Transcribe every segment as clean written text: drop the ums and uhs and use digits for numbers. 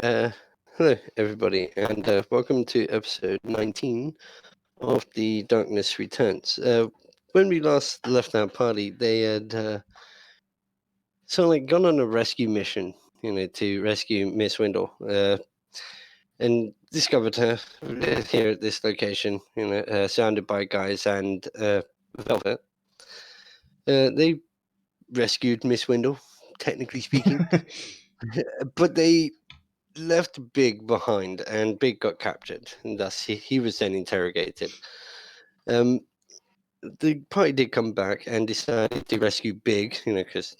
Hello, everybody, and welcome to episode 19 of The Darkness Returns. When we last left our party, they had gone on a rescue mission, to rescue Miss Windle, and discovered her here at this location, surrounded by guys and Velvet. They rescued Miss Windle, technically speaking, but they left Big behind, and Big got captured, and thus he was then interrogated. The party did come back and decided to rescue Big, because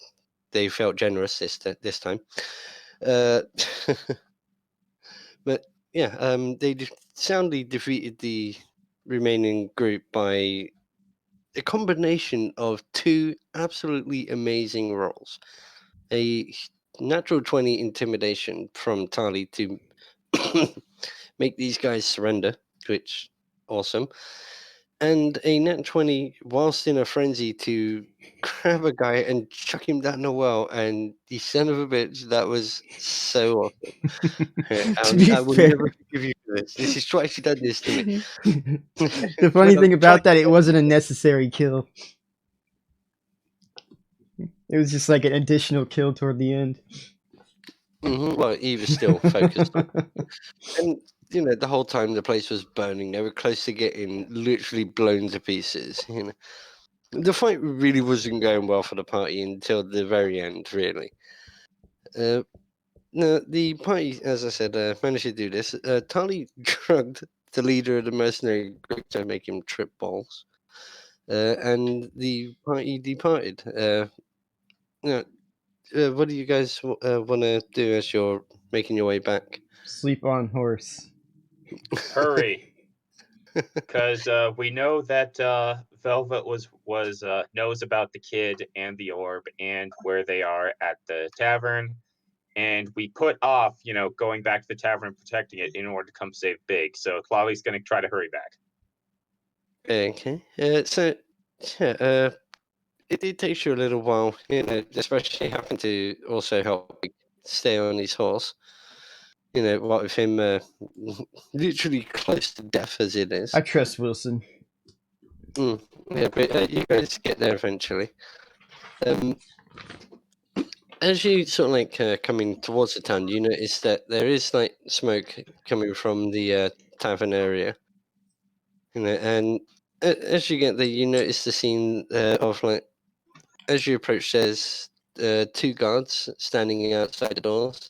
they felt generous this time. But yeah, they soundly defeated the remaining group by a combination of two absolutely amazing rolls: a natural 20 intimidation from Tali to make these guys surrender, which awesome, and a nat 20 whilst in a frenzy to grab a guy and chuck him down the well. And the son of a bitch, that was so awesome. To be I will fair, never forgive you for this. This is twice you done this to me. the funny No, thing about that, twice. it wasn't a necessary kill. It was just like an additional kill toward the end. Well, he was still focused on, and the whole time the place was burning. They were close to getting literally blown to pieces. The fight really wasn't going well for the party until the very end, really. No, the party, as I said, managed to do this. Tali drugged the leader of the mercenary group to make him trip balls, and the party departed. What do you guys want to do as you're making your way back? Sleep on horse. Hurry, because we know that Velvet knows about the kid and the orb and where they are at the tavern, and we put off, going back to the tavern and protecting it in order to come save Big. So Clawley's going to try to hurry back. Okay. It takes you a little while, especially having to also help Big stay on his horse. What with him literally close to death as it is. I trust Wilson. Yeah, but you guys get there eventually. As you sort of coming towards the town, you notice that there is smoke coming from the tavern area. And as you get there, you notice the scene of as you approach, there's two guards standing outside the doors,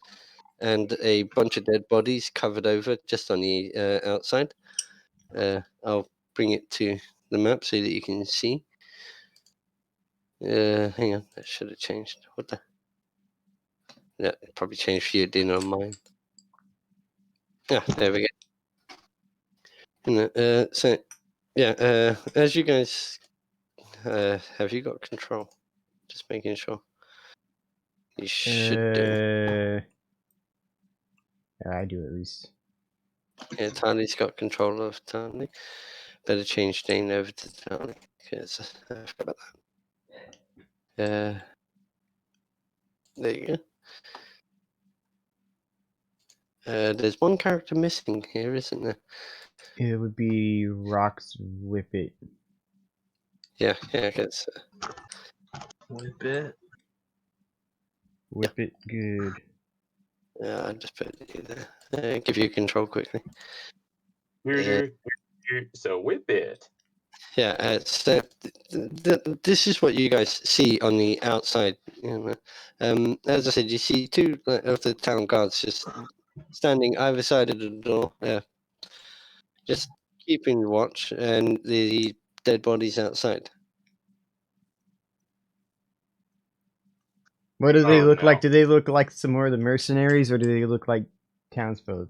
and a bunch of dead bodies covered over just on the outside. I'll bring it to the map so that you can see. Hang on, that should have changed. What the? Yeah, it probably changed for you, didn't on mine. Yeah, there we go. So, yeah, as you guys, have you got control? Just making sure. You should do. I do at least. Yeah, Tali's got control of Tali. Better change Dane over to Tali, because I forgot about that. There you go. There's one character missing here, isn't there? It would be Rock's Whippet. Yeah, it's Whippet. Whippet, good. Yeah, I just put you there. Give you control quickly. So Whippet. Yeah, so this is what you guys see on the outside. As I said, you see two of the town guards just standing either side of the door, just keeping watch, and the dead bodies outside. What do they look no. like? Do they look like some more of the mercenaries, or do they look like townsfolk?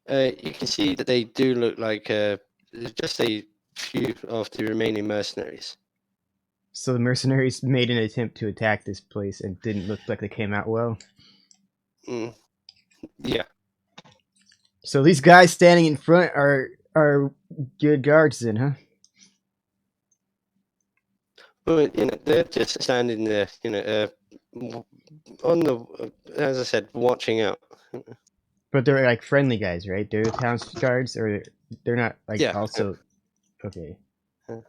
You can see that they do look like just a few of the remaining mercenaries. So the mercenaries made an attempt to attack this place and didn't look like they came out well? Yeah. So these guys standing in front are good guards then, huh? Well, they're just standing there, on the, as I said, watching out. But they're like friendly guys, right? They're the town's guards, or they're not like Yeah. also. Okay. Yeah.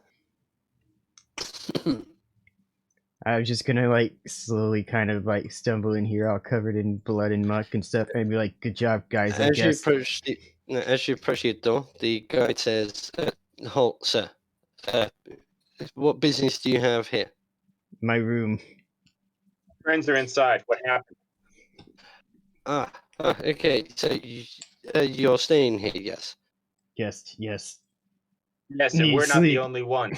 I was just gonna like slowly kind of like stumble in here all covered in blood and muck and stuff and be like, good job guys, I As you guess. approach your door, the guide says, "Halt, sir. What business do you have here?" My room. Friends are inside. What happened? Okay. So you're staying here, yes? Yes. Yes, and Need we're not the sleep. only one.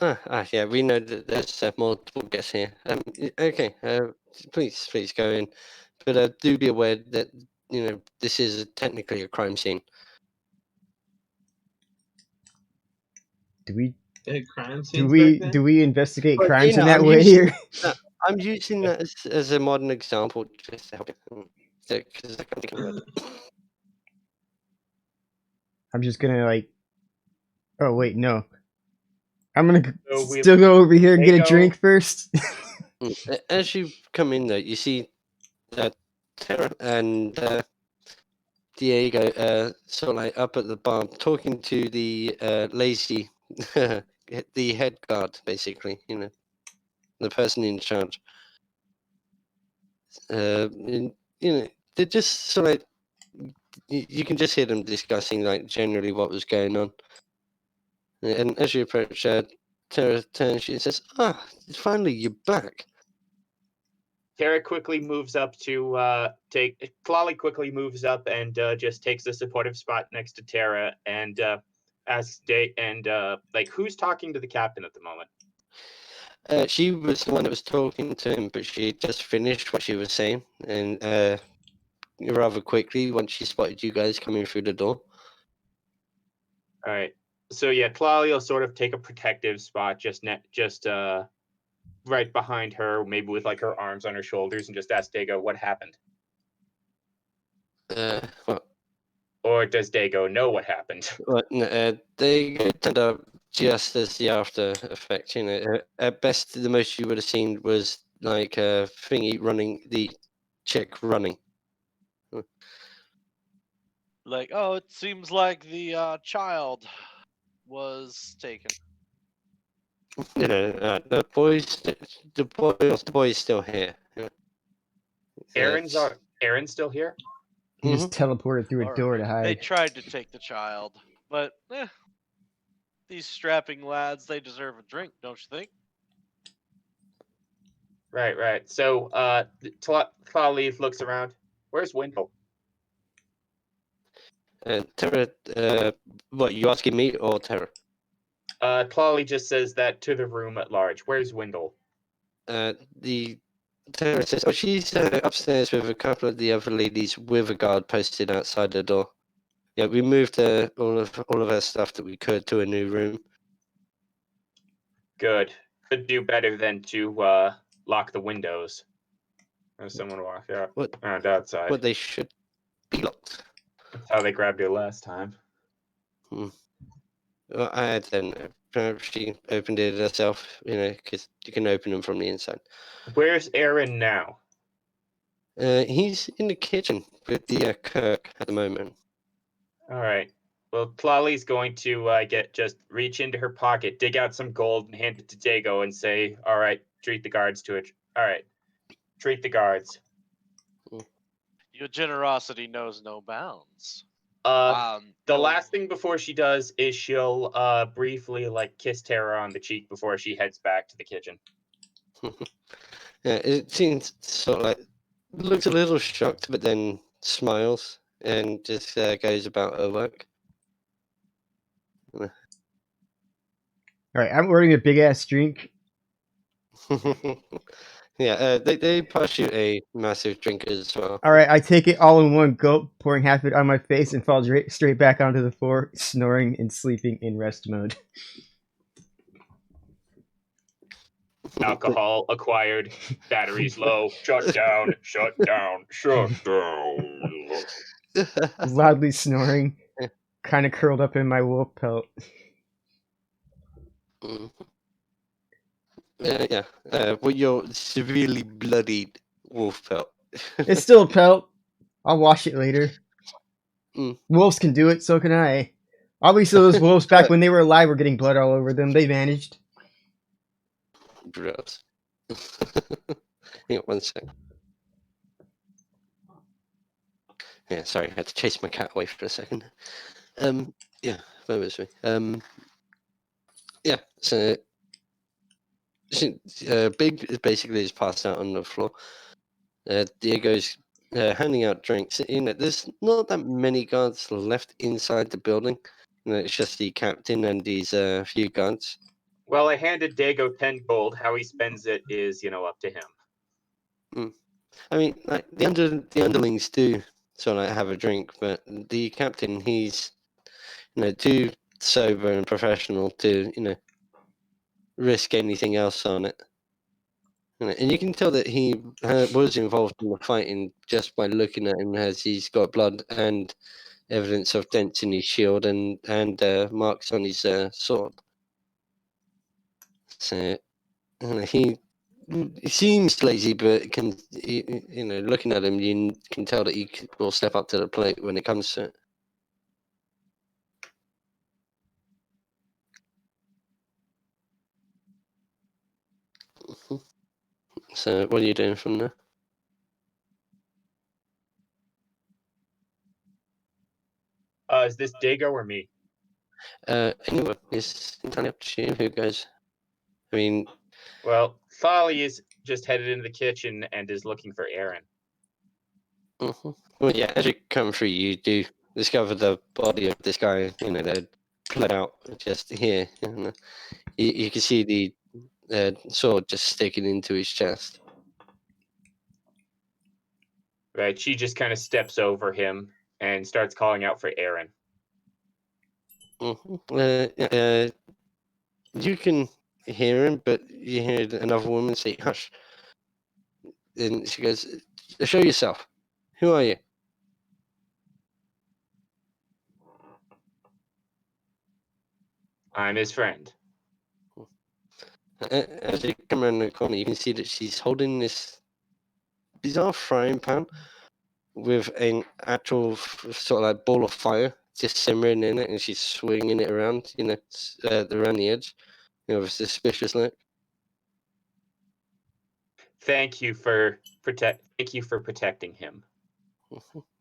Yeah, we know that there's multiple guests here. Okay, please go in, but do be aware that this is technically a crime scene. Do we Crime do scenes we back then? do we investigate Well, crimes in that I'm way using- here? I'm using that as a modern example just to help you. Because I can't think of it. I'm just gonna like. Oh wait, no. I'm gonna So we- still go over here and get a Diego- drink first. As you come in, though, you see Tara and Diego sort of like up at the bar talking to the lazy, the head guard, basically. The person in charge. They're just sort of like you can just hear them discussing like generally what was going on. And as you approach, Tara turns, she says, finally you're back." Tara quickly moves up to Clawley quickly moves up and just takes a supportive spot next to Tara and asks who's talking to the captain at the moment? She was the one that was talking to him, but she just finished what she was saying, and rather quickly once she spotted you guys coming through the door. All right. So yeah, Clawley will sort of take a protective spot just right behind her, maybe with like her arms on her shoulders, and just ask Dago what happened. What? Or does Dago know what happened? They turned up just as the after effect. At best, the most you would have seen was like a thingy running, the chick running. Like, oh, it seems like the child was taken. The boy's still here. Aaron's still here? He just teleported through a All door right. to hide. They tried to take the child, but these strapping lads, they deserve a drink, don't you think? Right. So Clawley looks around. Where's Wendell? Tara, what, you asking me or Tara? Clawley just says that to the room at large. Where's Wendell? The Tara says, she's upstairs with a couple of the other ladies with a guard posted outside the door. Yeah, we moved all of our stuff that we could to a new room. Good. Could do better than to lock the windows. There's someone walk out around outside. What they should be locked. That's how they grabbed her last time. Well, I had then. She opened it herself, because you can open them from the inside. Where's Aaron now? He's in the kitchen with the Kirk at the moment. All right. Well, Clawley's going to just reach into her pocket, dig out some gold, and hand it to Dago and say, "All right, treat the guards to it. All right, treat the guards." Your generosity knows no bounds. The last thing before she does is she'll briefly kiss Tara on the cheek before she heads back to the kitchen. Yeah, it seems sort of like looks a little shocked, but then smiles and just goes about her work. All right, I'm ordering a big ass drink. Yeah, they pass you a massive drink as well. All right, I take it all in one gulp, pouring half it on my face and fall straight back onto the floor, snoring and sleeping in rest mode. Alcohol acquired, batteries low, shut down. Loudly snoring, kind of curled up in my wool pelt. Yeah. With your severely bloodied wolf pelt. It's still a pelt. I'll wash it later. Mm. Wolves can do it, so can I. Obviously, those wolves back when they were alive were getting blood all over them. They managed. Gross. Hang on 1 sec. Yeah, sorry, I had to chase my cat away for a second. Yeah, where was we? Yeah, so Big basically is passed out on the floor. Diego's handing out drinks. There's not that many guards left inside the building. It's just the captain and these few guards. Well, I handed Dago 10 gold. How he spends it is, up to him. I mean, like the underlings do sort of have a drink, but the captain, he's too sober and professional to risk anything else on it. And you can tell that he was involved in the fighting just by looking at him, as he's got blood and evidence of dents in his shield and marks on his sword. So he seems lazy, but looking at him, you can tell that he will step up to the plate when it comes to it. So what are you doing from there? Is this Dago or me? Anyway, it's entirely up to you who goes. I mean, Well, Thali is just headed into the kitchen and is looking for Aaron. well, yeah, as you come through, you do discover the body of this guy. They're bled out just here. You can see the sword just sticking into his chest. Right, she just kind of steps over him and starts calling out for Aaron. You can hear him, but you hear another woman say, "Hush." And she goes, "Show yourself. Who are you?" I'm his friend. As you come around the corner, you can see that she's holding this bizarre frying pan with an actual sort of like ball of fire just simmering in it, and she's swinging it around, around the edge, with a suspicious look. Thank you for protecting him.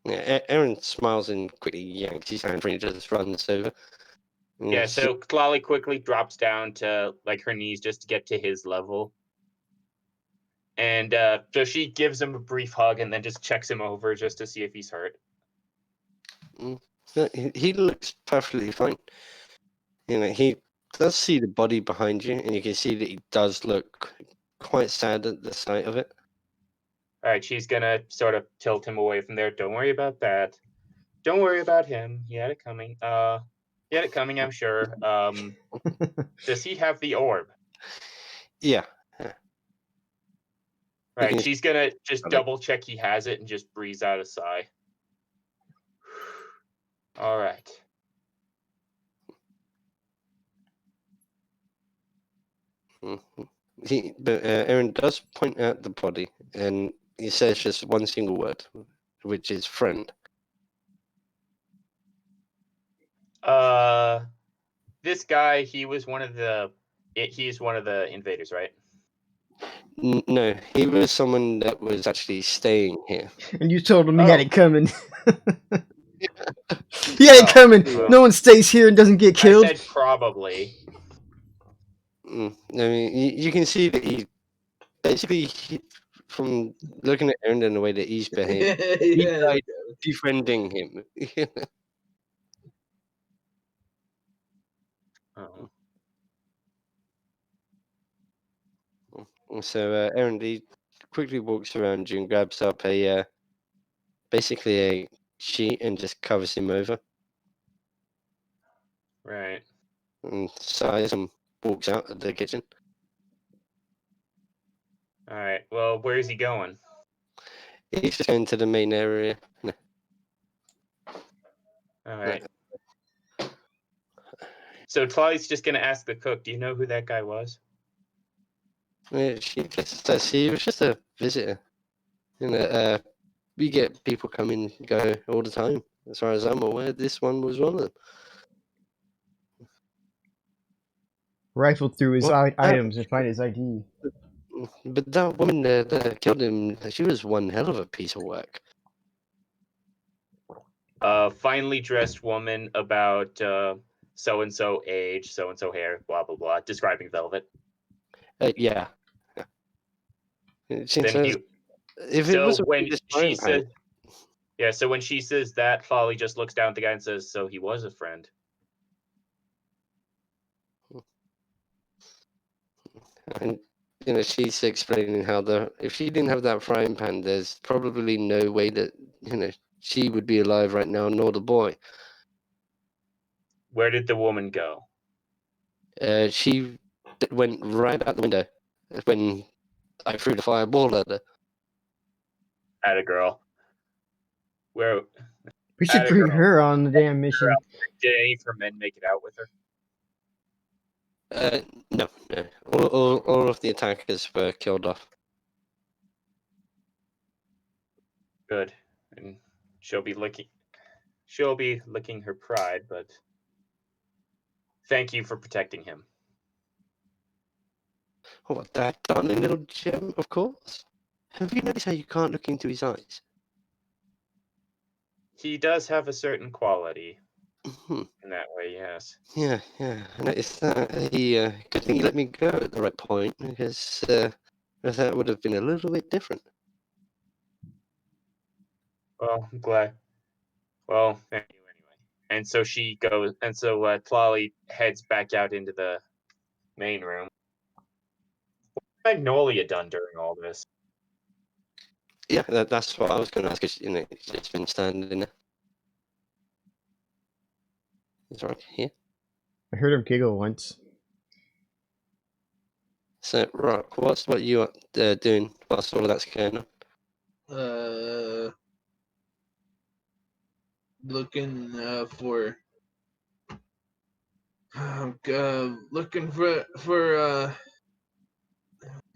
Yeah, Aaron smiles and quickly yanks his hand free and just runs over. Yeah, so Tlali quickly drops down to her knees just to get to his level. And so she gives him a brief hug and then just checks him over just to see if he's hurt. He looks perfectly fine. He does see the body behind you, and you can see that he does look quite sad at the sight of it. All right, she's gonna sort of tilt him away from there. Don't worry about that. Don't worry about him. He had it coming. He had it coming, I'm sure. Does he have the orb? Yeah. Right, she's gonna just double check he has it and just breathe out a sigh. All right. But Aaron does point out the body, and he says just one single word, which is friend. This guy, he's one of the invaders, right? No, he was someone that was actually staying here. And you told him he had it coming. He had it coming. well. No one stays here and doesn't get killed. I said probably. I mean, you can see that he basically, from looking at Aaron and the way that he's behaved, he died defriending him. Oh. So Aaron, he quickly walks around you and grabs up basically a sheet and just covers him over. Right. And sighs and walks out of the kitchen. All right. Well, where is he going? He's just going to the main area. All right. So Tlali's just gonna ask the cook, do you know who that guy was? She was just a visitor. We get people come in and go all the time. As far as I'm aware, this one was one of them. Rifled through his Well, items and find his ID. But that woman that killed him, she was one hell of a piece of work. Finely dressed woman about so and so age, so and so hair, blah blah blah, describing Velvet. Yeah. She Then says, he, if it so was when this she frying pan, says, yeah, so when she says that, Folly just looks down at the guy and says, "So he was a friend." and she's explaining how if she didn't have that frying pan, there's probably no way that she would be alive right now, nor the boy. Where did the woman go? She went right out the window when I threw the fireball at her. At a girl. Where We should Atta bring girl. her on the damn mission. did any of her men make it out with her? No. All of the attackers were killed off. Good, and she'll be licking her pride, but thank you for protecting him. Oh, that darling little gem, of course. Have you noticed how you can't look into his eyes? He does have a certain quality Mhm. in that way, yes. Yeah. I noticed that. Good thing you let me go at the right point, because that would have been a little bit different. Well, I'm glad. Well, thank you anyway. And so she goes, and so Tlali heads back out into the main room. What's Magnolia done during all this? Yeah, that's what I was going to ask. Cause, she's been standing there. It's right here. I heard him giggle once. So, Rock, what you up doing whilst all of that's going on? Looking for. I'm looking for.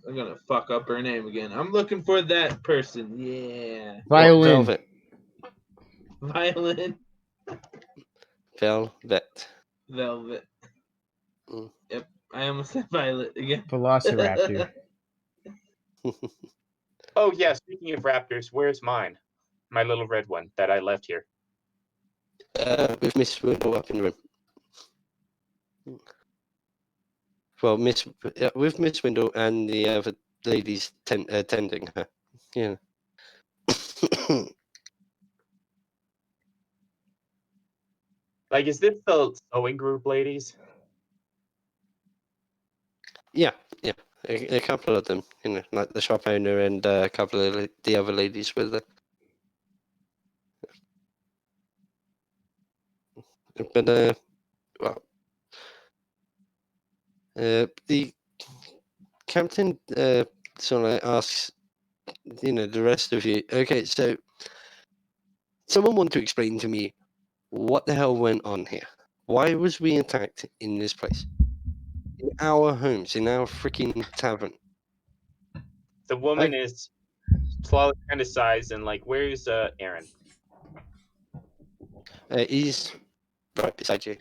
I'm gonna fuck up her name again. I'm looking for that person. Yeah. Violin. Velvet. Velvet. Velvet. Mm. Yep. I almost said Violet again. Velociraptor. Oh, yeah, speaking of raptors, where's mine? My little red one that I left here. With Miss Window up in the room. Well, with Miss Window and the other ladies tending her. Yeah. Like, is this the sewing group, ladies? Yeah. A couple of them, like the shop owner and a couple of the other ladies with her. But well, the captain sort of asks, the rest of you. Okay, so someone want to explain to me what the hell went on here? Why was we attacked in this place? In our homes, in our freaking tavern. The woman is Tlali kind of sighs and like, where's Aaron? He's right beside you.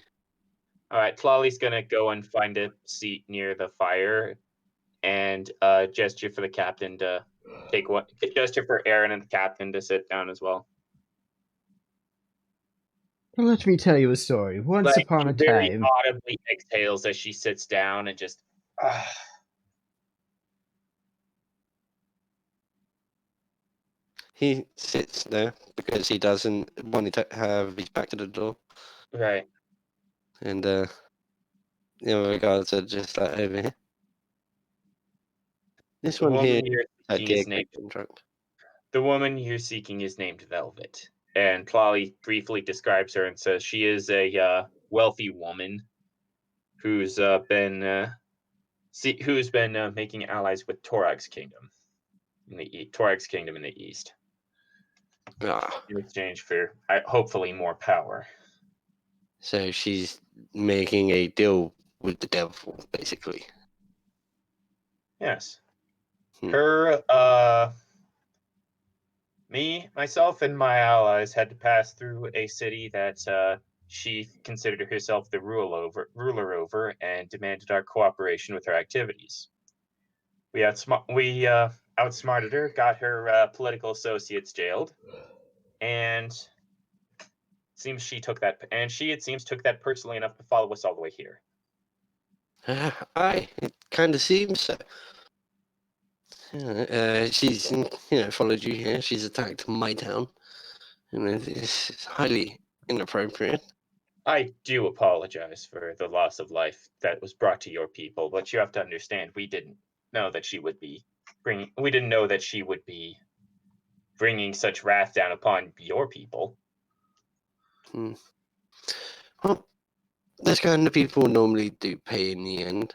All right, Tlali's gonna go and find a seat near the fire and gesture for the captain to take one. Gesture for Aaron and the captain to sit down as well. Let me tell you a story. Once upon a very time. audibly exhales as she sits down and just. He sits there because he doesn't want to have his back to the door. Right. And the other guards are just like over here. This one here, the woman you're seeking is named Velvet, and Tlali briefly describes her and says she is a wealthy woman who's been making allies with Torax Kingdom in the east. In exchange for hopefully more power. So she's making a deal with the devil, basically. Yes. Hmm. Her, myself, and my allies had to pass through a city that she considered herself the ruler over and demanded our cooperation with her activities. We outsmarted her, got her political associates jailed, and it seems took that personally enough to follow us all the way here. Aye, it kind of seems so. She's followed you here. She's attacked my town. This is highly inappropriate. I do apologize for the loss of life that was brought to your people, but you have to understand we didn't know that she would be bringing such wrath down upon your people. Well, those kind of people normally do pay in the end.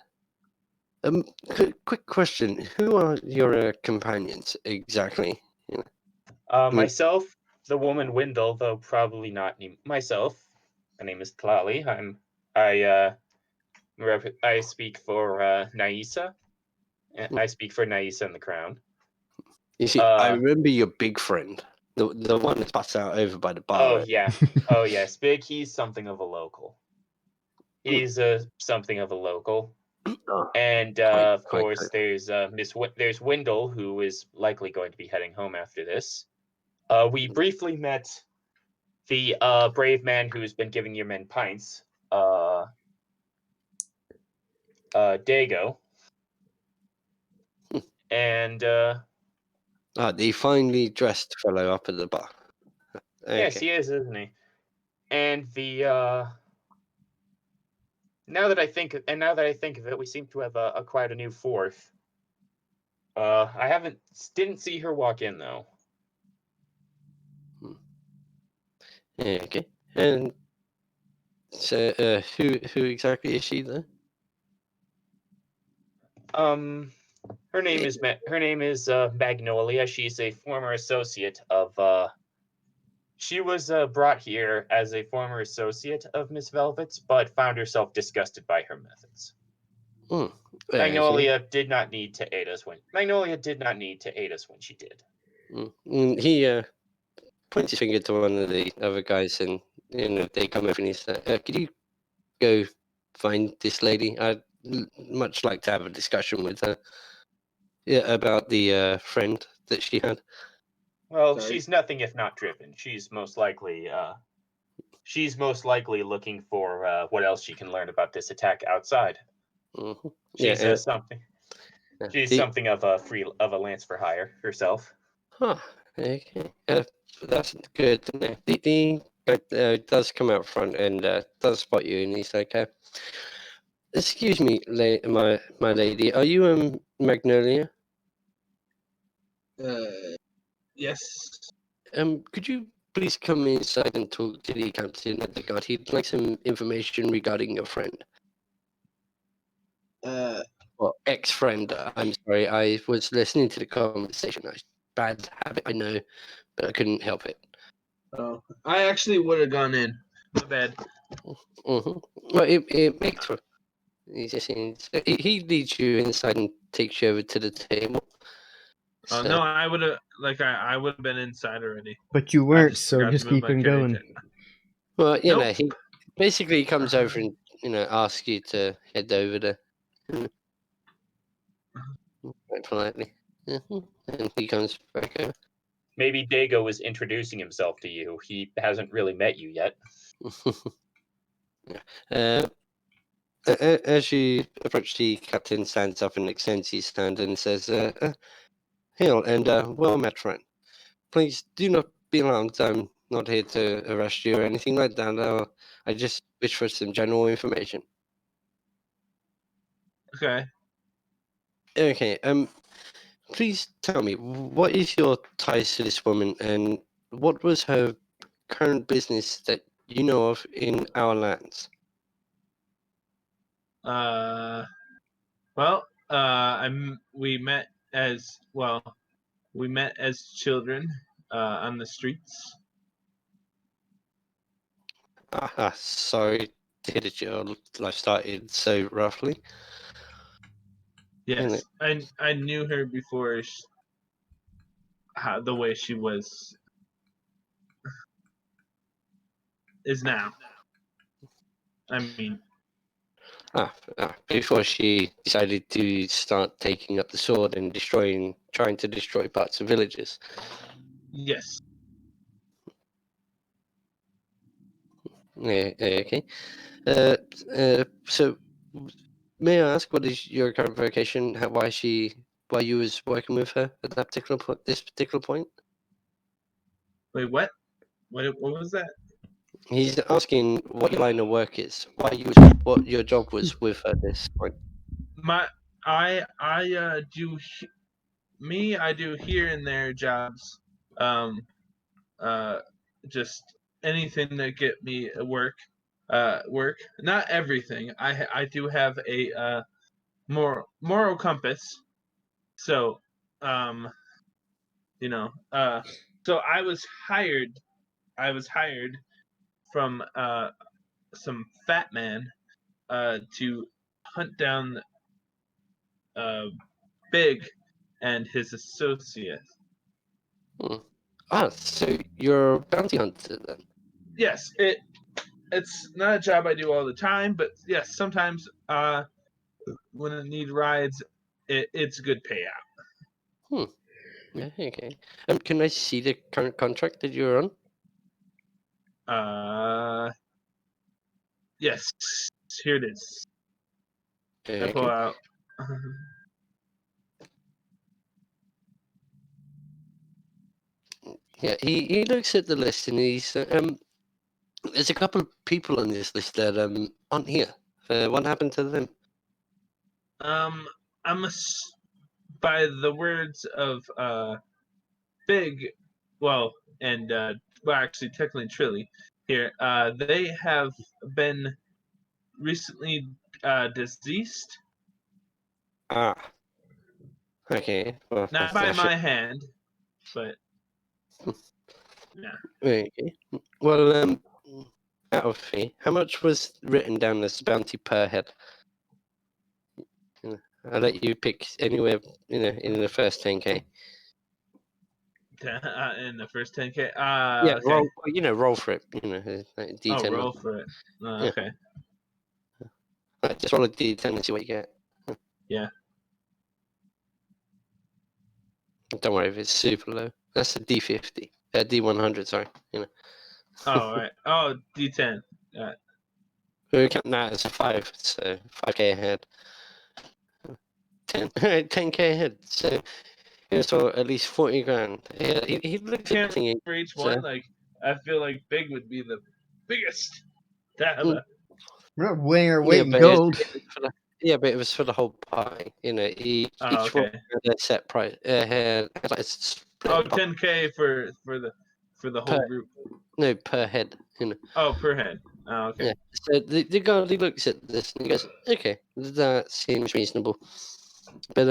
Quick question: who are your companions exactly? Myself, the woman Wendell, though probably not myself. My name is Tlali. I speak for Naisa. I speak for Naisa and the Crown. You see, I remember your big friend, the one that's passed out over by the bar. Oh right? yeah. Oh yes, Big. He's something of a local. He's something of a local. Oh, And of quite course, there's there's Wendell, who is likely going to be heading home after this. We briefly met the brave man who's been giving your men pints, Dago, and the finely dressed fellow up at the bar. Okay. yes, he is, isn't he? And the now that I think of it, we seem to have acquired a new fourth. Didn't see her walk in though. Okay. And so, who exactly is she then? Her name is Magnolia. She's a former associate of. She was brought here as a former associate of Miss Velvet's, but found herself disgusted by her methods. Magnolia did not need to aid us when she did. He points his finger to one of the other guys, and they come over and he says, "Could you go find this lady? I'd much like to have a discussion with her about the friend that she had." Well, Sorry. she's nothing if not driven. She's most likely looking for what else she can learn about this attack outside. Mm-hmm. She's something. She's the- something of a lance for hire herself. Huh. Okay. That's good to know. The guy does come out front and does spot you, and he's like, "Excuse me, my lady, are you Magnolia? Yes. Could you please come inside and talk to the captain at the guard? He'd like some information regarding your friend." Well, ex-friend. I'm sorry. I was listening to the conversation. Bad habit, I know, but I couldn't help it. Oh, I actually would have gone in. My bad. Mm-hmm. Well, it makes for. He leads you inside and takes you over to the table. Oh no, I would have I would have been inside already. But you weren't, just so forgot to just move keep my him character. going. Well, Nope. he basically comes over and asks you to head over there. Quite politely. And he comes back over. Maybe Dago is introducing himself to you. He hasn't really met you yet. As you approach, the captain stands up and extends his hand and says, "Hail and well met, friend. Please do not be alarmed. I'm not here to arrest you or anything like that. I just wish for some general information." Okay. Okay. Please tell me, what is your ties to this woman, and what was her current business that you know of in our lands? Well, we met as children on the streets. Sorry to hear that your life started so roughly. Yes, I knew her before the way she was is now. I mean, Before she decided to start taking up the sword and trying to destroy parts of villages. yes. Yeah, okay. So, may I ask what is your current vocation? Why you was working with her at that this particular point? Wait, what? What was that? He's asking what your line of work is. What your job was with her at this point. I do here and there jobs. Um, uh, just anything to get me work. Work. Not everything. I do have a moral compass. So, um, you know, so I was hired from some fat man to hunt down Big and his associates. So you're a bounty hunter then? Yes, it's not a job I do all the time, but yes, sometimes when I need rides, it's a good payout. Yeah, okay. Can I see the current contract that you're on? Yes, here it is. I pull Okay. out. Yeah, he looks at the list and he's there's a couple of people on this list that aren't here. What happened to them? I'm by the words of Big, well, and well, actually, technically, Trilly here. They have been recently deceased. Ah, okay. Well, Not by my hand, but yeah. Okay. Well, out of fee, how much was written down as bounty per head? I'll let you pick anywhere, in the first 10k. In the first 10K. Yeah, Okay. roll for it. Like D10. Roll for it. Yeah. Okay. Right, just roll a D10 and see what you get. Yeah. Don't worry if it's super low. That's a D50. D100, sorry. Oh, all right. Oh, D10. We count that as a 5, so 5k ahead. 10k ahead. So here's for at least 40 grand. Yeah, he looks at the thing. For each So- one, like I feel like Big would be the biggest. To have Mm. a, We're not weighing our Yeah, weight in but gold. it was for the whole pie. Each one okay. had a set price. Had like a split Oh, price. 10K for the whole group. No, per head. Oh, per head. Oh, okay. Yeah. So the guy he looks at this and he goes, "Okay, that seems reasonable." But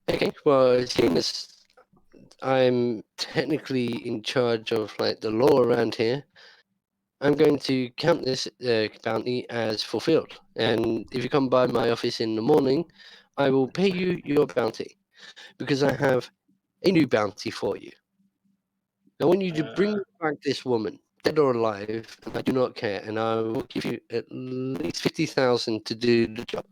okay. Well, seeing as I'm technically in charge of like the law around here, I'm going to count this bounty as fulfilled. And if you come by my office in the morning, I will pay you your bounty because I have a new bounty for you. I want you to bring back this woman, dead or alive, and I do not care. And I will give you at least 50,000 to do the job.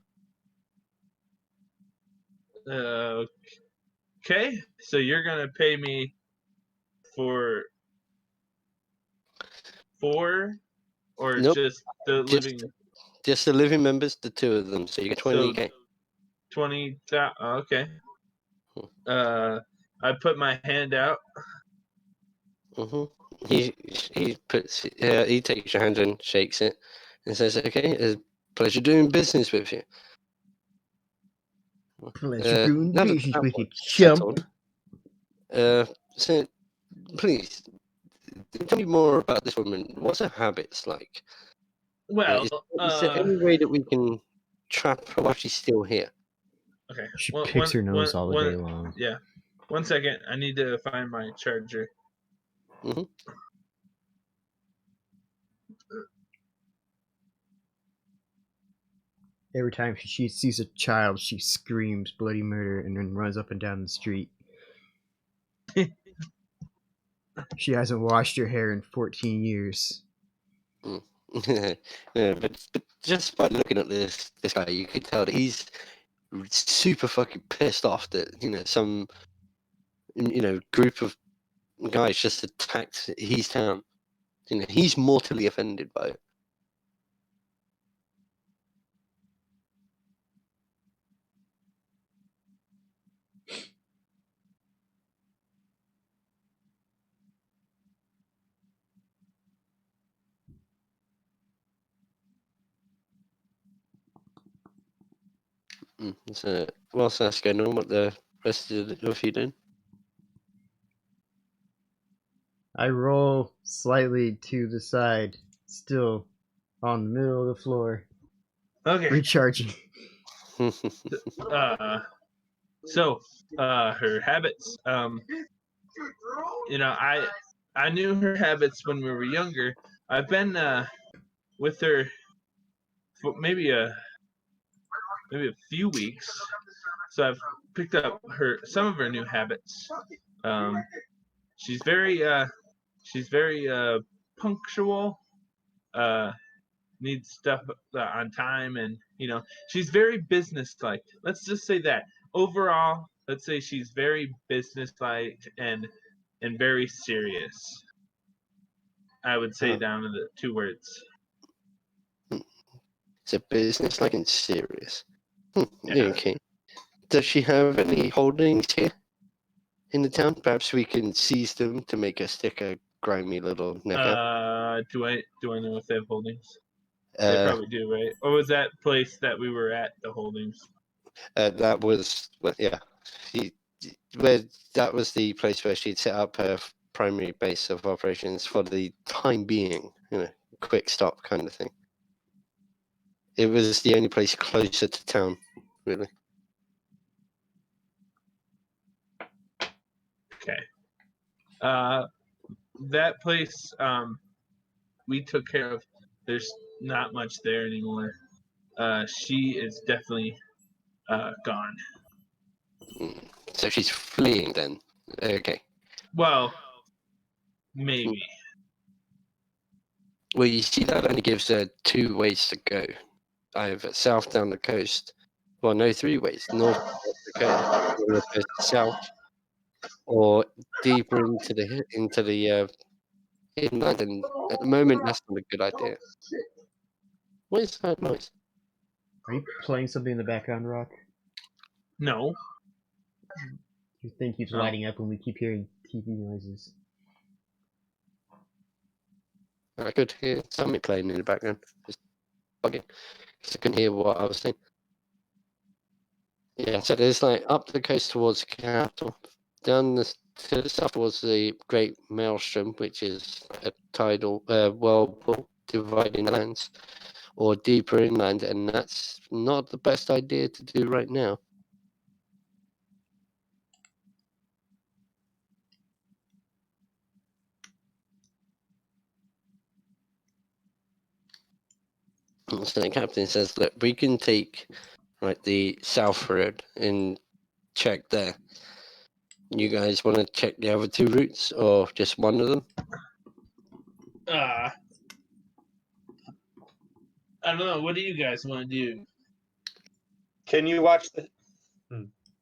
Okay. So you're gonna pay me for 4 or Nope, just the living? Just the living members, the 2 of them. So you get 20k. 20,000. Okay. I put my hand out. He takes your hand and shakes it and says, "Okay, it's a pleasure doing business with you." Pleasure doing now that business that with you, one's chump. settled, so please tell me more about this woman. What's her habits like? Well, Is there any way that we can trap her while she's still here? okay. She picks her nose all the day one- long. Yeah. 1 second. I need to find my charger. Mhm. Every time she sees a child, she screams bloody murder and then runs up and down the street. She hasn't washed her hair in 14 years. Yeah, but just by looking at this guy, you could tell that he's super fucking pissed off that some group of guys just attacked his town. He's mortally offended by it. So whilst that's going on, what the rest of you doing? I roll slightly to the side, still on the middle of the floor, Okay. recharging. So her habits. I knew her habits when we were younger. I've been with her for maybe a few weeks, so I've picked up some of her new habits. She's very punctual. Needs stuff on time, and she's very businesslike. Let's just say that overall, let's say she's very businesslike and very serious. I would say down to the 2 words. It's a business like and serious. Yeah. Okay. Does she have any holdings here in the town? Perhaps we can seize them to make her stick a grimy little neck out. Do I know if they have holdings? They probably do, right? Or was that place that we were at the holdings? That was that was the place where she'd set up her primary base of operations for the time being. Quick stop kind of thing. It was the only place closer to town, really. Okay. That place we took care of. There's not much there anymore. She is definitely gone. So she's fleeing then. Okay. Well, maybe. Well, you see, that only gives her 2 ways to go. Either south down the coast. Well, no, 3 ways. North down the coast, south, or deeper into the inland. And at the moment, that's not a good idea. What is that noise? Are you playing something in the background, Rock? No. Your thing keeps No. lighting up when we keep hearing TV noises. I could hear something playing in the background. Just bugging. Because I couldn't hear what I was saying. Yeah, so there's up the coast towards the capital, down to the south towards the Great Maelstrom, which is a tidal whirlpool dividing the lands, or deeper inland, and that's not the best idea to do right now. So the captain says, look, we can take the south road and check there. You guys want to check the other 2 routes, or just one of them? I don't know. What do you guys want to do? Can you watch the?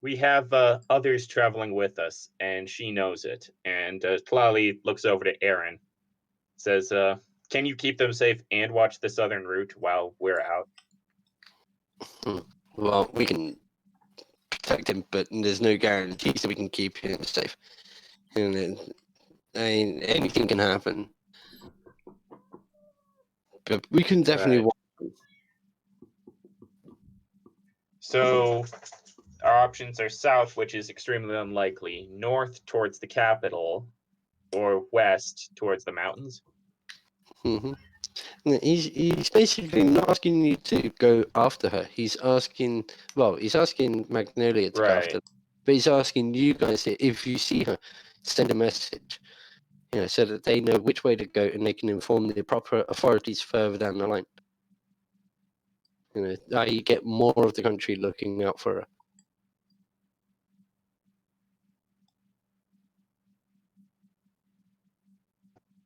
We have others traveling with us, and she knows it. And Tlali looks over to Aaron, says, "Can you keep them safe and watch the southern route while we're out?" Well, we can protect him, but there's no guarantees that we can keep him safe. And anything can happen. But we can definitely watch him. So our options are south, which is extremely unlikely, north towards the capital, or west towards the mountains. Mm-hmm. He's basically not asking you to go after her. He's asking Magnolia to go after her. But he's asking you guys to, if you see her, send a message, so that they know which way to go and they can inform the proper authorities further down the line. You get more of the country looking out for her.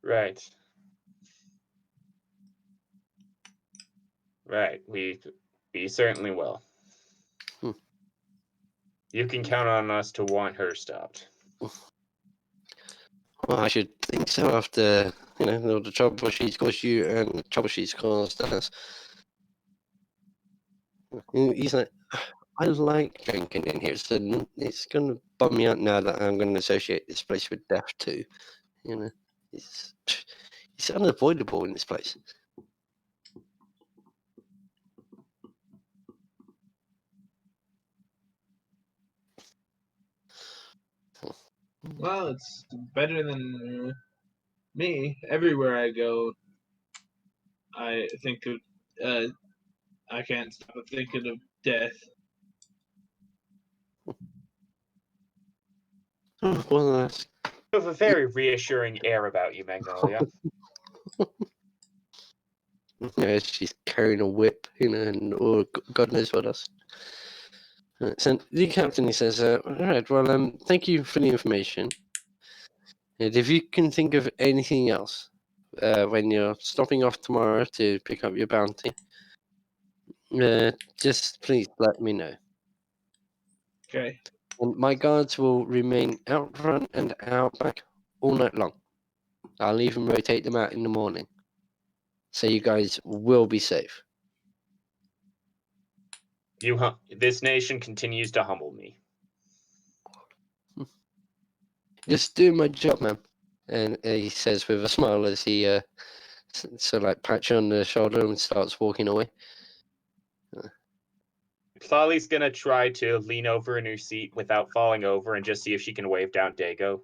Right. Right. We certainly will. Hmm. You can count on us to want her stopped. Well, I should think so after, all the trouble she's caused you and the trouble she's caused us. He's like, I like drinking in here, so it's going to bum me out now that I'm going to associate this place with death too. It's unavoidable in this place. Well, it's better than me. Everywhere I go, I think of. I can't stop thinking of death. Well, that's You have a very reassuring air about you, Magnolia. she's carrying a whip, and God knows what else. So the captain, he says, all right, well, thank you for the information. And if you can think of anything else when you're stopping off tomorrow to pick up your bounty, just please let me know. Okay. And my guards will remain out front and out back all night long. I'll even rotate them out in the morning. So you guys will be safe. This nation continues to humble me. Just doing my job, man. And he says with a smile as he pats you on the shoulder and starts walking away. Clawley's gonna try to lean over in her seat without falling over and just see if she can wave down Dago.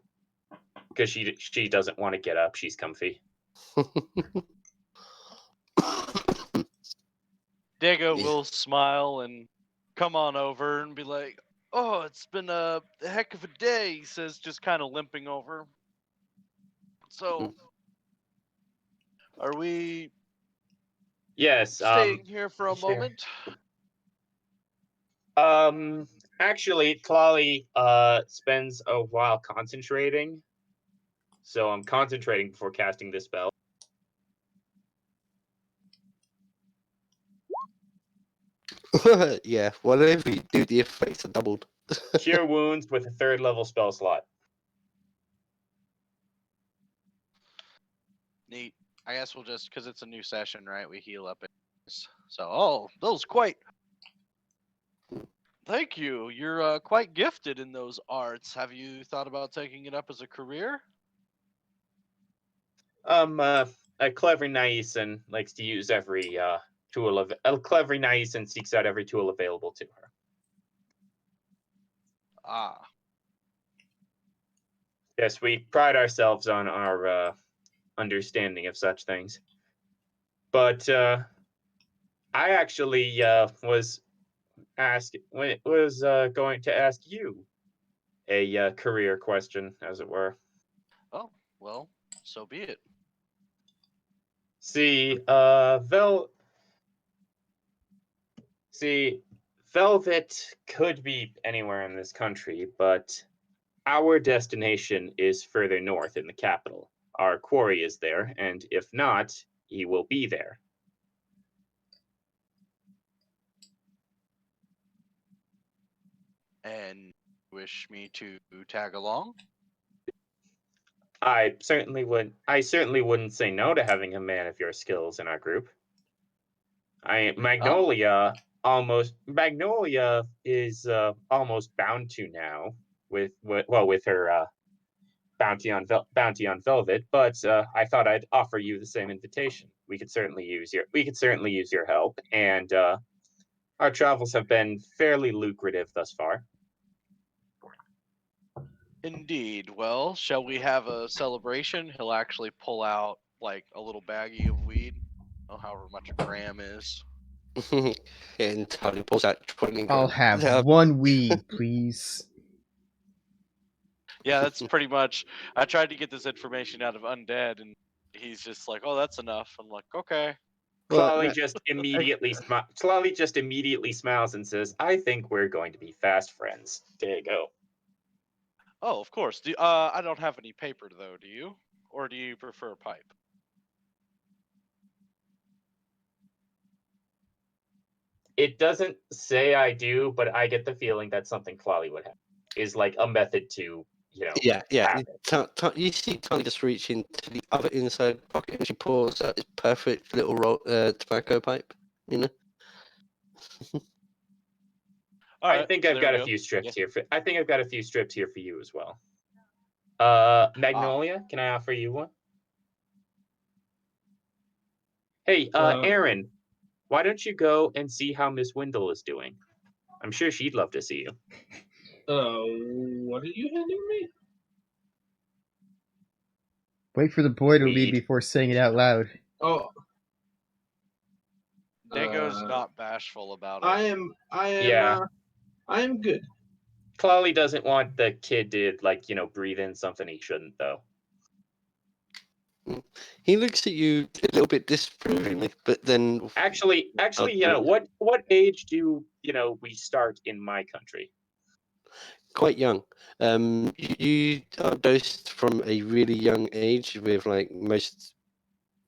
Because she doesn't want to get up. She's comfy. Dago will smile and come on over and be like, "Oh, it's been a heck of a day," he says, just kind of limping over. So, are we Yes. staying here for a sure. moment? Actually, Clawley spends a while concentrating. So I'm concentrating before casting this spell. Yeah, whatever you do, the effects are doubled. Cure wounds with a 3rd level spell slot. Neat. I guess we'll just, because it's a new session, right? We heal up. So, those quite. Thank you. You're quite gifted in those arts. Have you thought about taking it up as a career? A clever Naisan likes to use every tool of a clever Naisan seeks out every tool available to her. Ah. Yes, we pride ourselves on our understanding of such things. But I actually was going to ask you a career question, as it were. Oh, well, so be it. See, Velvet could be anywhere in this country, but our destination is further north in the capital. Our quarry is there, and if not, he will be there. And wish me to tag along? I certainly wouldn't say no to having a man of your skills in our group. Magnolia is almost bound to now with her bounty on Velvet, but I thought I'd offer you the same invitation. We could certainly use your help, and our travels have been fairly lucrative thus far. Indeed. Well, shall we have a celebration? He'll actually pull out like a little baggie of weed. Oh, however much a gram is. And Tony pulls out 20 I'll grams. have one weed, please. Yeah, that's pretty much. I tried to get this information out of Undead, and he's just like, "Oh, that's enough." I'm like, "Okay." Well, Clawley just immediately smiles and says, "I think we're going to be fast friends." There you go. Oh, of course. I don't have any paper though. Do you? Or do you prefer a pipe? It doesn't say I do, but I get the feeling that's something Clawley would have. Is like a method to, yeah. have it. You see Tony just reach into the other inside pocket and she pulls out this perfect little tobacco pipe. You know. All I right, think so I've there got we a go. few strips Yeah. here. I think I've got a few strips here for you as well. Magnolia, can I offer you one? Hey, Aaron, why don't you go and see how Miss Windle is doing? I'm sure she'd love to see you. What are you handing me? Wait for the boy to leave Weed. before saying it out loud. Oh, Dago's not bashful about it. I am good. Clawley doesn't want the kid to breathe in something he shouldn't, though. He looks at you a little bit disapprovingly, but then Actually, what age do we start in my country? quite young. You are dosed from a really young age with like most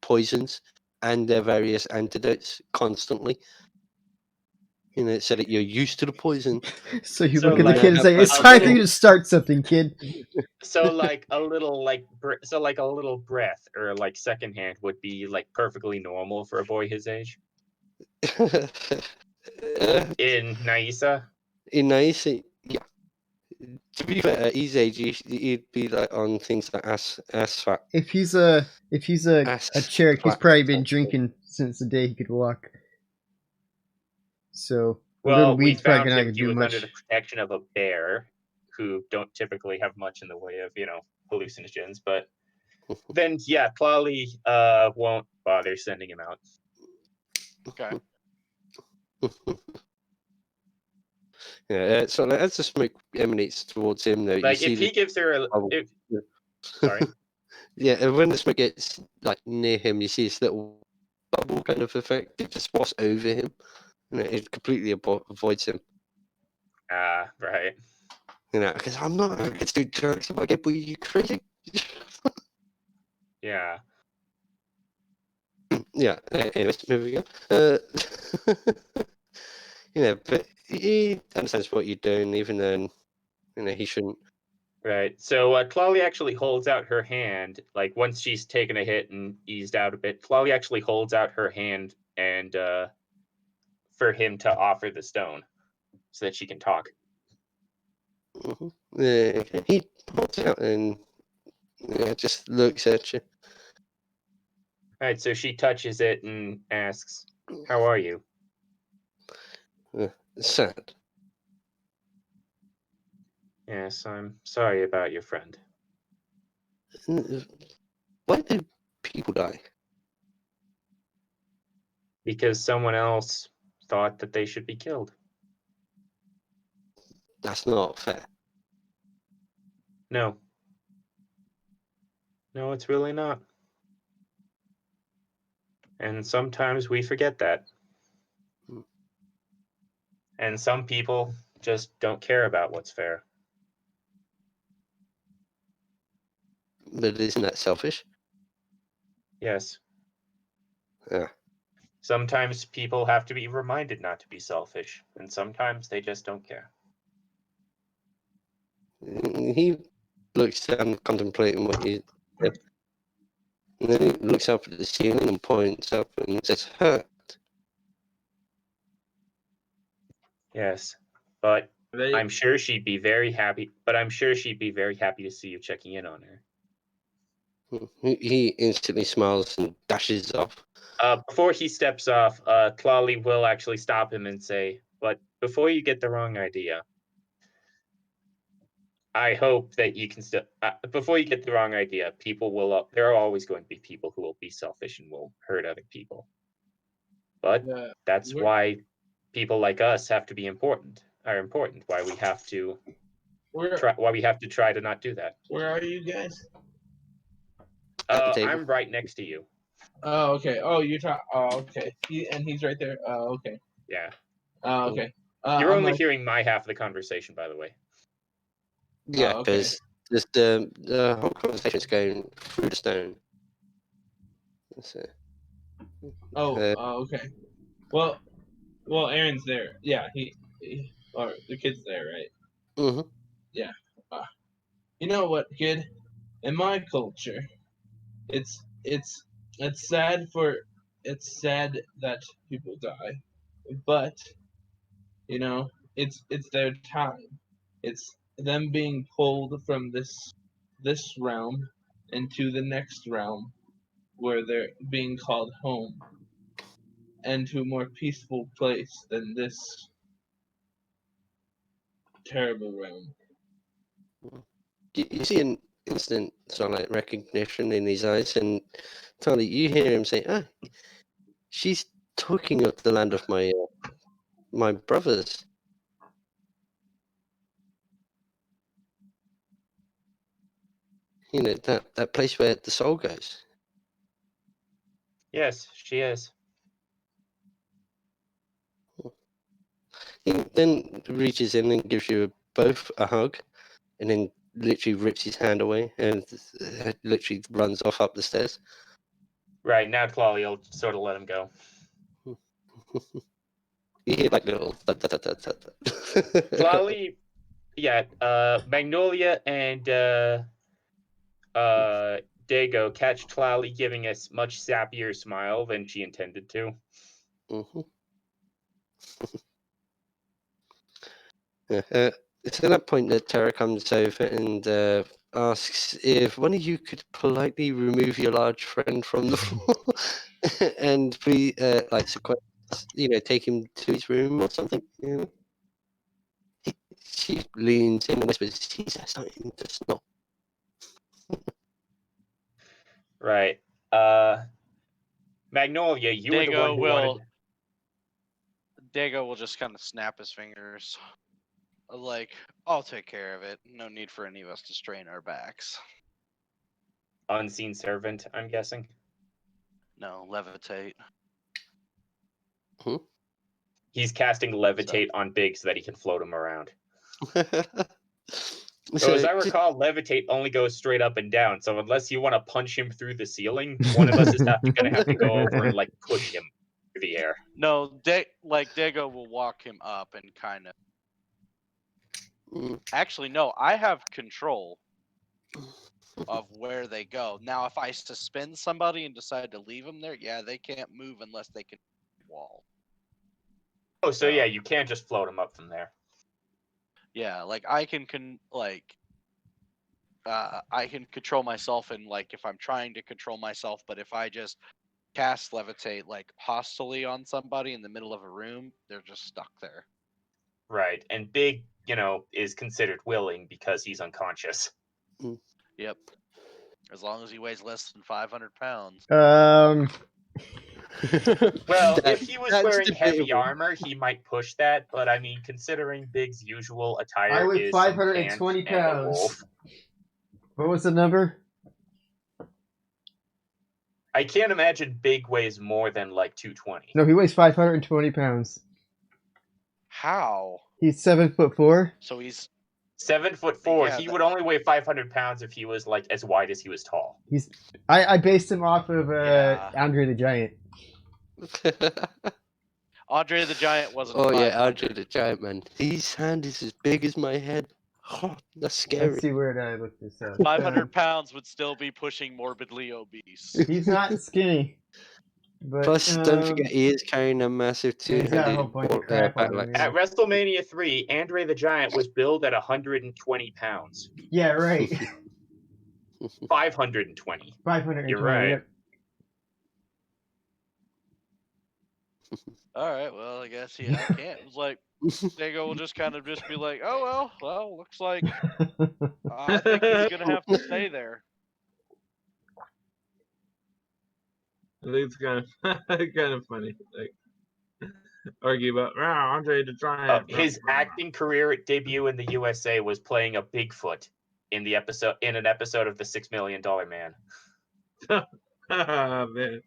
poisons and their various antidotes constantly. So that you're used to the poison. So you So, look at the like, kid and say, "It's a time for you little- to start something, kid." So like a little a little breath or like secondhand would be like perfectly normal for a boy his age in Naisa. In Nice, yeah. To be fair, at his age, he'd be like on things like ass fat. If he's a Ass Cherokee, he's fat probably been type drinking since the day he could walk. So a Well, little we weed's probably found not him. gonna He do was much. under the protection of a bear, who don't typically have much in the way of hallucinogens. But then, yeah, Clawley won't bother sending him out. Okay. Yeah, so like, as the smoke emanates towards him, though, Like you see if he gives her a, bubble. if, Yeah. sorry. Yeah, and when the smoke gets like near him, you see this little bubble kind of effect. It just wafts over him, and it completely avoids him. Right. Because I'm not going to do drugs if I get weed. You crazy? Yeah. Yeah. Anyways, moving on. But he understands what you're doing, even though he shouldn't. Right. So Clawley actually holds out her hand, like once she's taken a hit and eased out a bit. Clawley actually holds out her hand and for him to offer the stone, so that she can talk. He holds out and just looks at you. Right. So she touches it and asks, "How are you?" Sad. Yes, I'm sorry about your friend. Why do people die? Because someone else thought that they should be killed. That's not fair. No. No, it's really not. And sometimes we forget that. And some people just don't care about what's fair. But isn't that selfish? Yes. Yeah. Sometimes people have to be reminded not to be selfish, and sometimes they just don't care. He looks down, contemplating what you said. And then he looks up at the ceiling and points up and says, "Hurt." Yes. But They, I'm sure she'd be very happy. But I'm sure she'd be very happy to see you checking in on her. He instantly smiles and dashes off. Before he steps off, Clawley will actually stop him and say, "But before you get the wrong idea, I hope that you can still. Before you get the wrong idea, people will. There are always going to be people who will be selfish and will hurt other people. But that's Where- why people like us have to be important. Are important. Why we have to where Why we have to try to not do that. where are you guys? At the table. I'm right next to you. Oh, okay. Oh, you're talking. Oh, okay. He's right there. Oh, okay. Yeah. Oh, okay. You're I'm only like, hearing my half of the conversation, by the way. Yeah, okay. because the whole conversation is going through the stone. So, Oh, okay. Well, Aaron's there. Yeah, he or the kid's there, right? mhm. You know what, kid? In my culture, it's sad that people die, but you know, it's their time. It's them being pulled from this realm into the next realm where they're being called home and to a more peaceful place than this terrible realm. You see an instant sort of like recognition in his eyes, and Tali, you hear him say, "Ah, she's talking of the land of my brothers." You know, that place where the soul goes. Yes, she is. He then reaches in and gives you both a hug, and then literally rips his hand away and literally runs off up the stairs. Right, now Clawley will sort of let him go. You hear like little. Clawley, yeah, Magnolia and Dago catch Clawley giving a much sappier smile than she intended to. Mhm. It's at that point that Tara comes over and asks if one of you could politely remove your large friend from the floor and please, like, take him to his room or something. You know? She leans in and whispers, "He's starting to snort." Right. Magnolia, you were the one who wanted. Dago will just kind of snap his fingers. Like, I'll take care of it. No need for any of us to strain our backs. Unseen servant, I'm guessing. No, levitate. He's casting levitate on Big so that he can float him around. So So as I recall, levitate only goes straight up and down. So unless you want to punch him through the ceiling, one of us is going to have to go over and like push him through the air. No, Dago will walk him up and kind of. Actually, no, I have control of where they go. Now, if I suspend somebody and decide to leave them there, yeah, they can't move unless they can wall. Oh, so yeah, you can't just float him up from there. Yeah, like I can I can control myself, and like if I'm trying to control myself, but if I just cast levitate like hostily on somebody in the middle of a room, they're just stuck there. Right, and Big, is considered willing because he's unconscious. Yep. As long as he weighs less than 500 pounds. Well, if he was wearing heavy armor, he might push that. But I mean, considering Big's usual attire, I weigh is 520 some pants and a pounds. wolf, What was the number? I can't imagine Big weighs more than like 220. No, he weighs 520 pounds. How? He's 7'4". So he's 7'4". Yeah, He would only weigh 500 pounds if he was like as wide as he was tall. I based him off of Yeah. Andre the Giant. Andre the Giant wasn't. Oh yeah, 500. Andre the Giant, man. His hand is as big as my head. Oh, that's scary. Let's see where I look this up. 500 pounds would still be pushing morbidly obese. He's not skinny. But, Plus, don't forget he is carrying a massive he's got a whole 200 bunch of crap on backlight. him. At WrestleMania 3, Andre the Giant was billed at 120 pounds. Yeah, right. 520. 520. You're right. Yep. All right, well, I guess I can't. It was like, Dago will just kind of just be like, oh, well, looks like I think he's going to have to stay there. I think it's kind of funny. Like argue about Andre the Giant. His acting career debut in the USA was playing a Bigfoot in an episode of The $6 Million Man. Ah, man,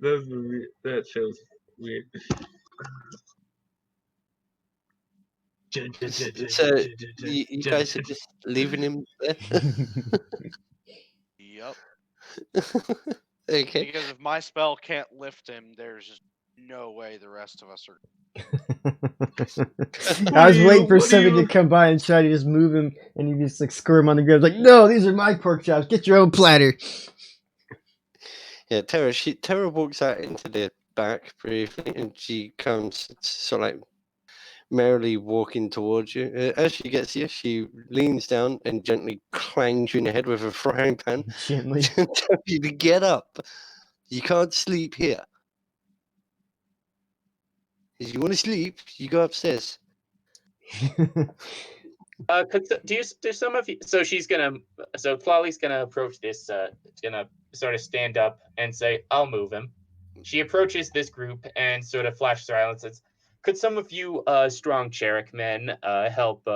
that's weird. That show's weird. So you guys are just leaving him there? Yep. Okay. Because if my spell can't lift him, there's just no way the rest of us are. I was waiting for what do somebody you- to come by and try to just move him, and he just like squirm on the ground, like, "No, these are my pork chops. Get your own platter." Yeah, Tara walks out into the back briefly, and she comes sort of like merrily walking towards you. As she gets you, she leans down and gently clangs you in the head with a frying pan Gently. to tell you to get up. You can't sleep here. If you want to sleep, you go upstairs. Do some of you? So she's gonna. So Clawley's gonna approach this. Gonna sort of stand up and say, "I'll move him." She approaches this group and sort of flashes her eye and says, "Could some of you, strong Cherrick men, help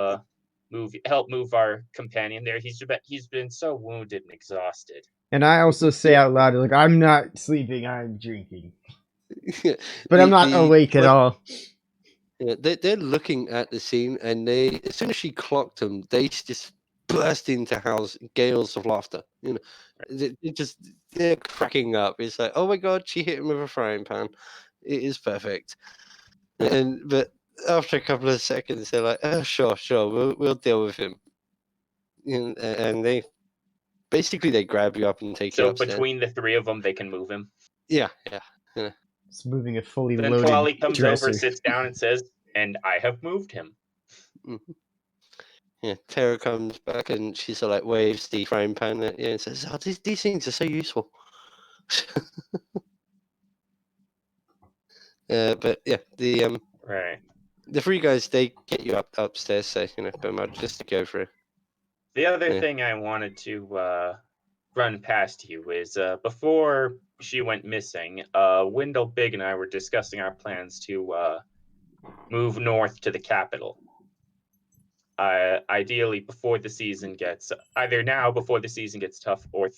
move our companion there? He's been so wounded and exhausted." And I also say out loud, like, "I'm not sleeping. I'm drinking, but I'm not awake at all." Yeah, they're looking at the scene, and as soon as she clocked them, they just burst into gales of laughter. You know, they're cracking up. It's like, oh my god, she hit him with a frying pan. It is perfect. But after a couple of seconds, they're like, oh sure, we'll deal with him. You know, and they grab you up and take you So upstairs. between the three of them, they can move him. Yeah. It's moving a fully Then loaded Clawley comes dresser. over, sits down, and says, "And I have moved him." Mhm. Yeah, Tara comes back and she sort of like waves the frying pan at you and says, "Oh, these things are so useful." But yeah, Right. the three guys, they get you upstairs, so but much just to go through. The other Yeah. thing I wanted to run past you is before she went missing, Wendell Big and I were discussing our plans to move north to the capital. Ideally, before the season gets either now before the season gets tough, or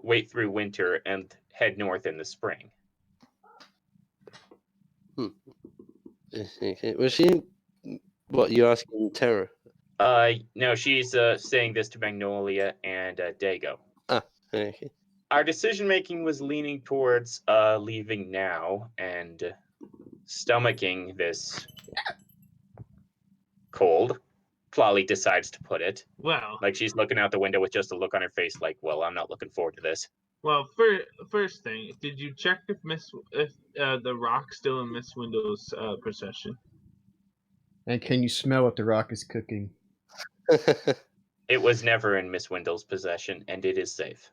wait through winter and head north in the spring. Was she? What you asking, Tara? No, she's saying this to Magnolia and Dago. Okay. Our decision making was leaning towards leaving now and stomaching this cold. Clawley decides to put it. Well, Like she's looking out the window with just a look on her face, like, "Well, I'm not looking forward to this." first thing, did you check if the rock's still in Miss Window's possession? And can you smell what the rock is cooking? It was never in Miss Wendell's possession, and it is safe.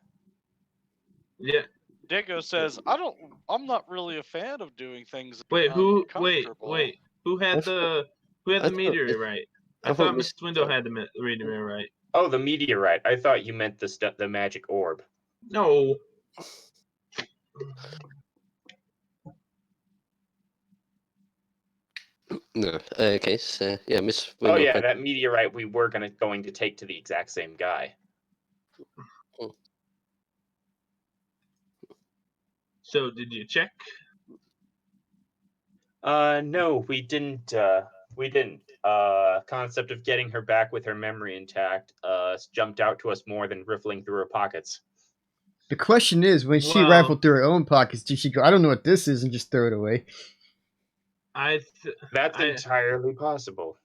Yeah. Dago says, I'm not really a fan of doing things. Wait, who? Wait, uncomfortable." wait. Who had the I thought meteorite? I thought thought Miss Miss Window had the meteorite. Oh, the meteorite. I thought you meant the magic orb. No. No. Okay. So yeah, Miss. Oh Wendell yeah, had- that meteorite we were going to take to the exact same guy. So did you check? No, we didn't. We didn't. Concept of getting her back with her memory intact jumped out to us more than riffling through her pockets. The question is, when she Well- rifled through her own pockets, did she go, "I don't know what this is," and just throw it away? That's entirely possible.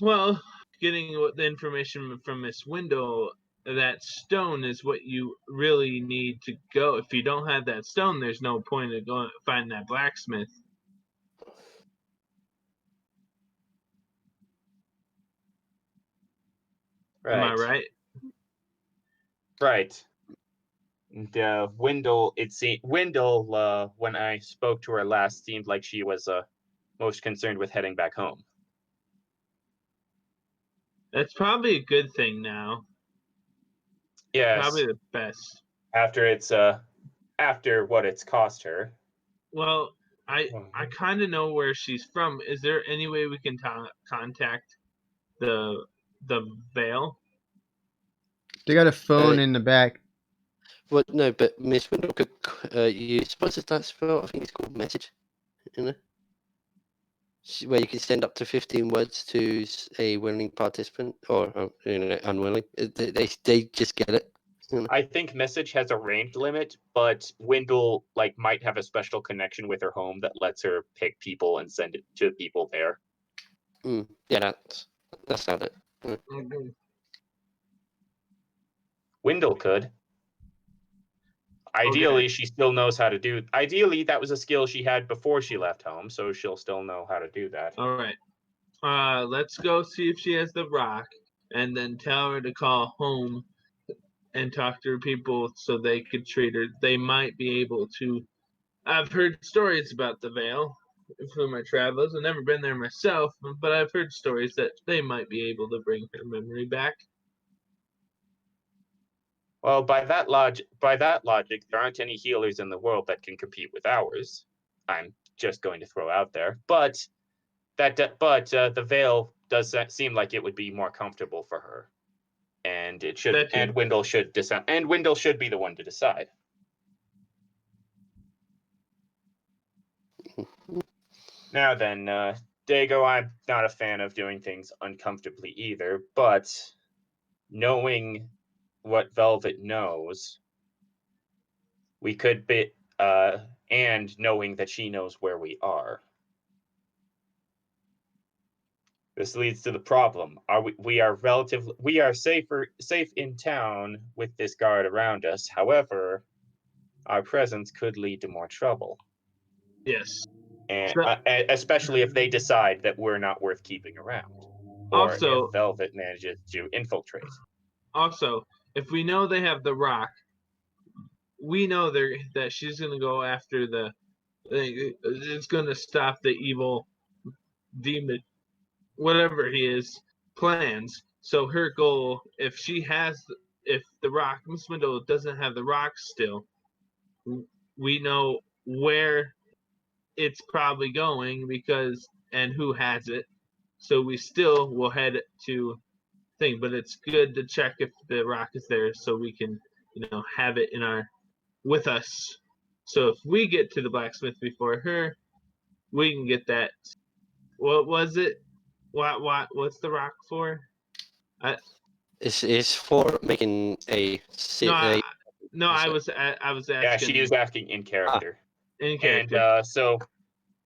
Well, getting the information from Miss Window, that stone is what you really need to go. If you don't have that stone, there's no point of going find that blacksmith. Am I right? Right. And Wendell, when I spoke to her last, seemed like she was most concerned with heading back home. That's probably a good thing now. Yes. Probably the best. After what it's cost her. Well, I kind of know where she's from. Is there any way we can contact the Vale? They got a phone in the back. Well, no, but Miss Windle could use, what's that spell? I think it's called message, you know? Where you can send up to 15 words to a willing participant, or unwilling. They just get it. You know? I think message has a range limit, but Windle might have a special connection with her home that lets her pick people and send it to people there. Yeah, that's how it. Mhm. Oh, Windle could. Ideally, she still knows how to do. Ideally, that was a skill she had before she left home, so she'll still know how to do that. All right. Let's go see if she has the rock, and then tell her to call home and talk to her people so they could treat her. They might be able to. I've heard stories about the Vale through my travels. I've never been there myself, but I've heard stories that they might be able to bring her memory back. Well, by that logic, there aren't any healers in the world that can compete with ours. I'm just going to throw out there, but the Vale does seem like it would be more comfortable for her, and it should. And Windle should decide. And Windle should be the one to decide. Now then, Dago, I'm not a fan of doing things uncomfortably either, but knowing what Velvet knows, we could be, and knowing that she knows where we are. This leads to the problem. We are safe in town with this guard around us. However, our presence could lead to more trouble. Yes. And especially if they decide that we're not worth keeping around. Or if Velvet manages to infiltrate. Also, if we know they have the rock, we know that she's going to go after it's going to stop the evil demon, whatever he is, plans. So her goal, if the rock, Miss Windle doesn't have the rock still, we know where it's probably going and who has it. So we still will head to thing, but it's good to check if the rock is there so we can, have it with us. So if we get to the blacksmith before her, we can get that. What was it? What's the rock for? It's for making a. I was asking. Yeah, she is asking in character. In character. And so,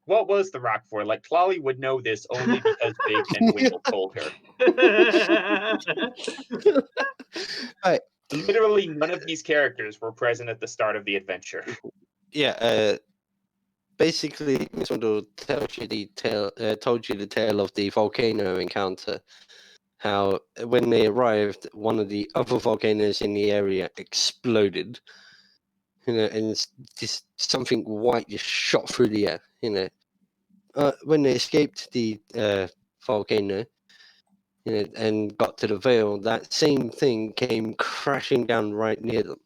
what was the rock for? Clawley would know this only because Big and Windle told her. Right. Literally, none of these characters were present at the start of the adventure. Yeah. Basically, Miss Windle told you the tale of the volcano encounter. How when they arrived, one of the other volcanoes in the area exploded. And just something white just shot through the air. When they escaped the volcano, and got to the Vale, that same thing came crashing down right near them,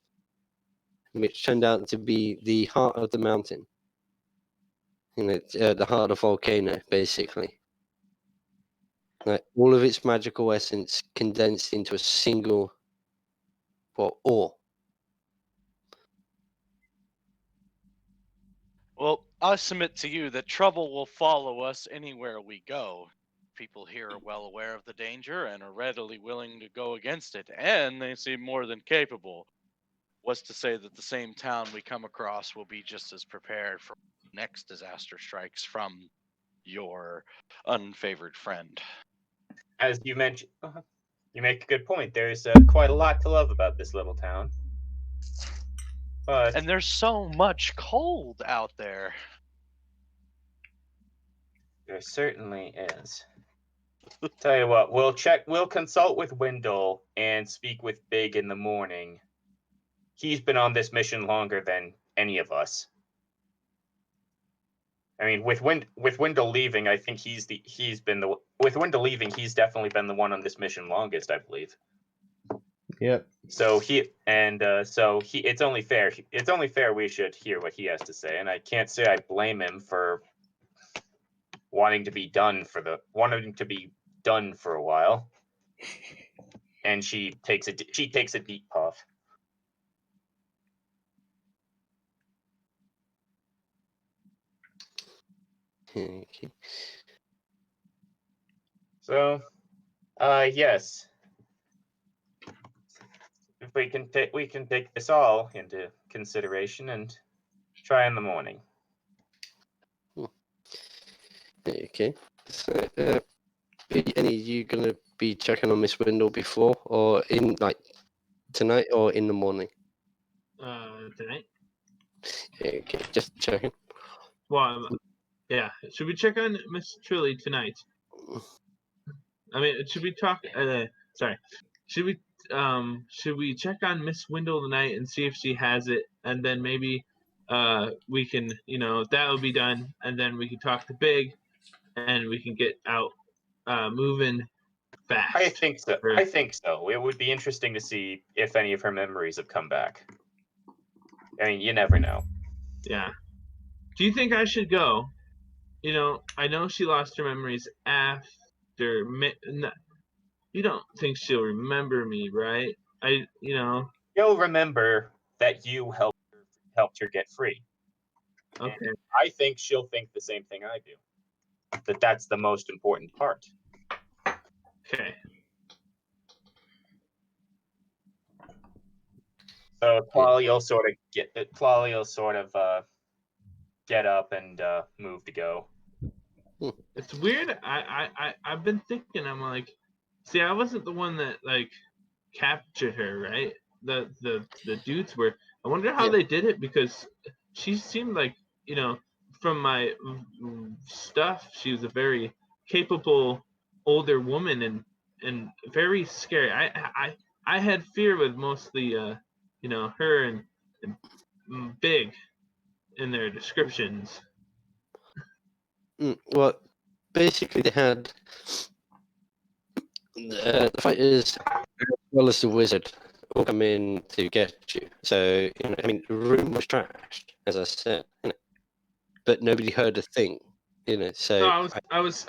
which turned out to be the heart of the mountain. The heart of the volcano, basically. All of its magical essence condensed into a single, ore. Well, I submit to you that trouble will follow us anywhere we go. People here are well aware of the danger and are readily willing to go against it, and they seem more than capable. What's to say that the same town we come across will be just as prepared for next disaster strikes from your unfavored friend? As you mentioned, you make a good point. There's quite a lot to love about this little town. And there's so much cold out there. There certainly is. Tell you what, we'll consult with Windle and speak with Big in the morning. He's been on this mission longer than any of us. I mean, with Windle leaving, I think with Windle leaving, he's definitely been the one on this mission longest, I believe. Yep. So it's only fair. It's only fair we should hear what he has to say, and I can't say I blame him for wanting to be done for a while. and she takes a deep puff. Okay. So, yes, if we can take this all into consideration and try in the morning. Okay. So, any you gonna be checking on Miss Windle before or in like tonight or in the morning? Tonight. Okay, just checking. Well, yeah. Should we check on Miss Trilly tonight? I mean, should we talk? Sorry. Should we check on Miss Windle tonight and see if she has it, and then maybe we can, that will be done, and then we can talk to Big, and we can get out moving fast. I think so. Or- I think so. It would be interesting to see if any of her memories have come back. I mean, you never know. Yeah. Do you think I should go? I know she lost her memories after. You don't think she'll remember me, right? You'll remember that you helped her get free. Okay. And I think she'll think the same thing I do. That's the most important part. Okay. So Clawley will sort of get up and move to go. It's weird. I've been thinking. I'm like, see, I wasn't the one that like captured her, right? The dudes were. I wonder how Yeah. they did it because she seemed like, from my stuff, she was a very capable older woman and very scary. I had fear with mostly her and Big in their descriptions. Well, basically they had the fighters as well as the wizard all come in to get you. So the room was trashed, as I said, but nobody heard a thing. So No, I was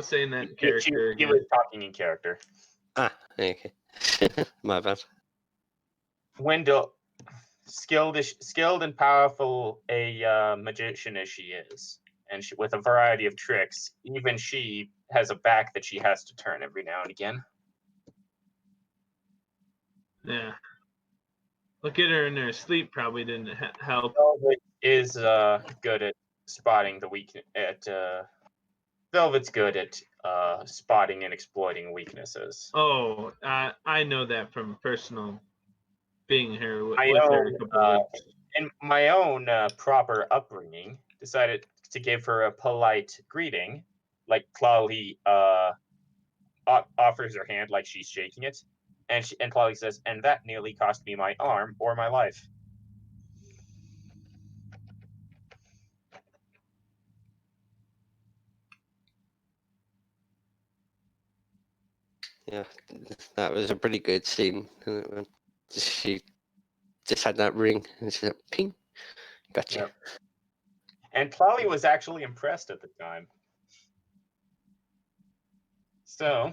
saying that in character. He again. was talking in character. Okay, my bad. Wendell, skilled and powerful a magician as she is, and with a variety of tricks, even she has a back that she has to turn every now and again. Yeah. Look at her in her sleep probably didn't help. Velvet is good at spotting the weak. Velvet's good at spotting and exploiting weaknesses. Oh, I know that from personal being here with I her. own, a couple of weeks. in my own proper upbringing, decided to give her a polite greeting, like Clawley offers her hand like she's shaking it, and Clawley says, "And that nearly cost me my arm or my life." Yeah, that was a pretty good scene. She just had that ring and she said, "Ping, gotcha." Yep. And Clawley was actually impressed at the time. So,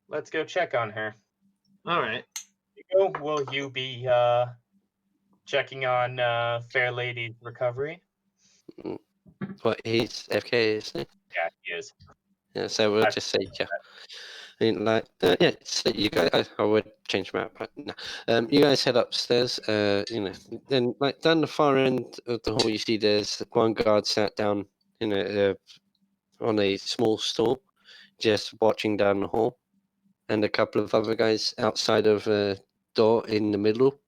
let's go check on her. All right. Will you be checking on Fair Lady's recovery? What, he's FK, isn't he? Yeah, he is. Yeah, so we'll just say, yeah. So you guys, I would change my but no. You guys head upstairs, then like down the far end of the hall, you see there's one guard sat down, on a small stool, just watching down the hall, and a couple of other guys outside of a door in the middle,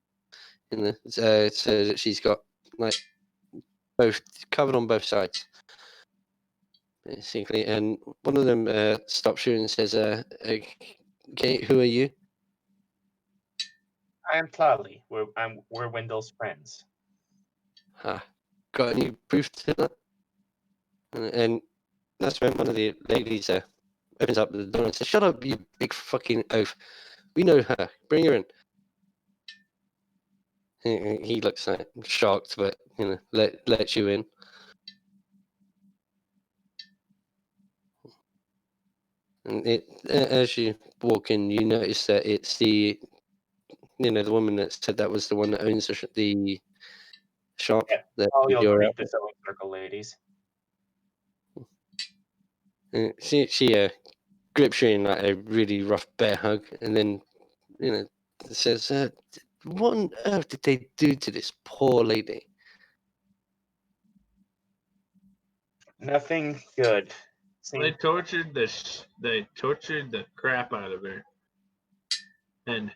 so that she's got like both covered on both sides. Basically, and one of them stops you and says, "Okay, who are you?" I am Clawley. We're Wendell's friends. Got any proof to that? And that's when one of the ladies opens up the door and says, "Shut up, you big fucking oaf! We know her. Bring her in." He looks like shocked, but lets you in. And as you walk in, you notice that it's the woman that said that was the one that owns the shop. Yeah, that I'll you're greet at. the sewing circle ladies. She grips you in like a really rough bear hug, and then says, "What on earth did they do to this poor lady?" Nothing good. They tortured the crap out of her, and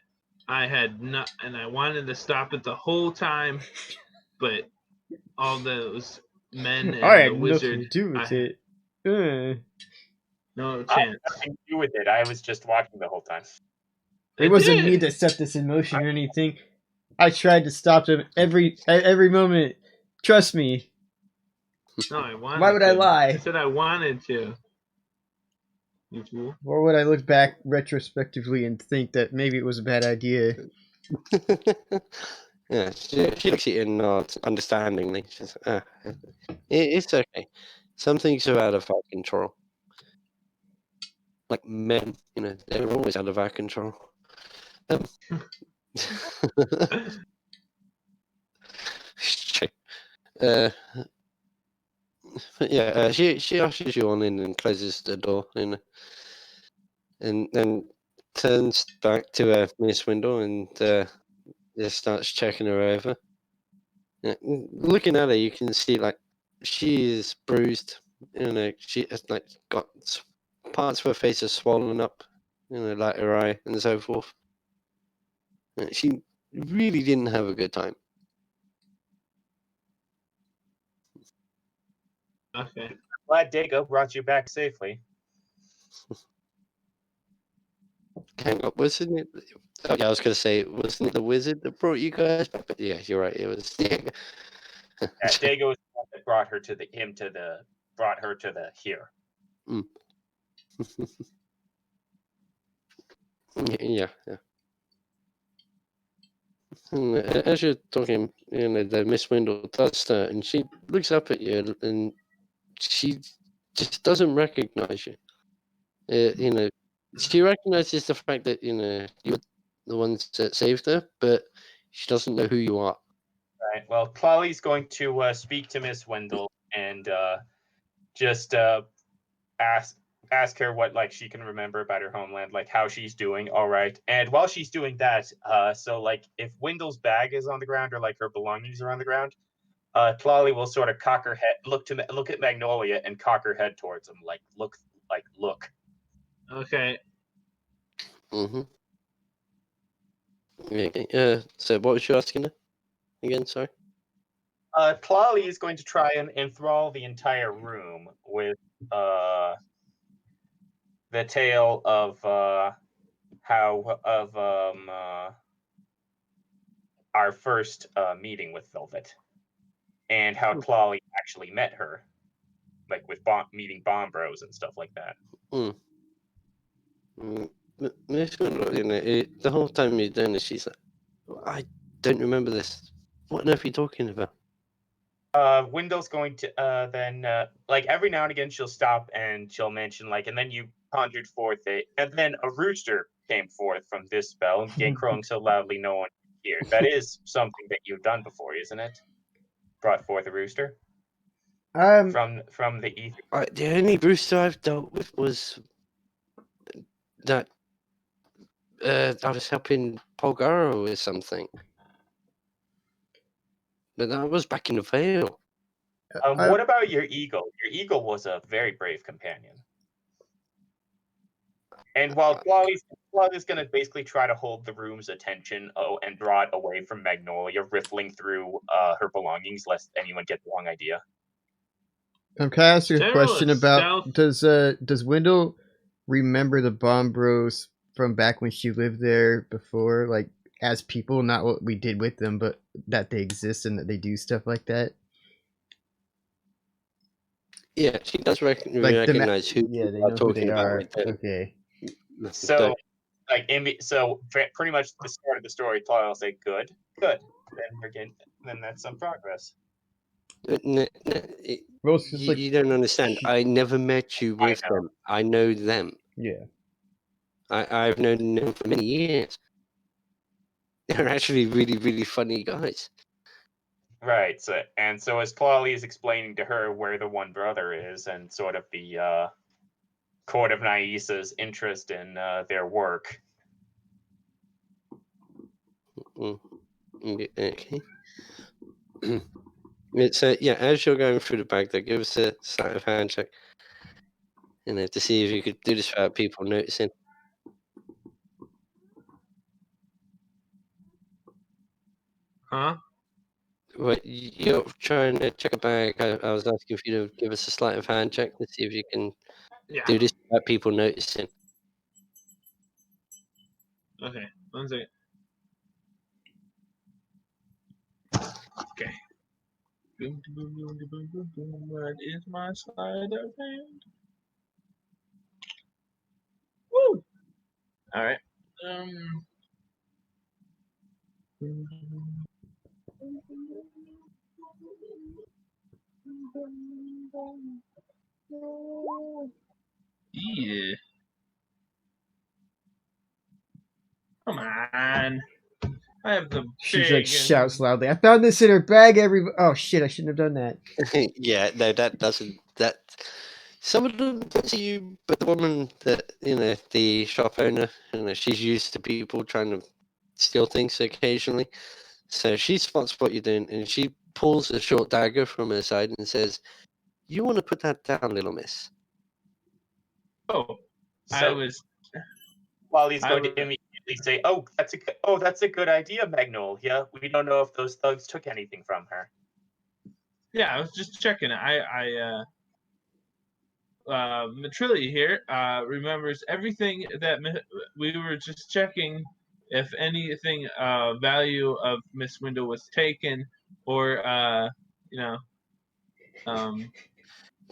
I wanted to stop it the whole time, but all those men and I the had wizard, nothing to do with I- it. no I had chance. nothing to do with it. I was just watching the whole time. It wasn't me did. that set this in motion or anything. I tried to stop him at every moment. Trust me. No, I wanted. Why would I to. lie? I said I wanted to. You fool. Or would I look back retrospectively and think that maybe it was a bad idea? Yeah, she looks at you and nods understandingly. She says, it's okay. Some things are out of our control. Like men, they're always out of our control. She ushers you on in and closes the door, and then turns back to Miss Windle and just starts checking her over. Looking at her, you can see like she is bruised. She has like got parts of her face are swollen up, like her eye and so forth. She really didn't have a good time. Okay. Glad Dago brought you back safely. Hang on, wasn't it? Oh, yeah, I was going to say, wasn't it the wizard that brought you guys back? But yeah, you're right. It was Dago. Yeah, Dago was the one that brought her to the here. Yeah. And as you're talking, the Miss Windle does start, and she looks up at you, and she just doesn't recognize you. She recognizes the fact that you're the ones that saved her, but she doesn't know who you are. Right. Well, Clawley's going to speak to Miss Wendell and just ask her what she can remember about her homeland, like how she's doing. All right. And while she's doing that, so if Wendell's bag is on the ground or her belongings are on the ground, Clawley will sort of cock her head, look at Magnolia and cock her head towards him, look. Okay. Mm-hmm. Okay. So what was you asking her again? Sorry. Clawley is going to try and enthrall the entire room with the tale of our first meeting with Velvet, and how Clawley actually met her, with meeting Bomb Bros and stuff like that. Miss Windle, the whole time you're doing this, she's like, I don't remember this. What on earth are you talking about? Wendell's going to then every now and again she'll stop and she'll mention and then you conjured forth and then a rooster came forth from this spell and began crowing so loudly no one could hear. That is something that you've done before, isn't it? Brought forth a rooster from the ether. The only rooster I've dealt with was that I was helping Polgaro with something. But that was back in the Vale. What about your eagle? Your eagle was a very brave companion. And while Clawley's going to basically try to hold the room's attention and draw it away from Magnolia, riffling through her belongings, lest anyone get the wrong idea. Can I ask you a question about stealth. does Wendell remember the Bomb Bros from back when she lived there before, as people, not what we did with them, but that they exist and that they do stuff like that? Yeah, she does recognize who they are know talking who they about are. with them. Okay. So, pretty much the start of the story, Clawley will say, "Good. Then that's some progress." Well, it's just you don't understand. I never met you with know. them. I know them. Yeah. I've known them for many years. They're actually really, really funny guys. Right. So as Clawley is explaining to her where the one brother is and sort of the Court of Naisa's interest in their work. Mm. Okay. It's yeah. As you're going through the bag, there, give us a sleight of hand check, to see if you could do this without people noticing. Huh? What you're trying to check a bag? I was asking if you to give us a sleight of hand check to see if you can Yeah. do this without people noticing. Okay. 1 second. Okay. Boom, boom, boom, boom, boom, boom. What is my sleight of hand? Woo! All right. Yeah. Come on. I have the She big like shouts loudly, "I found this in her bag, everybody!" Oh shit, I shouldn't have done that. Yeah, no, that doesn't. That some of them don't see you, but the woman that the shop owner, she's used to people trying to steal things occasionally. So she spots what you're doing, and she pulls a short dagger from her side and says, "You want to put that down, little miss?" Oh, I So was. Clawley's I going to was- immediately say, "Oh, that's a good idea, Magnolia. We don't know if those thugs took anything from her." Yeah, I was just checking. Matrilia here remembers everything that we were just checking if anything value of Miss Window was taken or you know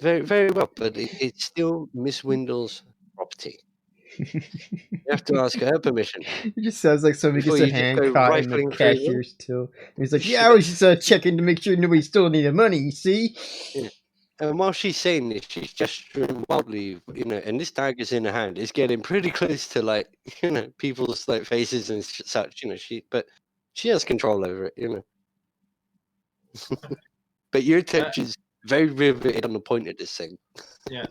Very, very well, but it's still Miss Windle's property. You have to ask her permission It just sounds like somebody before gets a you just hand go caught in the rifling through them. cashier's till. And he's like, "Yeah, I was just checking to make sure nobody stole any of the money. You see?" And while she's saying this, she's gesturing wildly, and this dagger's in her hand. It's getting pretty close to people's faces and such, but she has control over it, But your attention's very riveted on the point of this thing. yeah.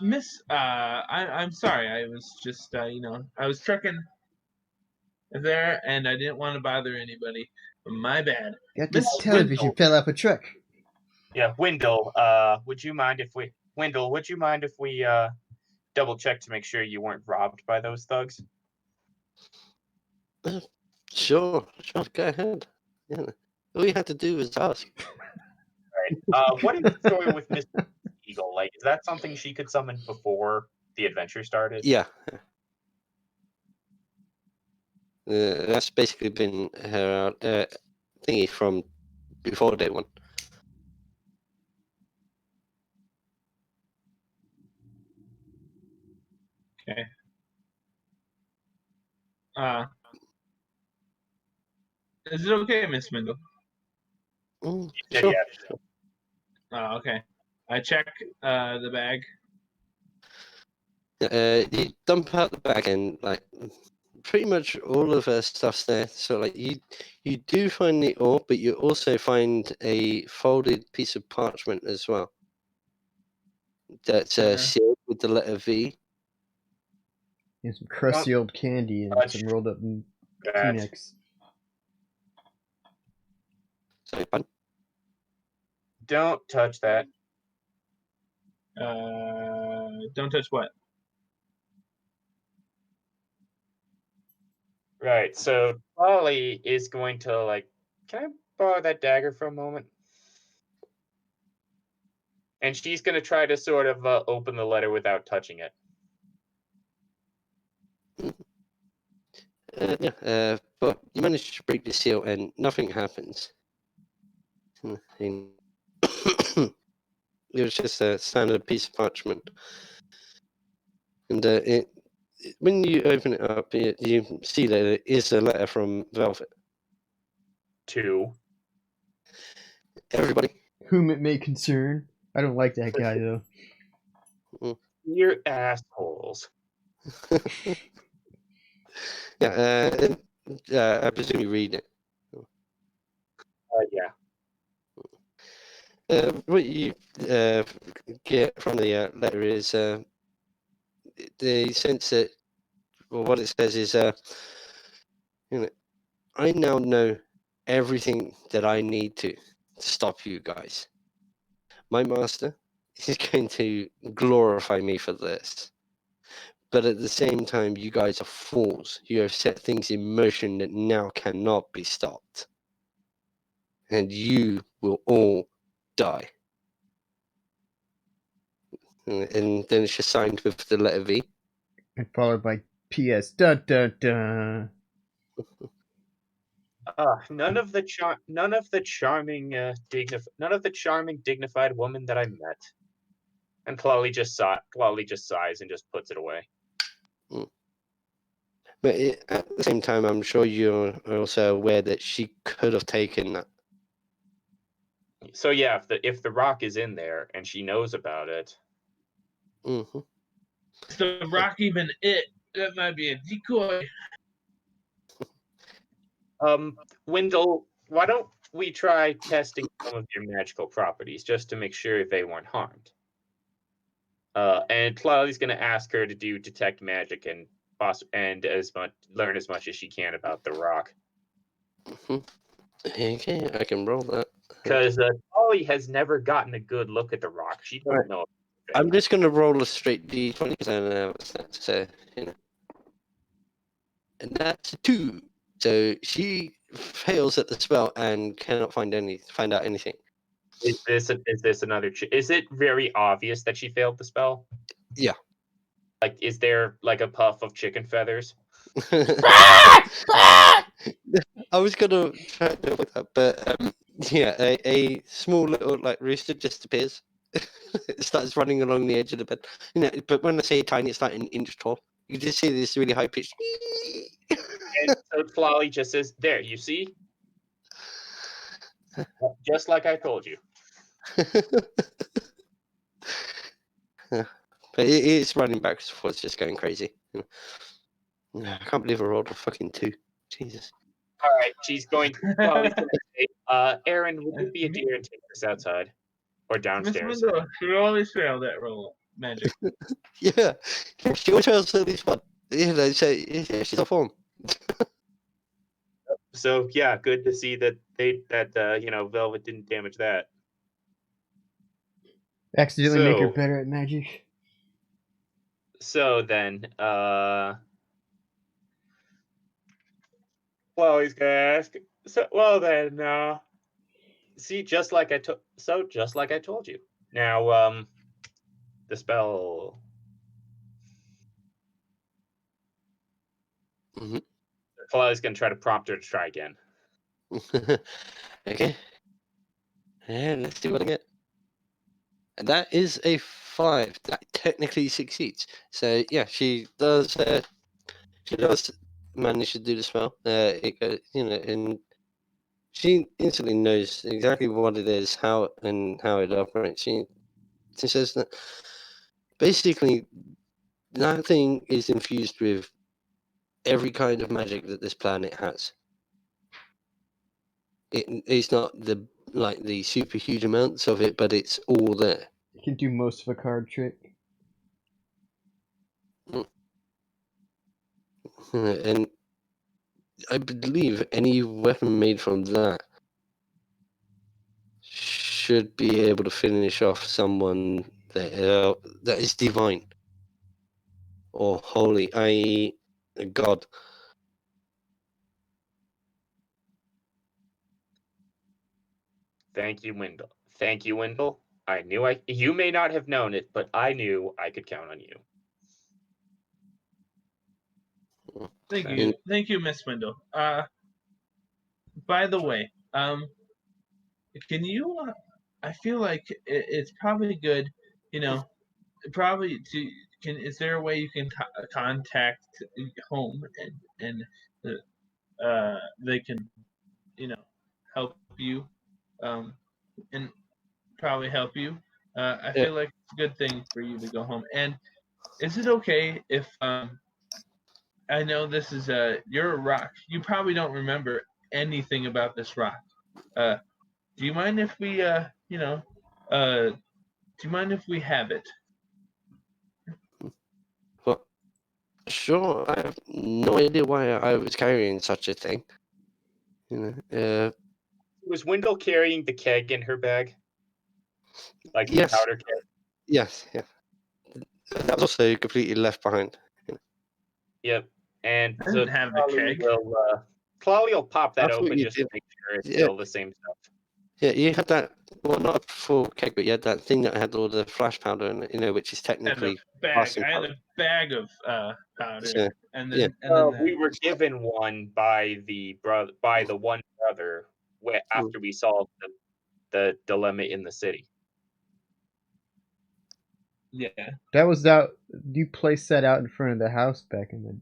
Miss, I'm sorry. I was just, I was trucking there, and I didn't want to bother anybody. My bad. Got Miss this television Windle. fell off a truck. Yeah, Windle. Would you mind if we double check to make sure you weren't robbed by those thugs? Sure, go ahead. Yeah. All you have to do is ask. Right. What is the story with Miss Eagle? Like, is that something she could summon before the adventure started? Yeah. That's basically been her thingy from before day one. Okay. Is it okay, Miss Mendel? Sure. Yeah. Okay. I check the bag. You dump out the bag and pretty much all of her stuff's there. So you do find the ore, but you also find a folded piece of parchment as well. That's sealed with the letter V. And some crusty old candy and some rolled up Kleenex. Sorry, pardon? Don't touch that. Don't touch what? Right. So Polly is going to can I borrow that dagger for a moment? And she's going to try to sort of open the letter without touching it. Yeah, but you manage to break the seal and nothing happens. It was just a standard piece of parchment. And when you open it up, you see that it is a letter from Velvet. To Everybody. Whom it may concern. I don't like that guy though. You're assholes. Yeah, I presume you read it. Yeah. What you get from the letter is the sense that, well, what it says is, you know, I now know everything that I need to stop you guys. My master is going to glorify me for this. But at the same time, you guys are fools. You have set things in motion that now cannot be stopped. And you will all die. And then it's just signed with the letter V. And followed by P.S. Dun dun dun. None of the charming, dignified woman that I met. And Chloe just sighs and just puts it away. But at the same time, I'm sure you're also aware that she could have taken that. So yeah, if the rock is in there and she knows about it, Mm-hmm. Is the rock even it? That might be a decoy. Wendell, why don't we try testing some of your magical properties just to make sure they weren't harmed? And Chloe's going to ask her to do detect magic and learn as much as she can about the rock. Mm-hmm. Okay, I can roll that. Because Chloe has never gotten a good look at the rock. She doesn't know. I'm just going to roll a straight d20 because I don't know what's that. So, you know. And that's a 2. So she fails at the spell and cannot find out anything. Is this another? Is it very obvious that she failed the spell? Yeah. Like, is there like a puff of chicken feathers? I was gonna try to avoid that, but yeah, a small little like rooster just appears. It starts running along the edge of the bed. You know, but when I say tiny, it's like an inch tall. You can just see this really high pitched. And so Flolly just says, "There, you see, just like I told you." But it's running backwards and forwards, just going crazy. I can't believe I rolled a fucking 2. Jesus. All right, she's going. Flolly's going to say, "Aaron, would you be a dear and take us outside or Miss downstairs?" Window should always fail that roll magic. Yeah, she always fails at least one. You know, so yeah, she's a form. So yeah, good to see that Velvet didn't damage that. Accidentally make her So- better at magic. So then, Chloe's gonna ask. So well then, see, just like I told you. Now, the spell. Mhm. Chloe's gonna try to prompt her to try again. Okay. Yeah, let's see what I get. And that is a 5. That technically succeeds. So yeah, she does. She does manage to do the spell. And she instantly knows exactly what it is, how it operates. She says that basically that thing is infused with every kind of magic that this planet has. It's not the super huge amounts of it, but it's all there. You can do most of a card trick. And I believe any weapon made from that should be able to finish off someone that is divine or holy, i.e., a god. Thank you, Wendell. Thank you, Wendell. I knew you may not have known it, but I knew I could count on you. Thank you, Miss Window. By the way, can you? I feel like it's probably good. You know, probably to. Is there a way you can contact home and they can, help you, and probably help you I feel like it's a good thing for you to go home. And is it okay if I know this is you're a rock. You probably don't remember anything about this rock. Do you mind if we do you mind if we have it? Well, sure. I have no idea why I was carrying such a thing. Was Wendell carrying the keg in her bag? Like the Yes. powder keg? Yes, yeah. That was also completely left behind. Yep. And I so didn't have the keg. Clawley will pop that I thought open you just to did. make sure it's Yeah. still the same stuff. Yeah, you had that. Well, not a full keg, but you had that thing that had all the flash powder in it. Which is I had a technically bag. passing I had powder. a bag of powder, So, and yeah. then We were given one by the one brother after we solved the dilemma in the city. yeah. That was out. You placed that out in front of the house back in the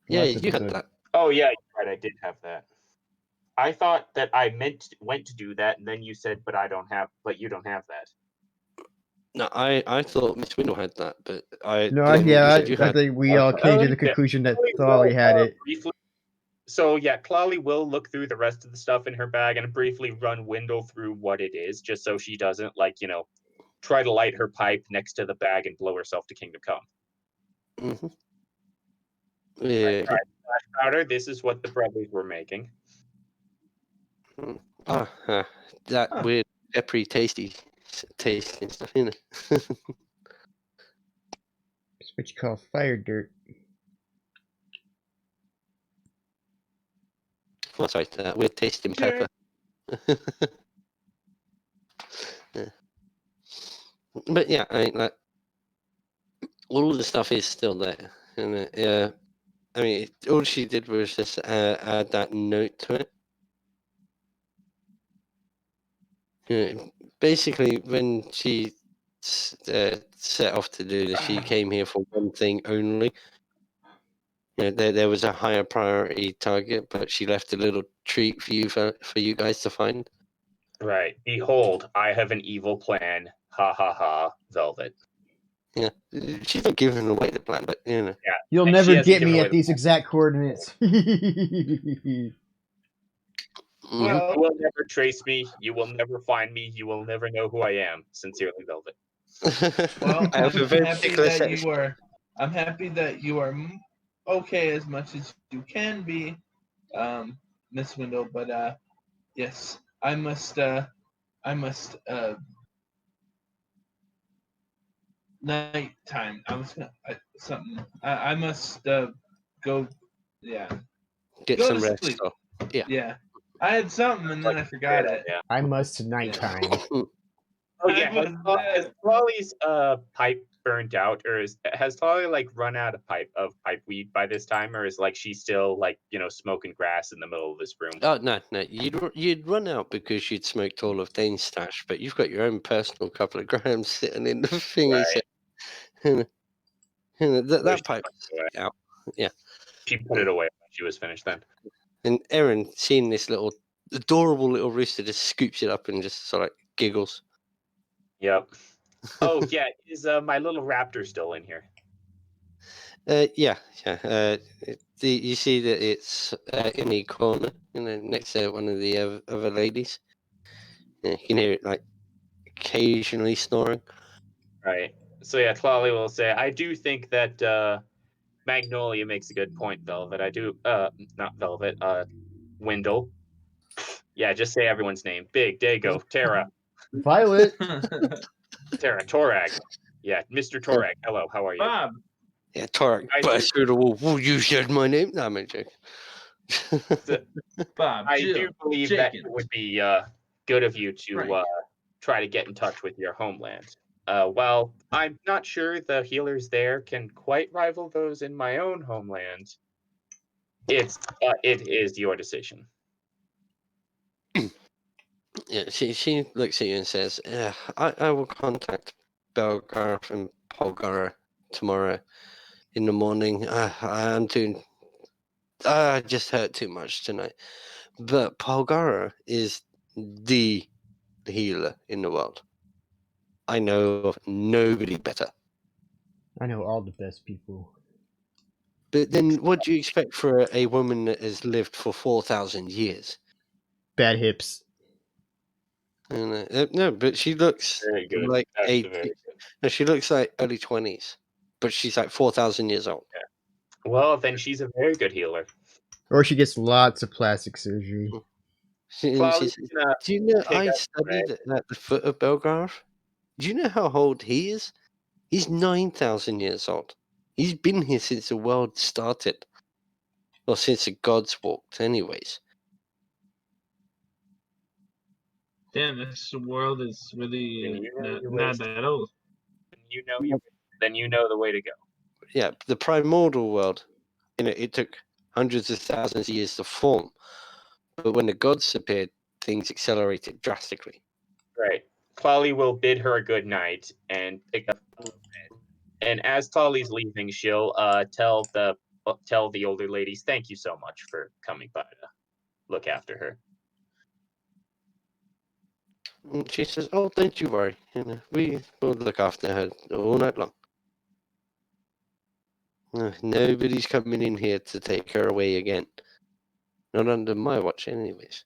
Yeah, last you had episode. that. Oh yeah, you're right. I did have that. I thought that I went to do that, and then you said, "But you don't have that." No, I thought Miss Windle had that, but No, then you said you I had. think we all came to the Okay. conclusion that Clawley Thali will, had it. briefly. So yeah, Clawley will look through the rest of the stuff in her bag and briefly run Wendell through what it is, just so she doesn't try to light her pipe next to the bag and blow herself to Kingdom Come. Mm-hmm. Yeah. Flash powder. This is what the brothers were making. That weird peppery tasty taste and stuff, It's what you call fire dirt. What's right? That weird tasting Sure. pepper. Yeah. But yeah, I mean, like, all the stuff is still there, and I mean, all she did was just add that note to it. Basically, when she set off to do this, she came here for one thing only. There was a higher priority target, but she left a little treat for you guys to find. Right. Behold, I have an evil plan. Ha ha ha. Velvet. Yeah, she's not giving away the plan, but Yeah. You'll And she never hasn't get given me away at the these exact coordinates. Mhm. Well, you will never trace me. You will never find me. You will never know who I am. Sincerely, Velvet. Well, I have a I'm very happy particular that set. you are. I'm happy that you are okay as much as you can be, Miss Wendell. But yes, I must. Nighttime. I was gonna something. I must go. Yeah. Get Go some to rest. sleep. So. Yeah. Yeah. I had something and then I forgot it. Yeah. I must nighttime. Oh yeah. I Has Clawley's pipe burnt out, or has Clawley run out of pipe weed by this time, or is she still smoking grass in the middle of this room? Oh no, you'd run out because you'd smoked all of Dane's stash, but you've got your own personal couple of grams sitting in the thingy. Right. So, that she pipe put it away. out. Yeah. She put it away when she was finished. Then. And Erin, seeing this little adorable little rooster, just scoops it up and just sort of giggles. Yep. Oh yeah, is my little raptor still in here? Yeah. You see that it's in the corner, next to one of the other ladies. Yeah, you can hear it occasionally snoring. Right. So yeah, Clawley will say, I do think that Magnolia makes a good point, Velvet. I do not Velvet, Wendell. Yeah, just say everyone's name. Big, Dago, Tara. Violet. Tara, Torag. Yeah, Mr. Torag. Hello, how are you? Bob. Yeah, Torek burst through the wall. Oh, you said my name? No, I'm joking. Bob. I Jill, do believe that it would be good of you to Right. try to get in touch with your homeland. While I'm not sure the healers there can quite rival those in my own homeland, it is your decision. Yeah, she looks at you and says, I will contact Belgarth and Polgara tomorrow in the morning. I just hurt too much tonight. But Polgara is the healer in the world. I know of nobody better. I know all the best people. But then, what do you expect for a woman that has lived for 4,000 years? Bad hips. And, no, but she looks Very good. like That's 80. very good. No, she looks like early 20s, but she's like 4,000 years old. Well, then she's a very good healer. Or she gets lots of plastic surgery. She Claudia's says, gonna do you know pick I up studied at the foot of Belgrave? Do you know how old he is? He's 9,000 years old. He's been here since the world started. Or since the gods walked, anyways. Damn, this world is really Then you know not, your not ways. that old. Then you know the way to go. Yeah, the primordial world, it took hundreds of thousands of years to form. But when the gods appeared, things accelerated drastically. Right. Clawley will bid her a good night and pick up a little bit. And as Clawley's leaving, she'll tell the older ladies, "Thank you so much for coming by to look after her." And she says, "Oh, don't you worry. We will look after her all night long. Nobody's coming in here to take her away again. Not under my watch, anyways."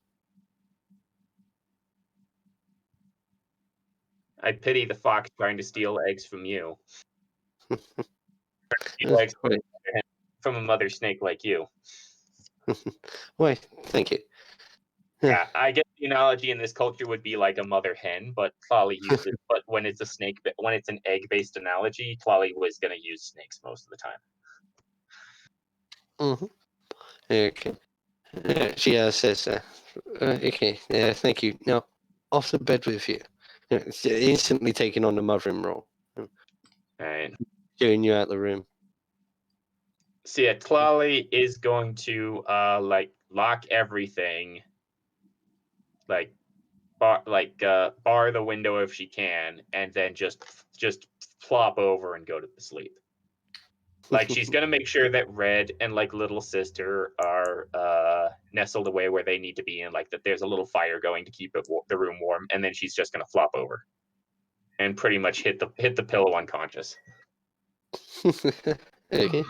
I pity the fox trying to steal eggs from you. Steal eggs from a mother snake like you. Why, thank you. Yeah, I guess the analogy in this culture would be like a mother hen, but Clawley uses. But when it's when it's an egg-based analogy, Clawley was going to use snakes most of the time. Okay. She says, okay, thank you. Now, off to bed with you. Instantly taking on the mothering role. Right. Showing you out the room. So yeah, Clawley is going to like lock everything, like bar the window if she can, and then just flop over and go to sleep. Like she's gonna make sure that Red and like little sister are nestled away where they need to be, and like that there's a little fire going to keep the room warm, and then she's just gonna flop over and pretty much hit the pillow unconscious. Okay.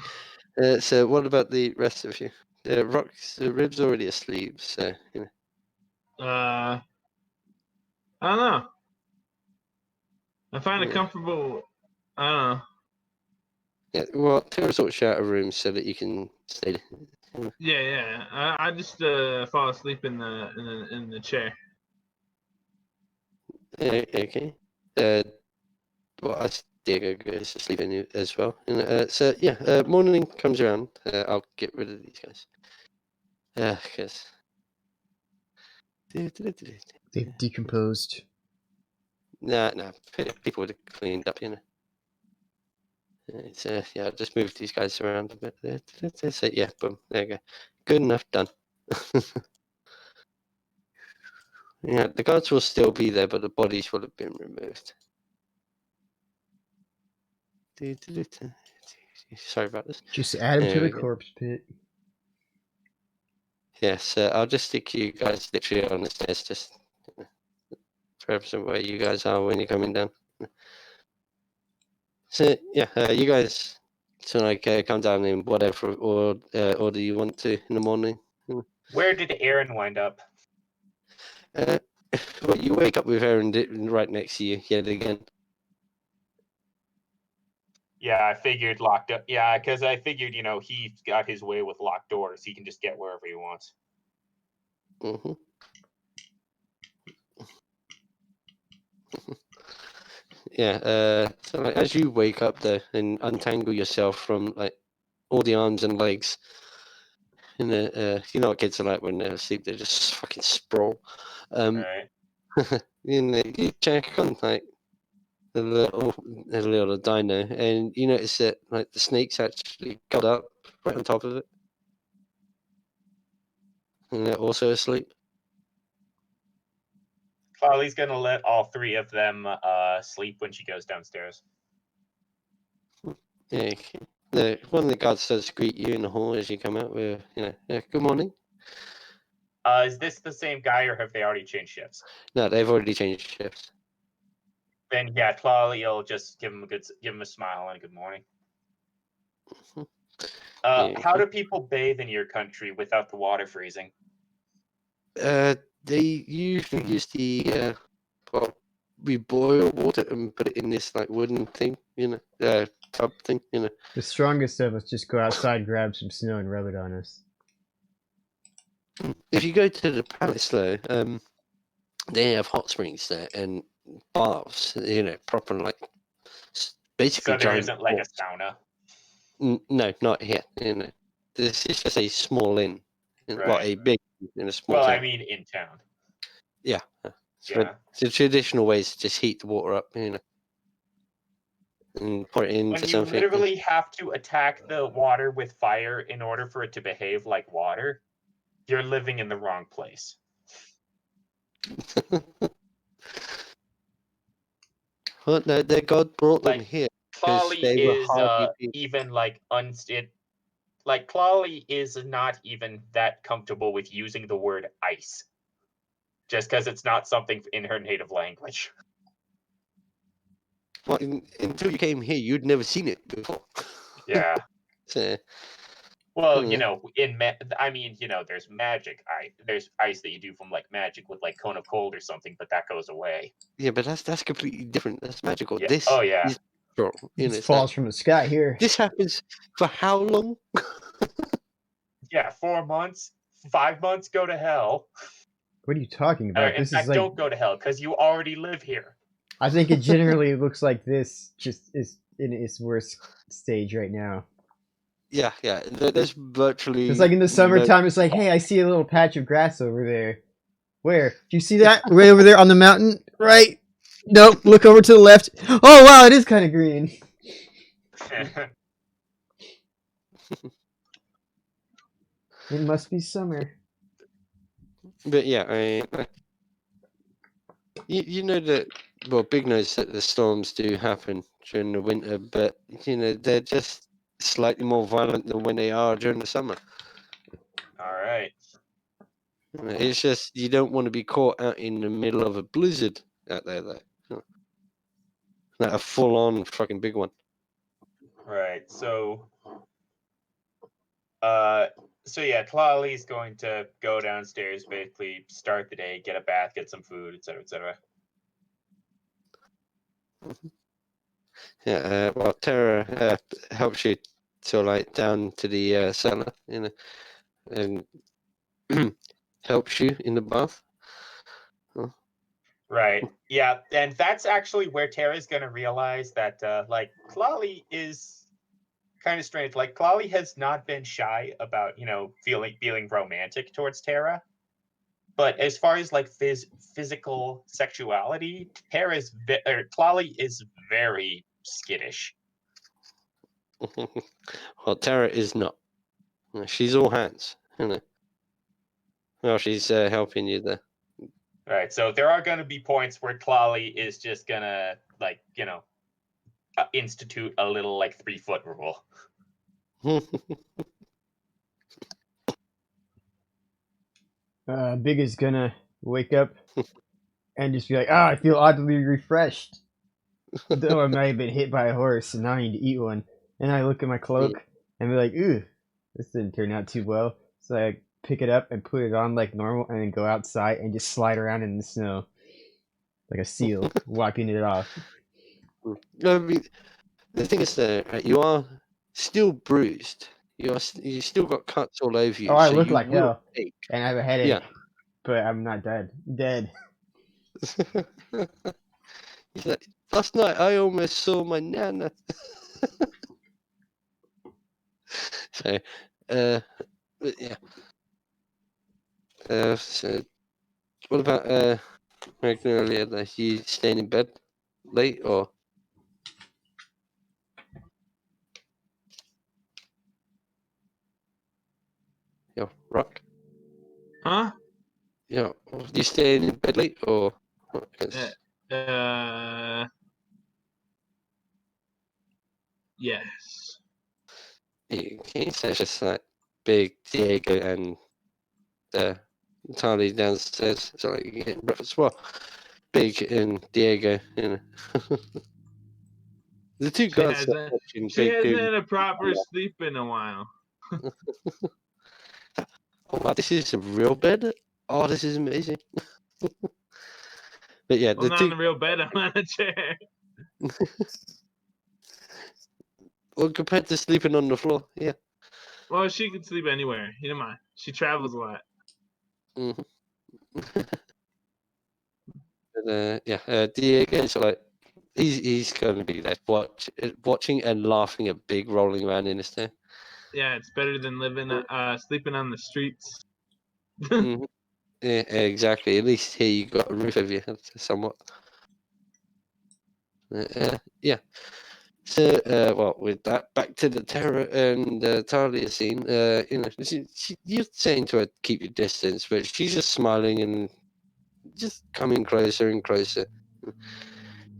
So what about the rest of you? Rib's already asleep, so I don't know. I find it Yeah. comfortable. I don't know. Yeah. Well, Tara sorts you out a room so that you can stay. Yeah. I just fall asleep in the chair. Okay. Well, I Diego goes to sleep in you as well. And so yeah, morning comes around. I'll get rid of these guys. Because They've decomposed. nah, people would have cleaned up, It's yeah, just move these guys around a bit. So yeah, boom, there you go. Good enough, done. Yeah, the guards will still be there, but the bodies will have been removed. Sorry about this. Just add them There to the we go. corpse pit. Yes, I'll just stick you guys literally on the stairs, just to represent where you guys are when you're coming down. So yeah, you guys to like come down in whatever order you want to in the morning. Where did Aaron wind up? Well, you wake up with Aaron right next to you yet again. Yeah, I figured locked up. Yeah, because I figured he got his way with locked doors. He can just get wherever he wants. Mm-hmm. Yeah. So like, as you wake up though and untangle yourself from like all the arms and legs, and you know what kids are like when they're asleep, they just fucking sprawl. Right. You check on like the little dino, and you notice that like the snake's actually got up right on top of it, and they're also asleep. Clawley's gonna let all three of them sleep when she goes downstairs. Yeah. One of the guards does greet you in the hall as you come out with, good morning. Is this the same guy, or have they already changed shifts? No, they've already changed shifts. then yeah, Clawley will just give him a smile and a good morning. How do people bathe in your country without the water freezing? They usually use the well, we boil water and put it in this like wooden thing, tub thing, The strongest of us just go outside, grab some snow, and rub it on us. If you go to the palace though, they have hot springs there and baths, proper like basically So there giant isn't like a baths. sauna. No, not here. This is just a small inn, well, Right. a big in a small Well, town. I mean, in town. Yeah. Yeah. The traditional way is to just heat the water up, and pour it into When you something. literally have to attack the water with fire in order for it to behave like water, you're living in the wrong place. Well, no, their god brought them Like, here because Clawley they were is hardly people. even like like Clawley is not even that comfortable with using the word ice, just because it's not something in her native language. Well, until you came here, you'd never seen it before. Yeah. So, Well, Hmm. there's magic ice. There's ice that you do from like magic with like cone of cold or something, but that goes away. yeah, but that's completely different. That's magical. Yeah. This Oh yeah. is natural, It so falls from the sky here. this happens for how long? Yeah, 4 months, 5 months, go to hell. What are you talking Or, about? in This fact, is like. don't go to hell because you already live here. I think it generally looks like this just is in its worst stage right now. Yeah. There's virtually. It's like in the no- summertime, it's like, hey, I see a little patch of grass over there. Where? Do you see that? Right over there on the mountain? Right? Nope, look over to the left. Oh, wow, it is kind of green. It must be summer. But yeah, you know that. Well, Big knows that the storms do happen during the winter, but they're just slightly more violent than when they are during the summer. All right. It's just you don't want to be caught out in the middle of a blizzard out there, though. Like a full-on fucking big one. Right. So yeah, Clawley's going to go downstairs, basically start the day, get a bath, get some food, etc., etc. Yeah. Well, Tara helps you to like down to the cellar, and helps you in the bath. Right. Yeah, and that's actually where Tara's gonna realize that like Clawley is kind of strange. Like Clawley has not been shy about feeling romantic towards Tara, but as far as like physical sexuality, Clawley is very skittish. Well, Tara is not. She's all hands. Well, she's helping you there. Right. So there are going to be points where Clawley is just gonna institute a little like 3-foot rule. Big is gonna wake up and just be like, I feel oddly refreshed. Though I might have been hit by a horse and now I need to eat one. And I look at my cloak and be like, ooh, this didn't turn out too well. So I pick it up and put it on like normal and then go outside and just slide around in the snow. Like a seal, wiping it off. I mean, the thing is that you are still bruised. You still got cuts all over you. Oh, I so look you like will hell. ache. And I have a headache. Yeah. But I'm not dead. Dead. He's like, last night I almost saw my nana. So, but yeah. So, what about Magnolia? Like, you staying in bed late or? Yo, Rock. Huh? Yo, you staying in bed late or? What? Yes. Okay, so it's just like Big Diego and Charlie downstairs, so like you get breakfast. Well, Big and Diego, you know. The two She guys that hasn't. watching She Big hasn't Dude. had a proper sleep in a while. Oh, wow, this is a real bed. Oh, this is amazing. But yeah, I'm the not two. on the real bed. I'm on a chair. Well, compared to sleeping on the floor, yeah. Well, she can sleep anywhere. You don't mind. She travels a lot. hmm But yeah, Diego's like he's going to be there watching and laughing at Big rolling around in his chair. Yeah, it's better than living, sleeping on the streets. Mhm. Yeah, exactly. At least here you got a roof over your head, somewhat. Yeah. So, well, with that, back to the Terra and Talia scene. You know, you're saying to her keep your distance, but she's just smiling and just coming closer and closer.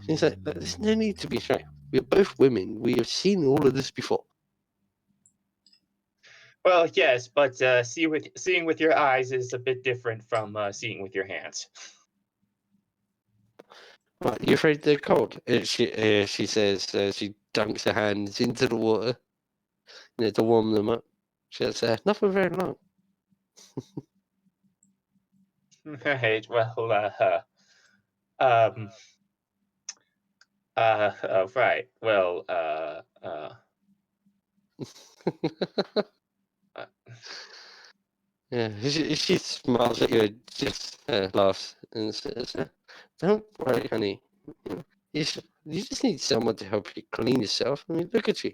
She's like, "There's no need to be shy. We're both women. We have seen all of this before." Well, yes, but seeing with your eyes is a bit different from seeing with your hands. Right, you afraid they're cold? She says. She dunks her hands into the water, you know, to warm them up. She says, "Not for very long." Right. Well, um, right. Well, uh, Yeah, she smiles at you, and just laughs and says, "Don't worry, honey. You just need someone to help you clean yourself. I mean, look at you.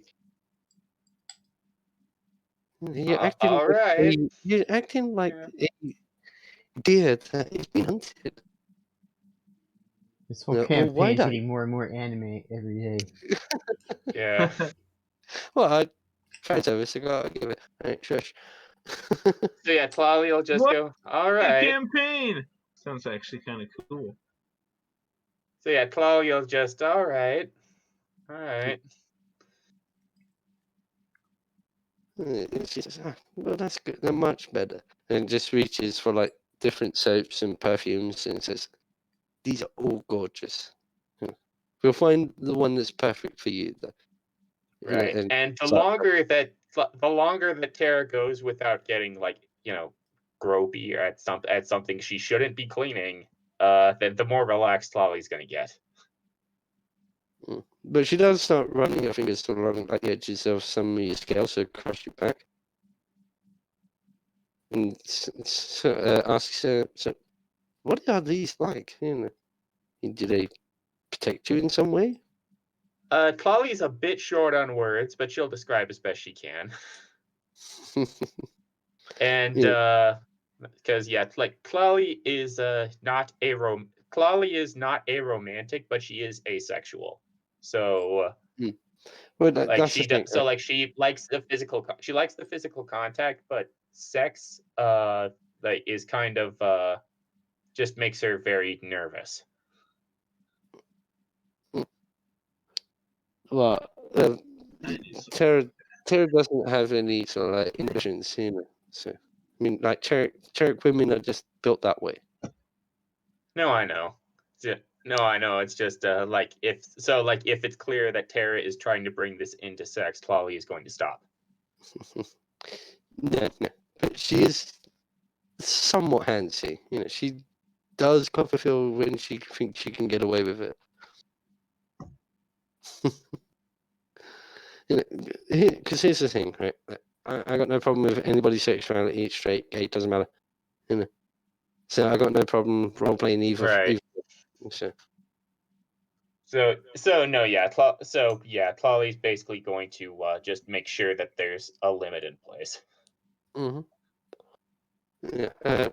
all right. You're acting like Yeah. a deer that is being hunted. This whole Or campaign is wide-eyed. getting more and more anime every day. Yeah. Well, I tried to have a cigar. I'll give it. Right, shush. So yeah, Tlali will just What? go, all The right. campaign sounds actually kind of cool. So yeah, Tlali will just, all right. All right. And she says, well, that's good. They're much better. And just reaches for like different soaps and perfumes and says, these are all gorgeous. We'll find the one that's perfect for you, though. You know, Right. and And the so- longer that Tara goes without getting like, gropey or at something she shouldn't be cleaning, then the more relaxed Tlali's gonna get. But she does start running her fingers along like the edges of some of your scales, so across your back. And asks her, so what are these like? You know, do they protect you in some way? Tlali's a bit short on words, but she'll describe as best she can. And Yeah. because like Tlali is not Tlali is not aromantic, but she is asexual. So Well, like that's the thing. she likes the physical contact, but sex like is kind of just makes her very nervous. Well, Terra doesn't have any sort of like inhibitions, you know. So, I mean, like Cherokee women are just built that way. No, I know. No, I know. It's just like if it's clear that Tara is trying to bring this into sex, Tlali is going to stop. No, but she is somewhat handsy. You know, she does Copperfield when she thinks she can get away with it. You know, because here's the thing, right? I got no problem with anybody's sexuality, straight, gay, doesn't matter. You know, so I got no problem role playing either. Right. So no, yeah. Tlali's basically going to just make sure that there's a limit in place. Mm-hmm. Yeah.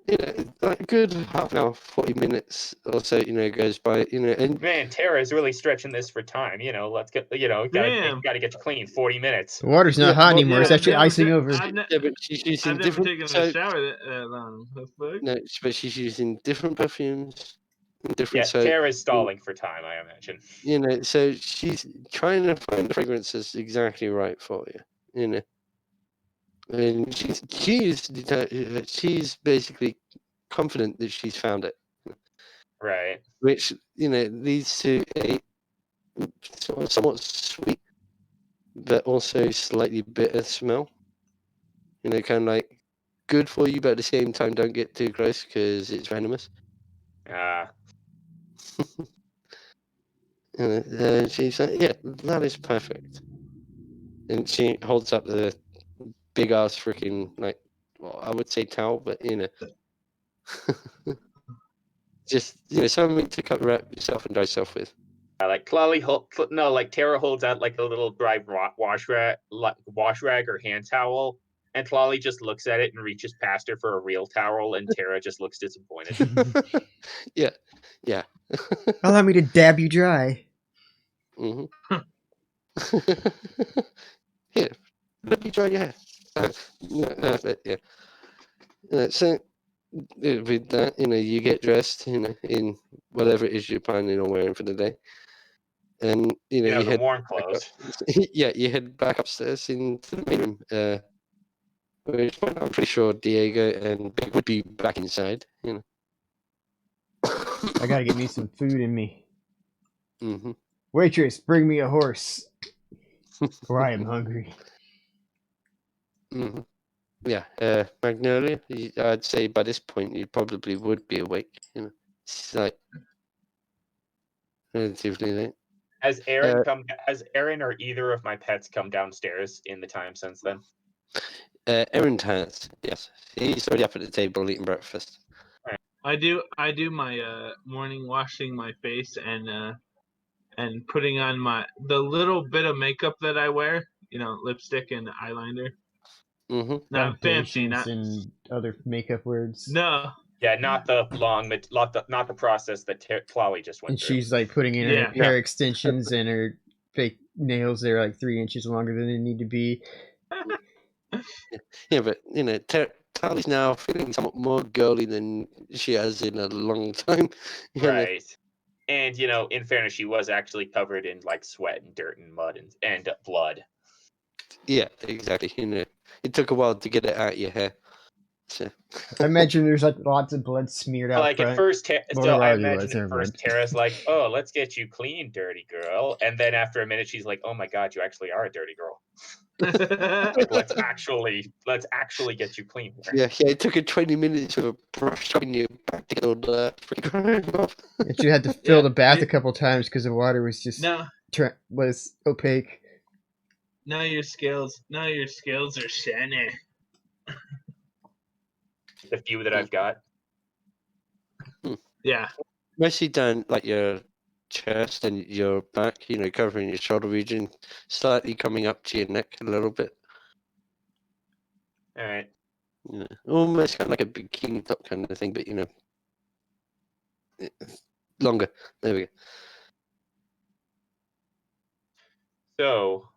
You know, like a good half an hour, 40 minutes or so, you know, goes by, you know, and Man, Tara is really stretching this for time. Let's get, gotta Damn. get you clean. 40 minutes. The water's not Yeah, hot well, anymore. It's yeah, actually I've never icing ta- over. yeah, but she's using I've never different taken a soaps. shower that long. The fuck? No, but she's using different perfumes and different Yes, soaps. Tara's stalling for time, I imagine. You know, so she's trying to find the fragrance that's exactly right for you. You know, and she's basically confident that she's found it. Right. which leads to a sort of somewhat sweet but also slightly bitter smell. Kind of like good for you, but at the same time, don't get too close because it's venomous. She's like, yeah, that is perfect. And she holds up the big ass freaking, like, well, I would say towel, but just something to cover up yourself and dry yourself with. Like Tara holds out like a little dry wash rag or hand towel, and Clawley just looks at it and reaches past her for a real towel, and Tara just looks disappointed. Yeah. Allow me to dab you dry. Mm-hmm. Here, let me dry your hair. Yeah. So with that, you get dressed, in whatever it is you're planning on wearing for the day, and you the head warm back up. clothes. Yeah, you head back upstairs into the main room. Which I'm pretty sure Diego and Big would be back inside. I gotta get me some food in me. Mm-hmm. Waitress, bring me a horse, or I am hungry. Mm-hmm. Yeah, Magnolia. I'd say by this point you probably would be awake. It's like relatively late. Has Aaron or either of my pets come downstairs in the time since then? Aaron has, yes. He's already up at the table eating breakfast. I do my morning washing my face and putting on the little bit of makeup that I wear, lipstick and eyeliner. Mm-hmm. Not fancy, not and other makeup words. no. Yeah, not the not the process that Clawley just went And through. she's like putting in Yeah. her hair extensions and her fake nails. They're like 3 inches longer than they need to be. Yeah, but Tali's now feeling somewhat more girly than she has in a long time. Right. And in fairness, she was actually covered in like sweat and dirt and mud and blood. Yeah, exactly. It took a while to get it out of your hair. So. I imagine there's like lots of blood smeared out Like front. at first, I imagine never at first mind. Tara's like, "Oh, let's get you clean, dirty girl," and then after a minute, she's like, "Oh my god, you actually are a dirty girl. Like, let's actually get you clean here." Yeah. It took her 20 minutes of a brush on your back to get all the freaking off. And she had to fill Yeah, the bath a couple times because the water was just was opaque. Now your scales are shiny. The few that I've got. Yeah. Mostly down like your chest and your back, covering your shoulder region, slightly coming up to your neck a little bit. All right. Almost kind of like a bikini top kind of thing, but longer. There we go. So,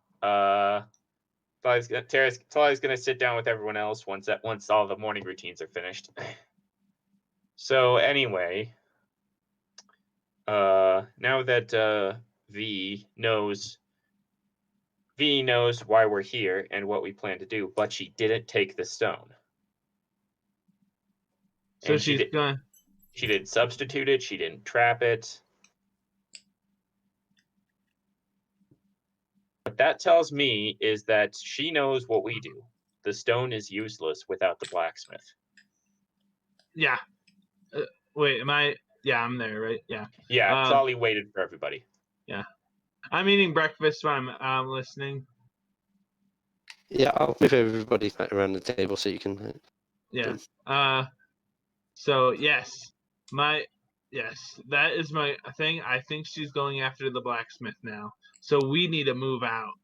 Tali's gonna sit down with everyone else once all the morning routines are finished. So anyway, now that V knows why we're here and what we plan to do, but she didn't take the stone. So and she didn't substitute it. She didn't trap it. What that tells me is that she knows what we do. The stone is useless without the blacksmith. Yeah. Wait, am I? Yeah, I'm there, right? Yeah. Yeah, Clawley waited for everybody. Yeah. I'm eating breakfast while I'm listening. Yeah, I'll move everybody back around the table so you can. Yeah. So yes, that is my thing. I think she's going after the blacksmith now. So we need to move out.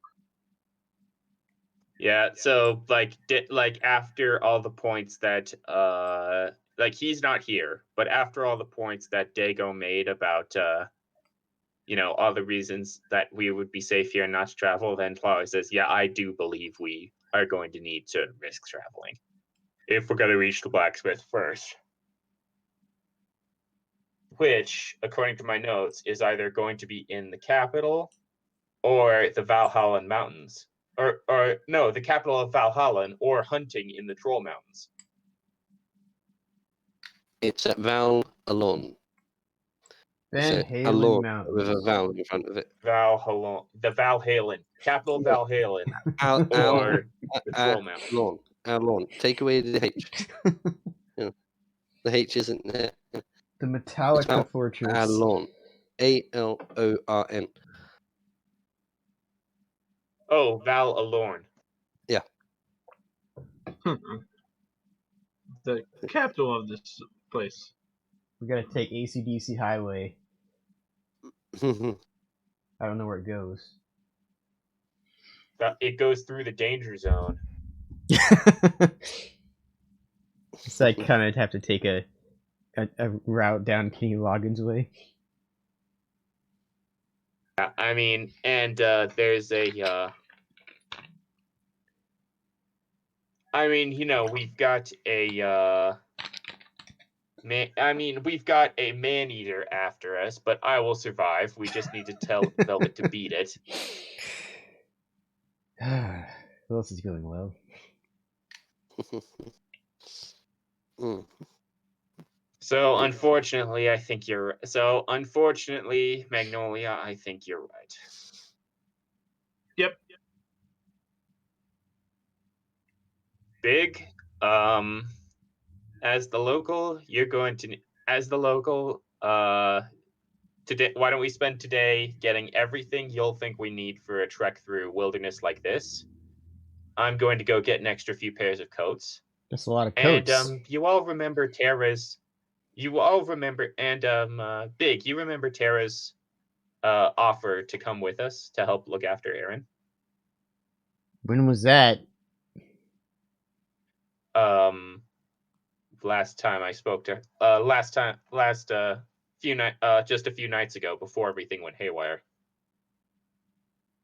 Yeah. So like after all the points that he's not here, but after all the points that Dago made about all the reasons that we would be safe here and not to travel, then Clawley says, "Yeah, I do believe we are going to need to risk traveling if we're going to reach the blacksmith first." Which, according to my notes, is either going to be in the capital or the Valhallan Mountains. Or no, the capital of Valhallan or hunting in the Troll Mountains. It's at Val Alon. Van So, Halen Alorn Mountain. with a vowel in front of it. The Valhalen, capital Valhalen, or the Troll Mountain. Alorn. Alorn. Take away the H. The H isn't there. The Metallica spelled Fortress. Alorn. Alorn. Oh, Val Alorn. The capital of this place. We gotta take AC/DC Highway. I don't know where it goes. It goes through the danger zone. So I kind of have to take a route down Kenny Loggins way. I mean, and there's a. I mean, we've got a. We've got a man-eater after us, but I will survive. We just need to tell Velvet to beat it. Who else is going well? So unfortunately, Magnolia, I think you're right. Yep. Big, as the local, today, why don't we spend today getting everything you'll think we need for a trek through wilderness like this? I'm going to go get an extra few pairs of coats. That's a lot of coats. And you all remember Tara's. Big, you remember Tara's offer to come with us to help look after Aaron? When was that? Last time I spoke to her. Just a few nights ago, before everything went haywire.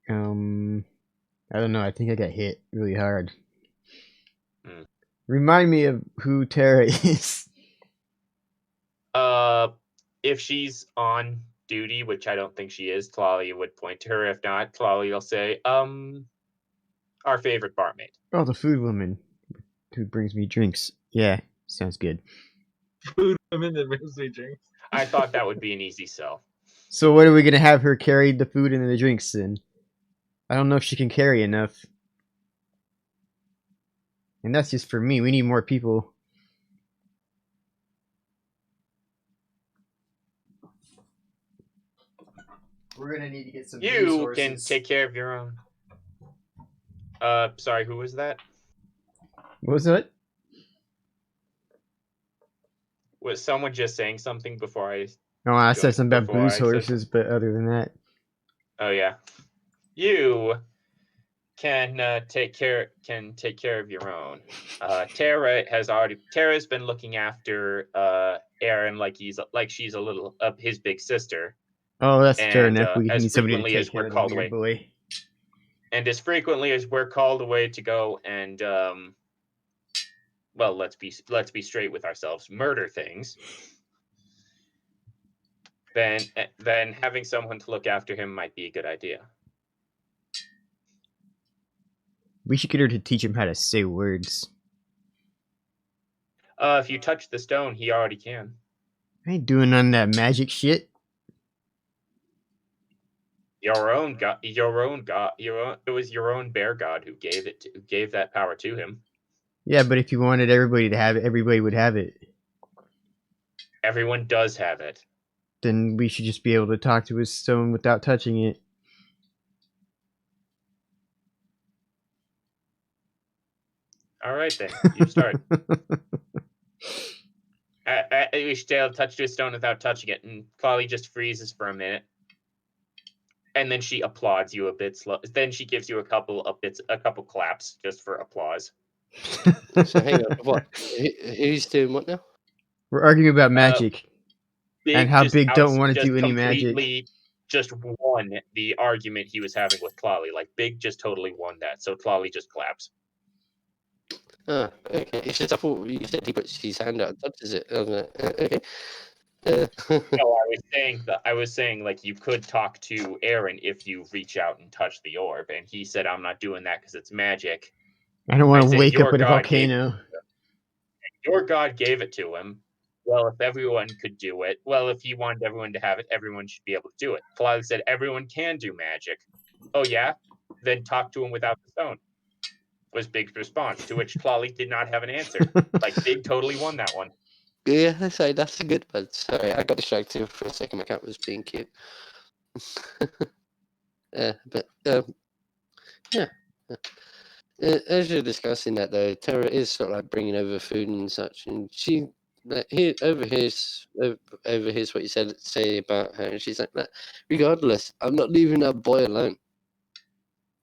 I don't know. I think I got hit really hard. Remind me of who Tara is. If she's on duty, which I don't think she is, Tlali would point to her. If not, Tlali will say, our favorite barmaid. Oh, the food woman who brings me drinks. Yeah, sounds good. Food woman that brings me drinks. I thought that would be an easy sell. So what are we gonna have her carry the food and the drinks in? I don't know if she can carry enough. And that's just for me. We need more people. We're gonna need to get some You can take care of your own. Sorry, who was that? What was that? Was someone just saying something before I... No, I said something about before I booze said horses, but other than that... Oh, yeah. You can take care of your own. Tara's been looking after Aaron like she's a little his big sister. Oh, that's fair enough. We as need somebody to frequently take as care we're of the called weird away. boy. And as frequently as we're called away to go and well, let's be straight with ourselves, murder things. Then having someone to look after him might be a good idea. We should get her to teach him how to say words. If you touch the stone, he already can. I ain't doing none of that magic shit. It was your own bear god who gave that power to him. Yeah, but if you wanted everybody to have it, everybody would have it. Everyone does have it. Then we should just be able to talk to his stone without touching it. All right, then. You start. We should be able to touch his stone without touching it, and Claudia just freezes for a minute. And then she applauds you a bit slow. Then she gives you a couple claps just for applause. So hang on, what? Who's doing what now? We're arguing about magic. And how Big don't want to do any magic. Just won the argument he was having with Tlali. Like, Big just totally won that. So Tlali just claps. Ah, okay. It's just I thought you said he puts his hand out and touches it. Okay. No, I was saying like you could talk to Aaron if you reach out and touch the orb, and he said I'm not doing that because it's magic. I don't want to wake up in a volcano. Your god gave it to him, well, if everyone could do it, well, if you wanted everyone to have it, everyone should be able to do it. Kalali said, everyone can do magic. Oh, yeah? Then talk to him without the stone, was Big's response, to which Kalali did not have an answer. Like, Big totally won that one. Yeah, sorry, that's a good one. Sorry, I got distracted for a second. My cat was being cute. But yeah. As you're discussing that, though, Tara is sort of like bringing over food and such, and she overhears what you say about her, and she's like, "Look, regardless, I'm not leaving that boy alone.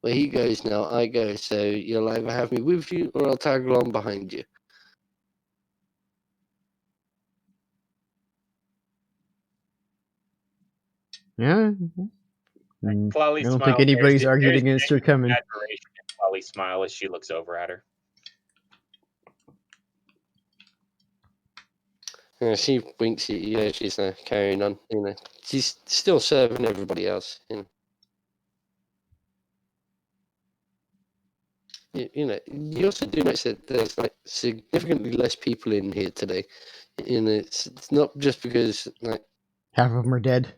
Where he goes now, I go. So you'll either have me with you, or I'll tag along behind you." Yeah. I Kalali's don't smile, think anybody's there's arguing against her genuine coming. admiration in Kalali's smile as she looks over at her. She winks at you. She's carrying on. She's still serving everybody else. You also do notice that there's like significantly less people in here today. It's not just because like Half of them are dead.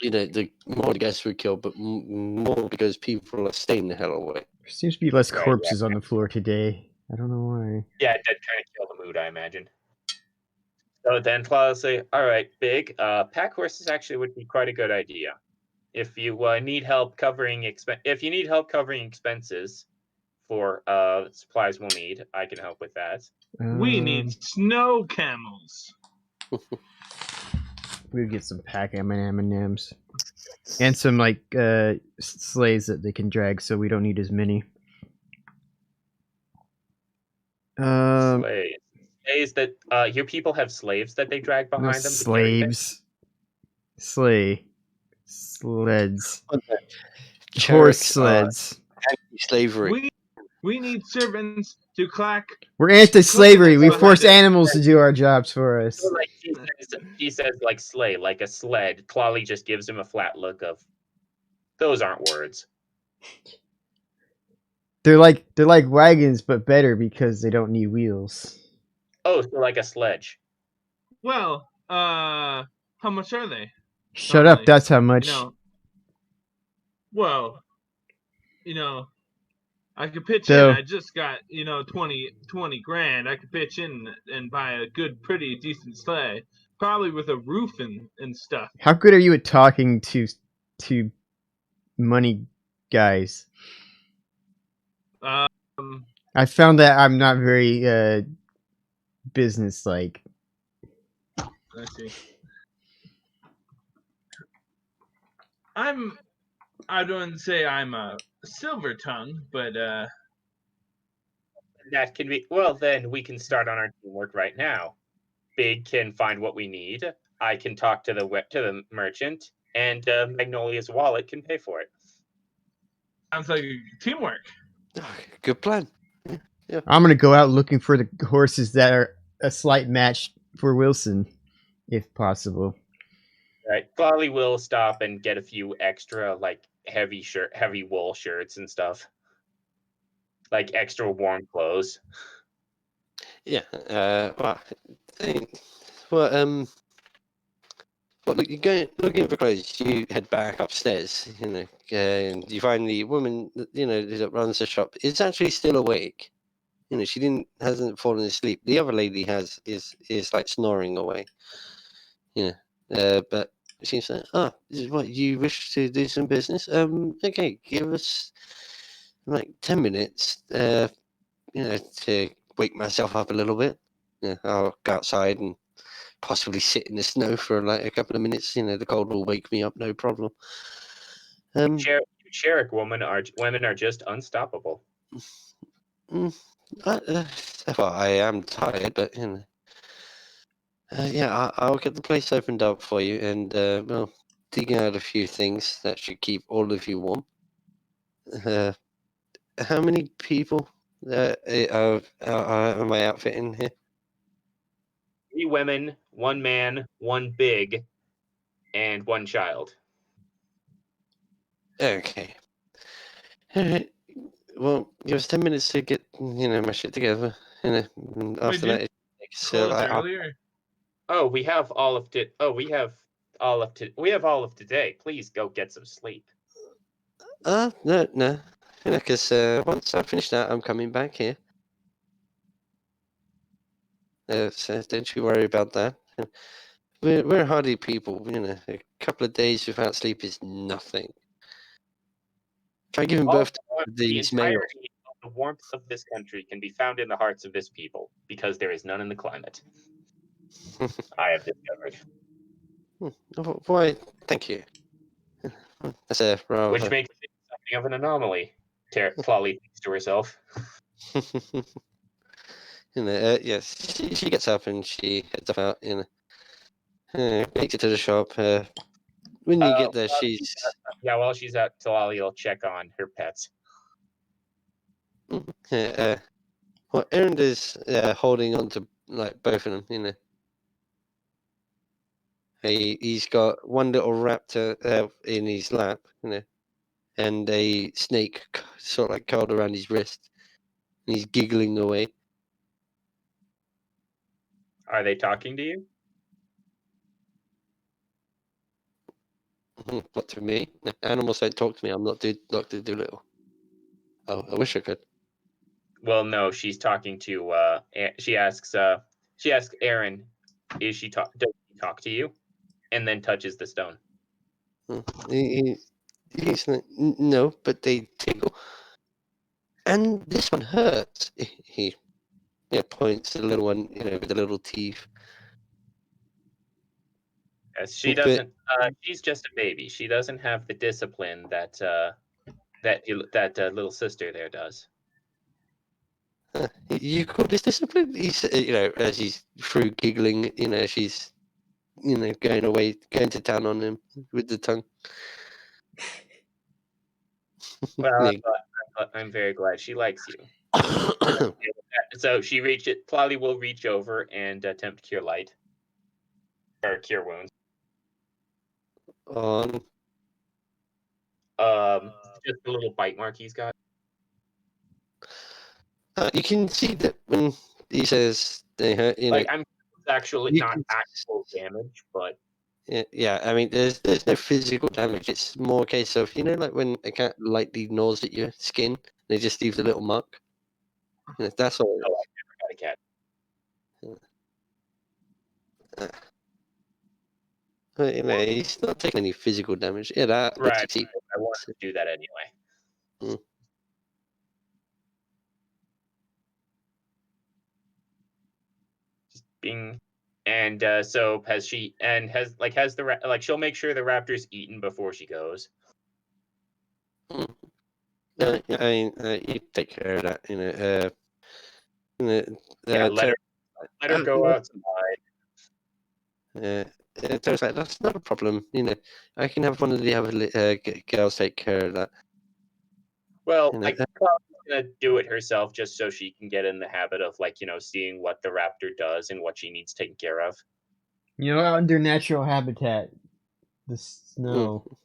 the more the guests were killed, but more because people are staying the hell away. There seems to be less Right, corpses on the floor today. I don't know why. Yeah, it did kind of kill the mood, I imagine. So then Kalali say, all right, Big, pack horses actually would be quite a good idea. If you need help covering expenses for supplies we'll need, I can help with that. We need snow camels. We get some pack M&Ms and some like sleighs that they can drag, so we don't need as many. Slaves that your people have slaves that they drag No, behind them. to carry things? sleds, Cherrick horse are sleds. anti-slavery. We need servants to clack. We're anti-slavery. We Behind force it. animals to do our jobs for us. So, like he says like sleigh, like a sled. Kalali just gives him a flat look of, those aren't words. They're like wagons, but better because they don't need wheels. Oh, so like a sledge. Well, how much are they? Shut up. That's how much. Well, I could pitch So- in. I just got 20 grand. I could pitch in and buy a good, pretty decent sleigh, probably with a roof and stuff. How good are you at talking to money guys? I found that I'm not very business-like. Let's see. I don't say I'm a silver tongue, but That can be, well, then we can start on our teamwork right now. Big can find what we need. I can talk to the merchant, and Magnolia's wallet can pay for it. sounds like teamwork. Good plan. I'm gonna go out looking for the horses that are a slight match for Wilson, if possible. Right. Kalali will stop and get a few extra like heavy wool shirts and stuff. Like extra warm clothes. Yeah. Look, you're looking for clothes. You head back upstairs. And you find the woman. That runs the shop is actually still awake. She hasn't fallen asleep. The other lady is like snoring away. But she's like, this is what you wish to do some business. Okay, give us like 10 minutes. To wake myself up a little bit. I'll go outside and possibly sit in the snow for like a couple of minutes. The cold will wake me up, no problem. Cherrick women are just unstoppable. I am tired, but I'll get the place opened up for you, and digging out a few things that should keep all of you warm. How many people are my outfit in here? 3 women, 1 man, 1 big, and 1 child. Okay. All right. Well, give us 10 minutes to get my shit together. And after that, Close earlier. Oh, we have all of we have all of today. Please go get some sleep. No. Because once I finish that, I'm coming back here. So don't you worry about that. We're hardy people. A couple of days without sleep is nothing. Try giving birth to The these males. entirety of the warmth of this country can be found in the hearts of this people, because there is none in the climate. I have discovered. Why? Thank you. That's a rather. Which makes it something of an anomaly, Clawley thinks to herself. Yes, she gets up and she heads off out. Makes it to the shop. When you get there, she's. While she's out, Clawley will check on her pets. Well, Erend is holding on to both of them. He's got one little raptor in his lap, and a snake sort of curled around his wrist. And he's giggling away. Are they talking to you? Not to me. Animals don't talk to me. I'm not Dr. Dolittle. Oh, I wish I could. Well, no, she's talking to. She asks Aaron, does she talk to you? And then touches the stone. He's like, no, but they tickle. And this one hurts. He points to the little one, with the little teeth. Yes, she doesn't. She's just a baby. She doesn't have the discipline that little sister there does. You call this discipline? He's, as he's through giggling, she's, going to town on him with the tongue. Well, I'm very glad she likes you. So Clawley will reach over and attempt cure light. Or cure wounds. Just a little bite mark he's got. You can see that when he says they hurt, I'm actually not actual damage, but yeah. I mean, there's no physical damage. It's more a case of like when a cat lightly gnaws at your skin, and it just leaves a little mark. That's all. No, I've never had a cat. But, he's not taking any physical damage. Yeah, that right. I wanted to do that anyway. Just being, and so has she, and has the she'll make sure the raptor's eaten before she goes. I mean, you take care of that. Let her go outside. Terry's like, that's not a problem. I can have one of the other girls take care of that. Well, I think Clawley's gonna do it herself just so she can get in the habit of seeing what the raptor does and what she needs taken care of. Under natural habitat, the snow.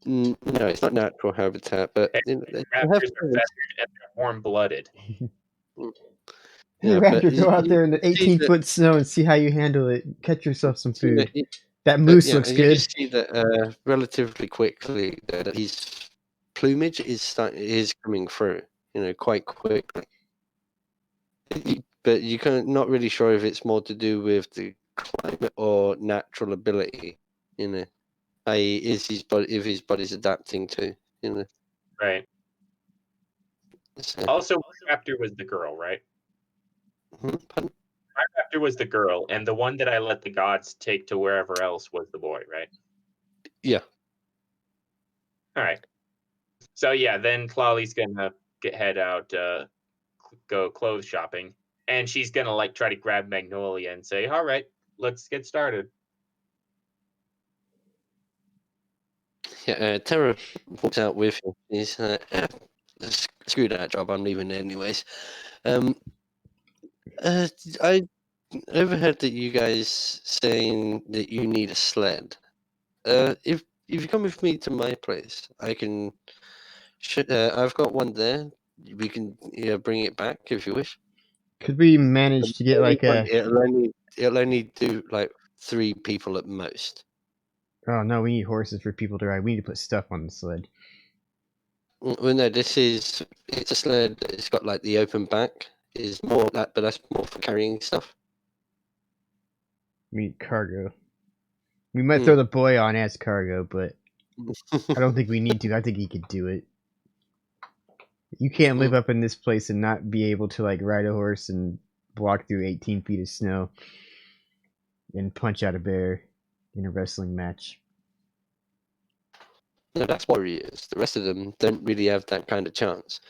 No, it's not natural habitat, but raptors are feathered and they're warm-blooded. Raptor, go out there in the 18-foot snow and see how you handle it. Catch yourself some food. That moose looks good. You see that relatively quickly that his plumage is coming through, quite quickly. But you not really sure if it's more to do with the climate or natural ability, i.e., if his body's adapting to, Right. So. Also, Raptor was the girl, right? Pardon? My raptor was the girl, and the one that I let the gods take to wherever else was the boy, right? Yeah. All right. So yeah, then Clawley's gonna head out, go clothes shopping, and she's gonna try to grab Magnolia and say, "All right, let's get started." Yeah, Terra walks out with him. He's screw that job. I'm leaving anyways. I overheard that you guys saying that you need a sled. If you come with me to my place, I can. I've got one there. We can bring it back if you wish. Could we manage to get like a? It'll only do like 3 people at most. Oh no, we need horses for people to ride. We need to put stuff on the sled. Well, no, it's a sled. It's got like the open back. Is more that, but that's more for carrying stuff. We need cargo. We might throw the boy on as cargo, but I don't think we need to. I think he could do it. You can't live up in this place and not be able to like ride a horse and walk through 18 feet of snow and punch out a bear in a wrestling match. No, that's warriors. The rest of them don't really have that kind of chance.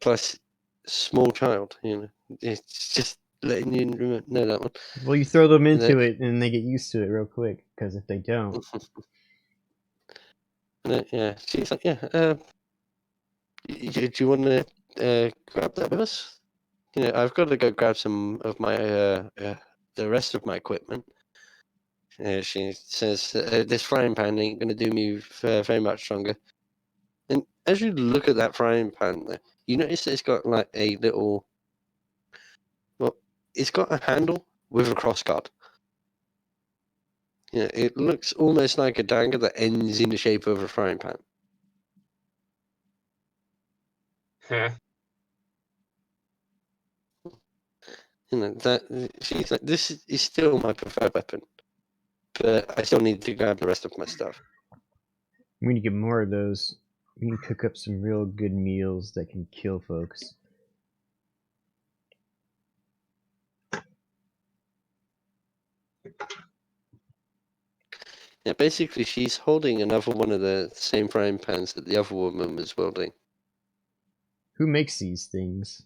Plus, small child. It's just letting you know that one. Well, you throw them into it and they get used to it real quick. Because if they don't, yeah, she's like, yeah. Do you want to grab that with us? I've got to go grab some of my the rest of my equipment. She says this frying pan ain't going to do me very much stronger. And as you look at that frying pan, you notice it's got like a little. Well, it's got a handle with a crossguard. It looks almost like a dagger that ends in the shape of a frying pan. Huh. That she's like, this is still my preferred weapon, but I still need to grab the rest of my stuff. we need to get more of those. We need to cook up some real good meals that can kill folks. Yeah, basically, she's holding another one of the same frying pans that the other woman was wielding. Who makes these things?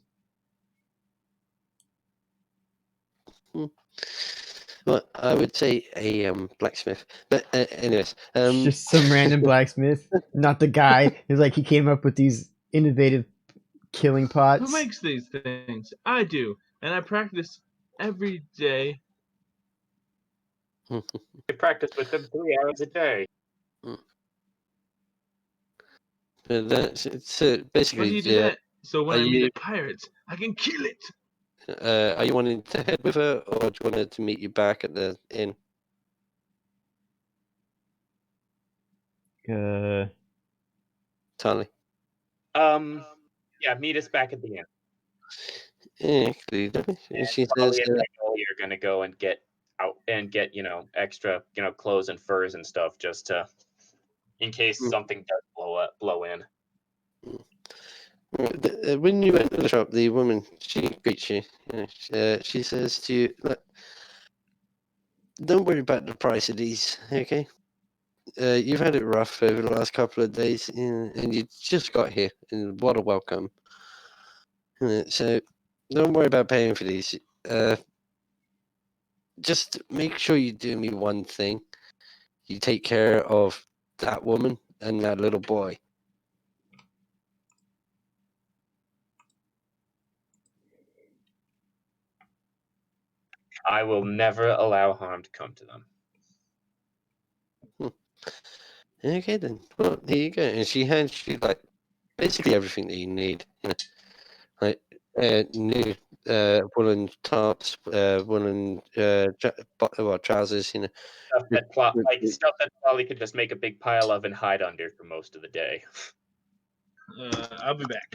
Well, I would say a blacksmith. But anyways, Just some random blacksmith, not the guy. It's like he came up with these innovative killing pots. Who makes these things? I do, and I practice every day. You practice with them 3 hours a day. But it's What basically. do you do that? So when Are I meet you- the pirates, I can kill it. Are you wanting to head with her, or do you want her to meet you back at the inn? Tali. Yeah, meet us back at the end. Yeah, she says. You're gonna go and get out and get extra clothes and furs and stuff just to in case something does blow in. When you enter the shop, the woman she greets you. She says to you, "Look, don't worry about the price of these, okay? You've had it rough over the last couple of days, and you just got here, and what a welcome. So don't worry about paying for these. Just make sure you do me one thing. You take care of that woman and that little boy." I will never allow harm to come to them. Okay then. Well, here you go. And she hands you like basically everything that you need. Like new woolen tops, woolen trousers. Stuff that stuff that Polly could just make a big pile of and hide under for most of the day. I'll be back.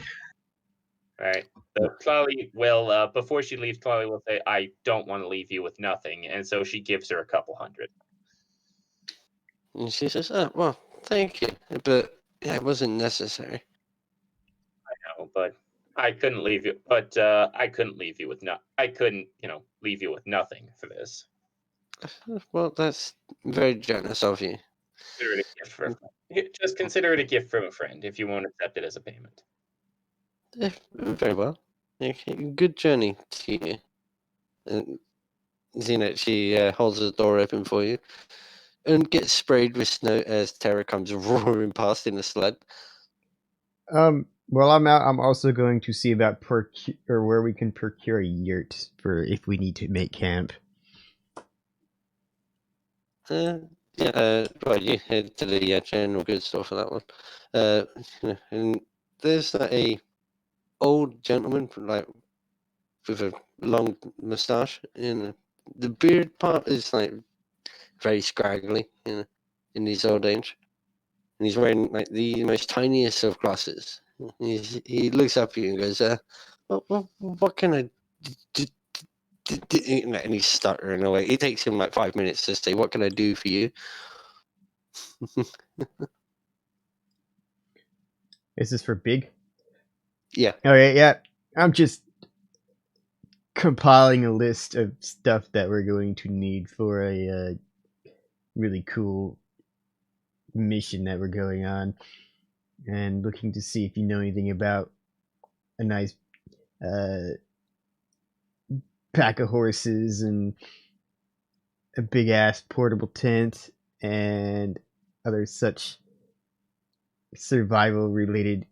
Right. So Polly will, before she leaves, Polly will say, "I don't want to leave you with nothing," and so she gives her a couple hundred. And she says, "Oh well, thank you, but yeah, it wasn't necessary." I know, but I couldn't leave you. But I couldn't leave you with I couldn't, leave you with nothing for this. Well, that's very generous of you. Consider it a gift from a friend. Just consider it a gift from a friend if you won't accept it as a payment. Very well. Okay, good journey to you. And she holds the door open for you and gets sprayed with snow as Tara comes roaring past in the sled. While I'm out, I'm also going to see about where we can procure a yurt for if we need to make camp. Well, you head to the general goods store for that one. And there's like a old gentleman like with a long moustache, and the beard part is like very scraggly, in his old age, and he's wearing like the most tiniest of glasses. He looks up at you and goes, what can I do? And he's stuttering away. It takes him like 5 minutes to say, "What can I do for you?" Is this for Big? Yeah. Okay, yeah. I'm just compiling a list of stuff that we're going to need for a really cool mission that we're going on, and looking to see if you know anything about a nice pack of horses and a big ass portable tent and other such survival related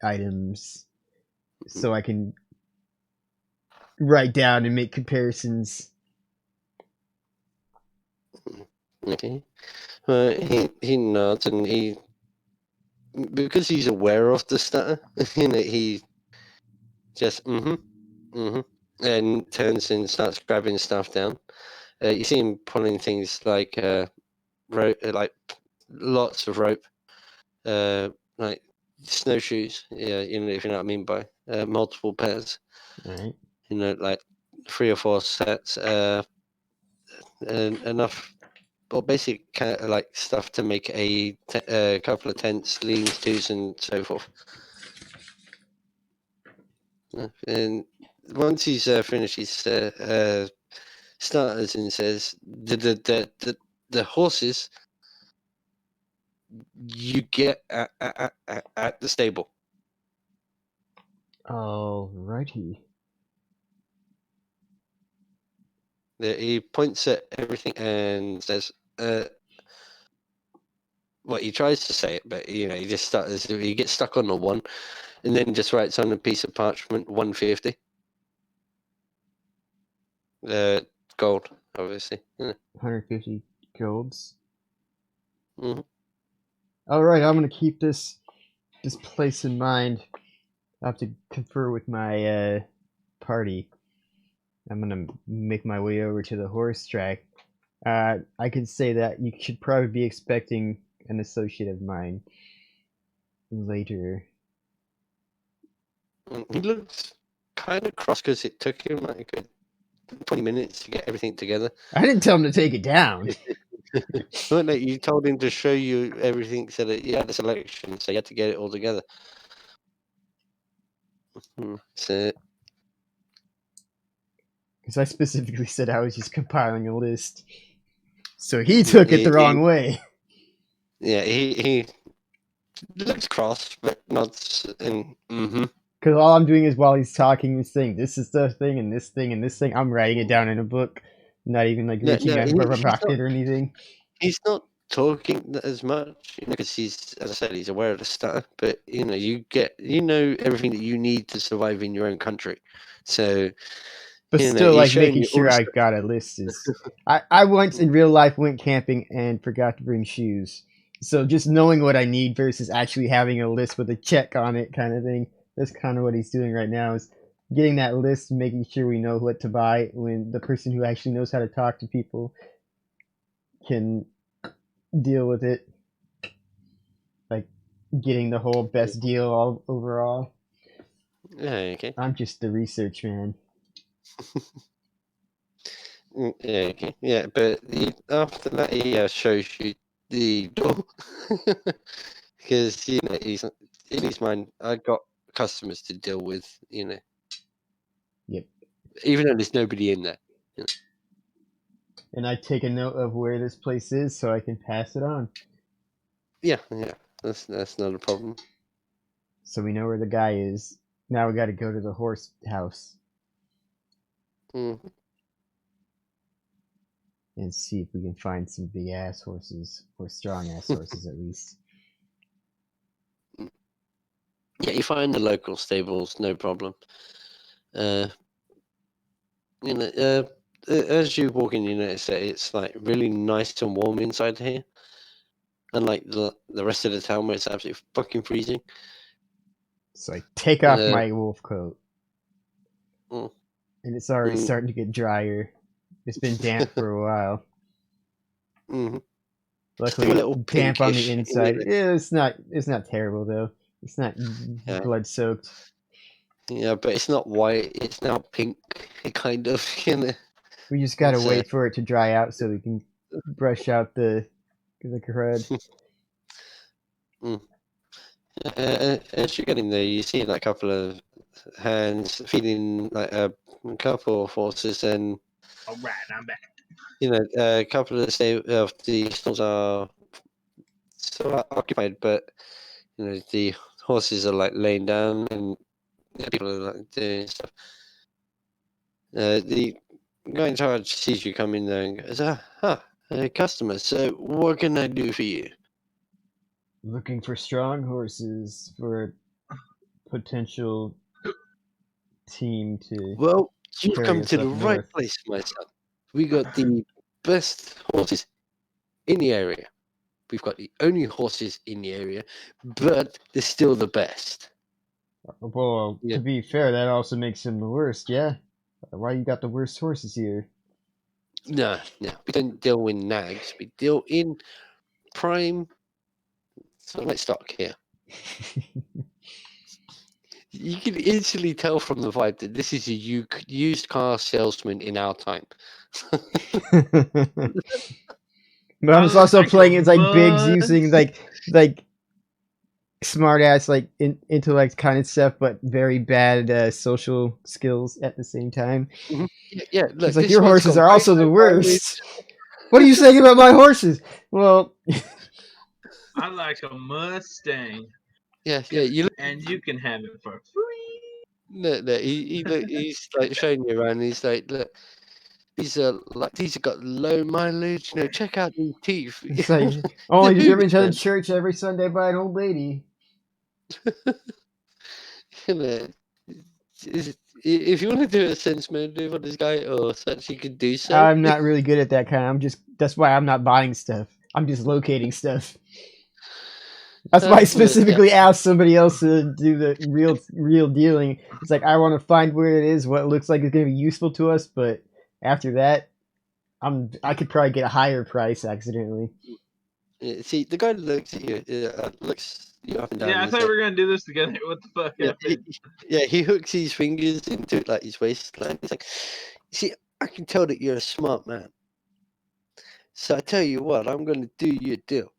items, so I can write down and make comparisons. Okay. He nods, and because he's aware of the stutter, he just and turns and starts grabbing stuff down. You see him pulling things like rope, like lots of rope, like snowshoes. Yeah, if you know what I mean by multiple pairs. Right. Like 3 or 4 sets. And enough, or basic kind of like stuff to make a couple of tents, lean-tos, and so forth. And once he's finished his starters and says, the horses you get at the stable. Alrighty. He points at everything and says, well, he tries to say it, but he just stutters. He gets stuck on the one, and then just writes on a piece of parchment 150. Gold, obviously. 150 golds. Mm-hmm. Alright, I'm gonna keep this place in mind. I'll have to confer with my party. I'm gonna make my way over to the horse track. I can say that you should probably be expecting an associate of mine later. He looks kind of cross because it took him like a good 20 minutes to get everything together. I didn't tell him to take it down. Well, no, you told him to show you everything so that you had a selection, so you had to get it all together. So, Because I specifically said I was just compiling a list. So he took it the wrong way. Yeah, he looks cross, but nods and Because all I'm doing is while he's talking and saying, this is the thing, and this thing, and this thing, I'm writing it down in a book. Not even like reaching out for a rocket or anything. He's not talking as much, because he's, as I said, he's aware of the stutter. But you everything that you need to survive in your own country. So, but still, like making sure I got a list is. I once in real life went camping and forgot to bring shoes. So just knowing what I need versus actually having a list with a check on it, kind of thing. That's kind of what he's doing right now, is getting that list and making sure we know what to buy when the person who actually knows how to talk to people can deal with it. Like getting the whole best deal all overall. Yeah, okay. I'm just the research man. Yeah, okay. Yeah, but after that he shows you the door. Because he's in his mind, I got customers to deal with, Yep. even though there's nobody in there. And I take a note of where this place is so I can pass it on. Yeah, that's not a problem. So we know where the guy is. Now we got to go to the horse house. Mm-hmm. And see if we can find some big ass horses, or strong ass horses at least. Yeah, you find the local stables, no problem. As you walk in, you notice that it's like really nice and warm inside here, unlike the rest of the town where it's absolutely fucking freezing. So I take off Uh, my wolf coat, Mm. and it's already Mm. starting to get drier. It's been damp for a while. Mhm. Luckily, a little damp on the pinkish, inside. really. Yeah, it's not terrible though. It's not Yeah. blood soaked. Yeah, but it's not white. It's now pink, kind of. You know. We just gotta It's, wait for it to dry out so we can brush out the crud. As you're getting there, you see like a couple of hands feeding like a couple of horses, and All right, I'm back. a couple of the stalls are still occupied, but the horses are like laying down, and people are like doing stuff. The guy in charge sees you come in there and goes, customer, so what can I do for you? Looking for strong horses for a potential team to Well, you've carry come us to the up right north. place, my son. We got the best horses in the area. We've got the only horses in the area, but they're still the best. Well, Yeah. to be fair, that also makes him the worst. Yeah. Why you got the worst horses here? No, we don't deal in nags. We deal in prime. So let's start here. You can instantly tell from the vibe that this is a used car salesman in our time. But I was I also like playing a it's like Biggs using bus. like smart ass like intellect kind of stuff, but very bad social skills at the same time. Yeah, look, It's like this your one's horses got are very also the low mileage. worst. What are you saying about my horses? Well, I like a Mustang. Yeah. You look, And you can have it for free. look, he's like showing you around. He's like, look, these have got low mileage. Check out these teeth. it's like only Dude, driven to the man. church every Sunday by an old lady. If you want to do a sense motive on this guy or such, you can do so. I'm not really good at that kind. That's why I'm not buying stuff. I'm just locating stuff. That's why I specifically asked somebody else to do the real dealing. It's like I want to find where it is, what looks like it's going to be useful to us, but after that, I could probably get a higher price accidentally. Yeah, see, the guy looks at you, looks you up and down. Yeah, I and thought he's we were gonna do this together. What the fuck like, happened? he hooks his fingers into like his waistline. He's like, see, I can tell that you're a smart man. So I tell you what, I'm going to do you a deal.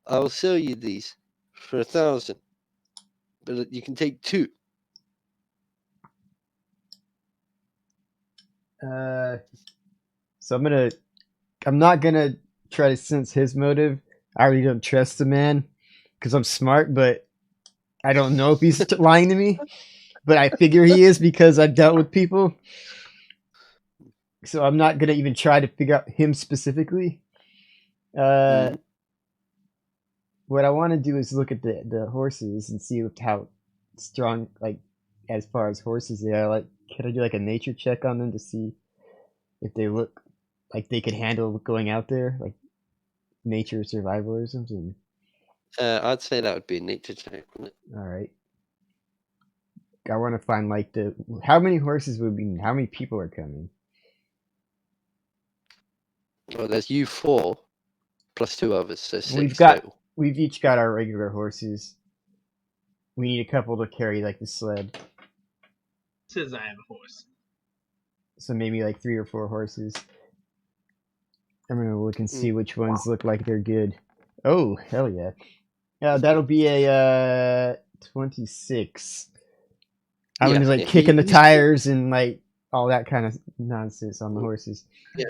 I'll sell you these for 1,000, but you can take 2. So I'm not gonna try to sense his motive. I already don't trust the man because I'm smart, but I don't know if he's lying to me. But I figure he is because I've dealt with people. So I'm not gonna even try to figure out him specifically. What I want to do is look at the horses and see how strong, like as far as horses they are. Like, can I do like a nature check on them to see if they look like they could handle going out there, like nature survival or something? I'd say that would be a nature check, wouldn't it? All right. I want to find like how many horses would be, how many people are coming? Well, there's you 4 plus 2 others, so 6 total. We've each got our regular horses. We need a couple to carry like the sled. Says I have a horse. So maybe like 3 or 4 horses. I'm gonna look and see which ones look like they're good. Oh, hell yeah. That'll be a 26. I'm gonna like kicking the tires and like all that kind of nonsense on the horses. Yeah.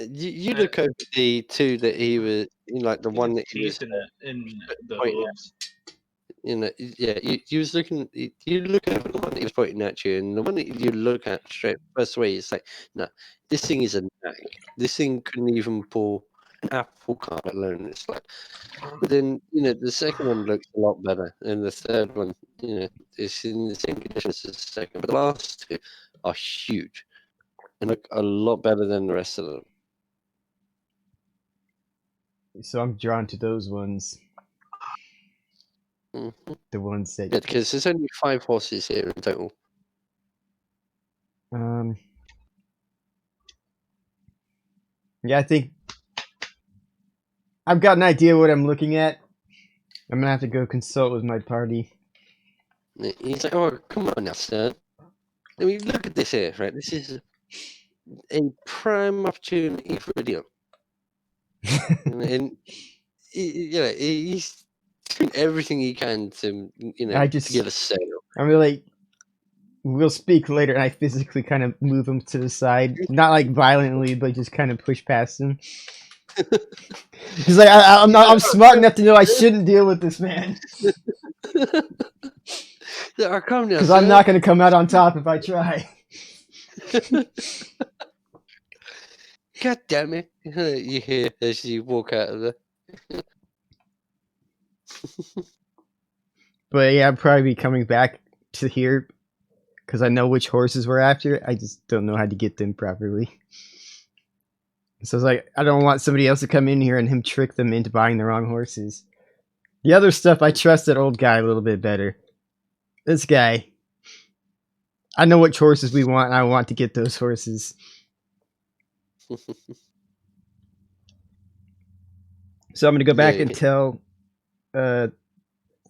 You look over the 2 that he was in, like the one that he was in the pointing hooves. You was looking. You look over the one that he was pointing at you, and the one that you look at straight first away, it's like, no, this thing is a nag. This thing couldn't even pull an apple cart alone. It's like, but then the second one looks a lot better, and the third one, is in the same conditions as the second. But the last 2 are huge and look a lot better than the rest of them. So I'm drawn to those ones. Mhm. The ones that Yeah, because there's only 5 horses here in total. Yeah, I think I've got an idea what I'm looking at. I'm gonna have to go consult with my party. He's like, oh, come on now, sir. I mean, look at this here, right? This is a prime opportunity for a deal. And he's doing everything he can to, I to get a sale. I'm really like, we'll speak later, and I physically kind of move him to the side, not like violently, but just kind of push past him. He's like, I'm smart enough to know I shouldn't deal with this man Yeah, come now, because I'm not going to come out on top if I try. God damn it! You hear as you walk out of there. But yeah, I'll probably be coming back to here because I know which horses we're after. I just don't know how to get them properly. So it's like, I don't want somebody else to come in here and him trick them into buying the wrong horses. The other stuff, I trust that old guy a little bit better. This guy, I know which horses we want, and I want to get those horses. So I'm going to go back and tell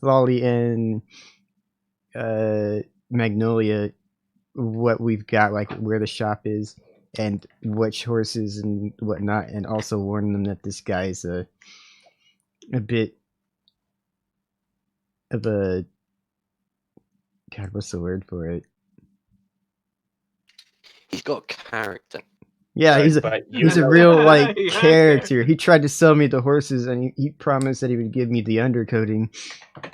Lolly and Magnolia what we've got, like where the shop is and which horses and whatnot, and also warn them that this guy's a bit of a, God, what's the word for it? He's got character. Yeah, Right, he's but a real like Yeah. character. He tried to sell me the horses, and he promised that he would give me the undercoating. I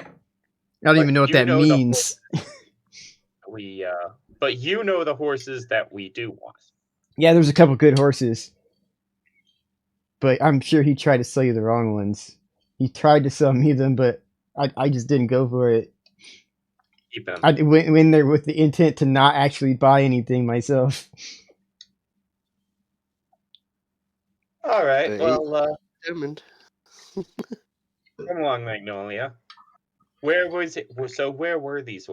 don't even know what that means. But you know the horses that we do want. Yeah, there's a couple good horses, but I'm sure he tried to sell you the wrong ones. He tried to sell me them, but I just didn't go for it. Keep them. I went in there with the intent to not actually buy anything myself. All right. But Well, determined. come along, Magnolia. Where was it? So where were these?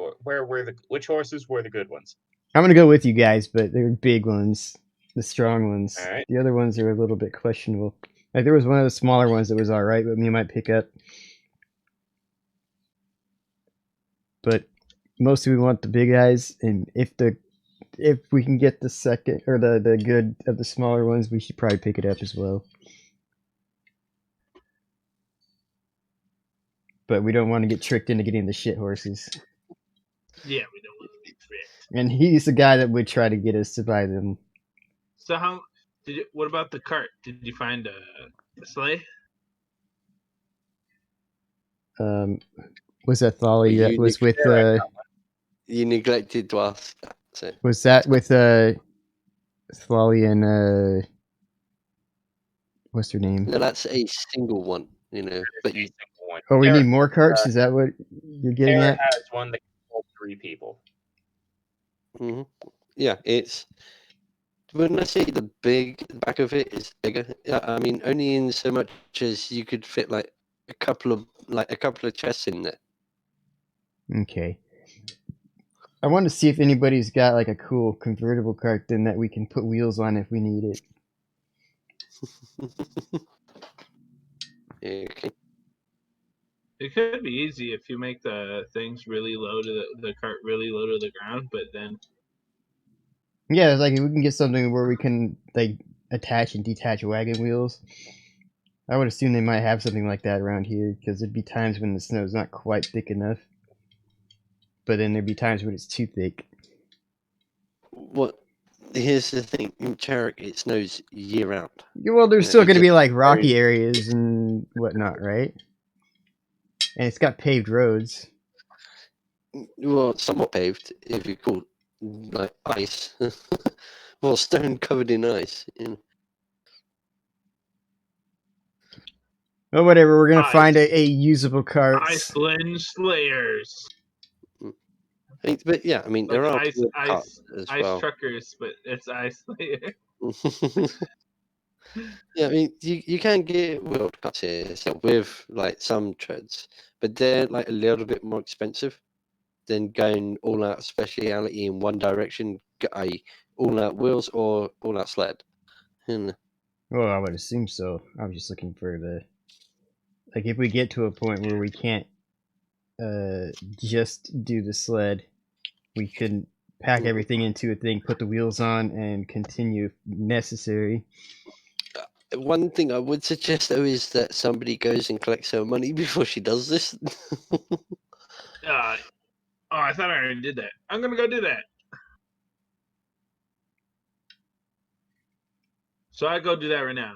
Which horses were the good ones? I'm gonna go with you guys, but they're big ones, the strong ones. All right. The other ones are a little bit questionable. Like there was one of the smaller ones that was all right, but me might pick up. But mostly we want the big guys, and if we can get the second or the good of the smaller ones, we should probably pick it up as well. But we don't want to get tricked into getting the shit horses. Yeah, we don't want to be tricked. And he's the guy that would try to get us to buy them. So how did you? What about the cart? Did you find a sleigh? Was that Thali You that was with You neglected to ask that. So. was that with Thali and what's her name? No, that's a single one, But you, Oh, we need more carts? Is that what you're getting Tara at? has one that can hold 3 people. hmm yeah, it's when I say the back of it is bigger. Yeah, I mean only in so much as you could fit like a couple of chests in there. Okay. I want to see if anybody's got like a cool convertible cart then that we can put wheels on if we need it. Okay. It could be easy if you make the things really low to the cart really low to the ground, but then Yeah, it's like if we can get something where we can like attach and detach wagon wheels. I would assume they might have something like that around here because there'd be times when the snow's not quite thick enough. But then there'd be times when it's too thick. Here's the thing, in Charrick it snows year round. Yeah, well, there's Yeah, still it's going to be just like rocky areas and whatnot, right? And it's got paved roads. Well, somewhat paved, if you call like ice. Well, stone covered in ice. Well, whatever, we're going to Ice. find a usable cart. Iceland Slayers, But yeah, I mean, there are ice carts as ice well. truckers, but it's ice slayer. Yeah, I mean, you can get world cups here so with like some treads, but they're like a little bit more expensive than going all out speciality in one direction, i.e., all out wheels or all out sled. And Well, I would assume so. I was just looking for the like if we get to a point where we can't just do the sled, we could pack Mhm. everything into a thing, put the wheels on, and continue if necessary. one thing I would suggest though is that somebody goes and collects her money before she does this. Oh, I thought I already did that. I'm gonna go do that. So I go do that right now.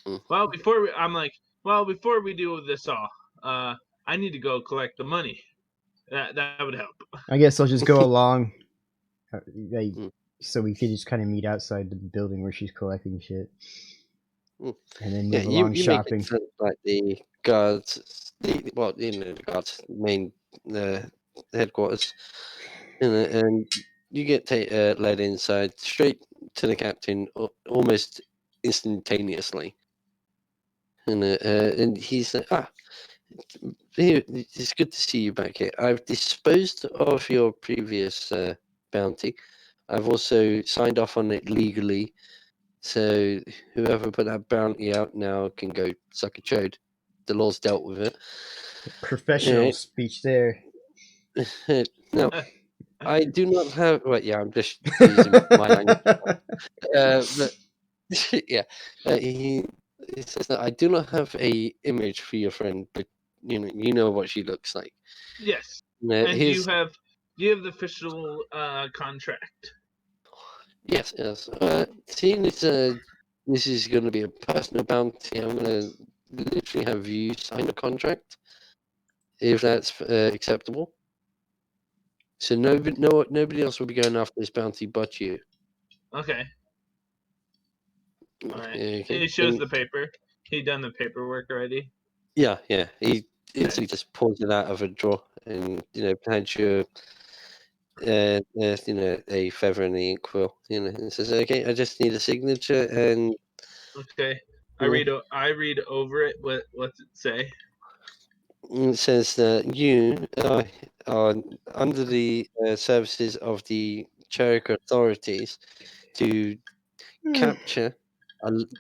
Mm. Well, before we do this all, I need to go collect the money. That would help. I guess I'll just go along, like, Mm. so we could just kind of meet outside the building where she's collecting shit, Mm. and then Yeah, move along you make shopping. it sound like the guards, the guards main headquarters, and you get led inside straight to the captain almost instantaneously, and he's like, here, it's good to see you back here. I've disposed of your previous bounty. I've also signed off on it legally. So whoever put that bounty out now can go suck a chode. The law's dealt with it. Professional speech there. Now, I do not have. Well, yeah, I'm just using my language. But yeah, he says that I do not have a image for your friend, but you know what she looks like. Yes. And do Here's you have the official contract? yes. Seeing as this is going to be a personal bounty, I'm going to literally have you sign a contract, if that's acceptable. So nobody else will be going after this bounty but you. Okay. All right. Okay. He shows And- the paper. He done the paperwork already. yeah. He instantly just pulls it out of a drawer and hands you a feather and the inkwell. And says, "Okay, I just need a signature." And Okay. I Yeah. read over it. What's it say? it says that you are under the services of the Cherokee authorities to capture,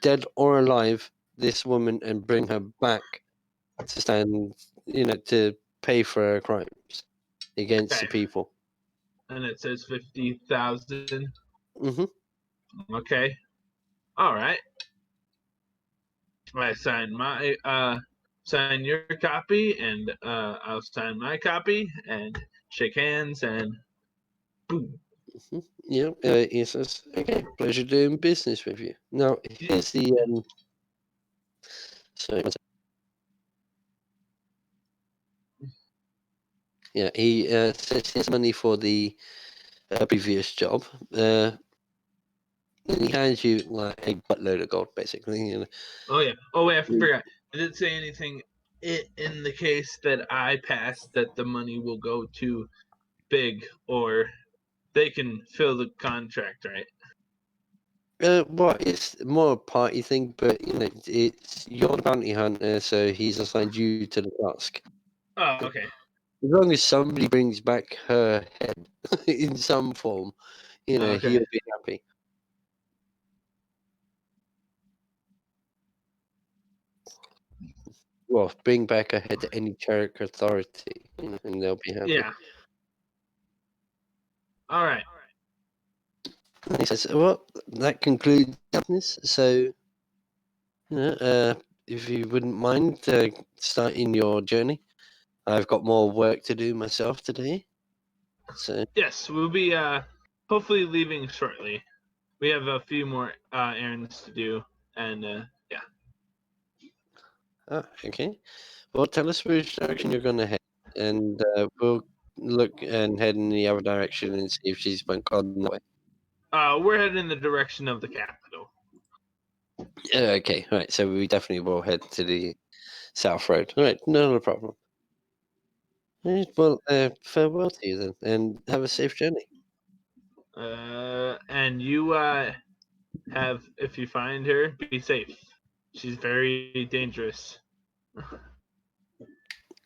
dead or alive, this woman and bring her back to stand, to pay for her crimes against the Okay. people. And it says 50,000. Hmm. Okay. All right. I sign your copy, and I'll sign my copy, and shake hands, and boom. Yeah, he says, "Okay, pleasure doing business with you." Now, here's the sorry, one sec. Yeah, he says his money for the previous job. And he hands you like a buttload of gold, basically. Oh yeah. Oh wait, I Mm. forgot. Did it say anything in the case that I pass that the money will go to Big, or they can fill the contract, right? Well, it's more a party thing, but it's you're the bounty hunter, so he's assigned you to the task. Oh, okay. As long as somebody brings back her head in some form, Okay. he'll be happy. Well, bring back her head to any Cherokee authority, and they'll be happy. Yeah. All right. And he says, "Well, that concludes business. So, if you wouldn't mind starting your journey, I've got more work to do myself today. So, Yes, we'll be hopefully leaving shortly. We have a few more errands to do, and yeah. okay. Well, tell us which direction you're going to head, and we'll look and head in the other direction and see if she's went on the way." We're heading in the direction of the capital. Okay, right. So we definitely will head to the South Road. All right, no problem. All right, well, farewell to you then, and have a safe journey. And you if you find her, be safe. She's very dangerous.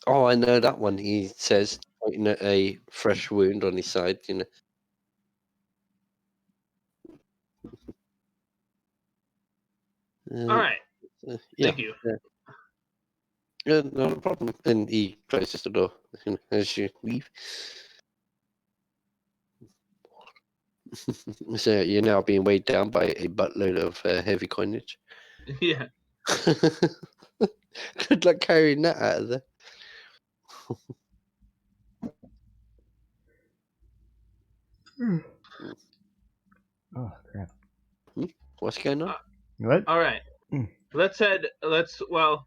Oh, I know that one. He says, pointing at a fresh wound on his side. All right. Yeah. Thank you. Yeah, not a problem. And he closes the door as you leave. So you're now being weighed down by a buttload of heavy coinage. Yeah. Good luck carrying that out of there. Oh crap! What's going on? What? All right. Mm. Well,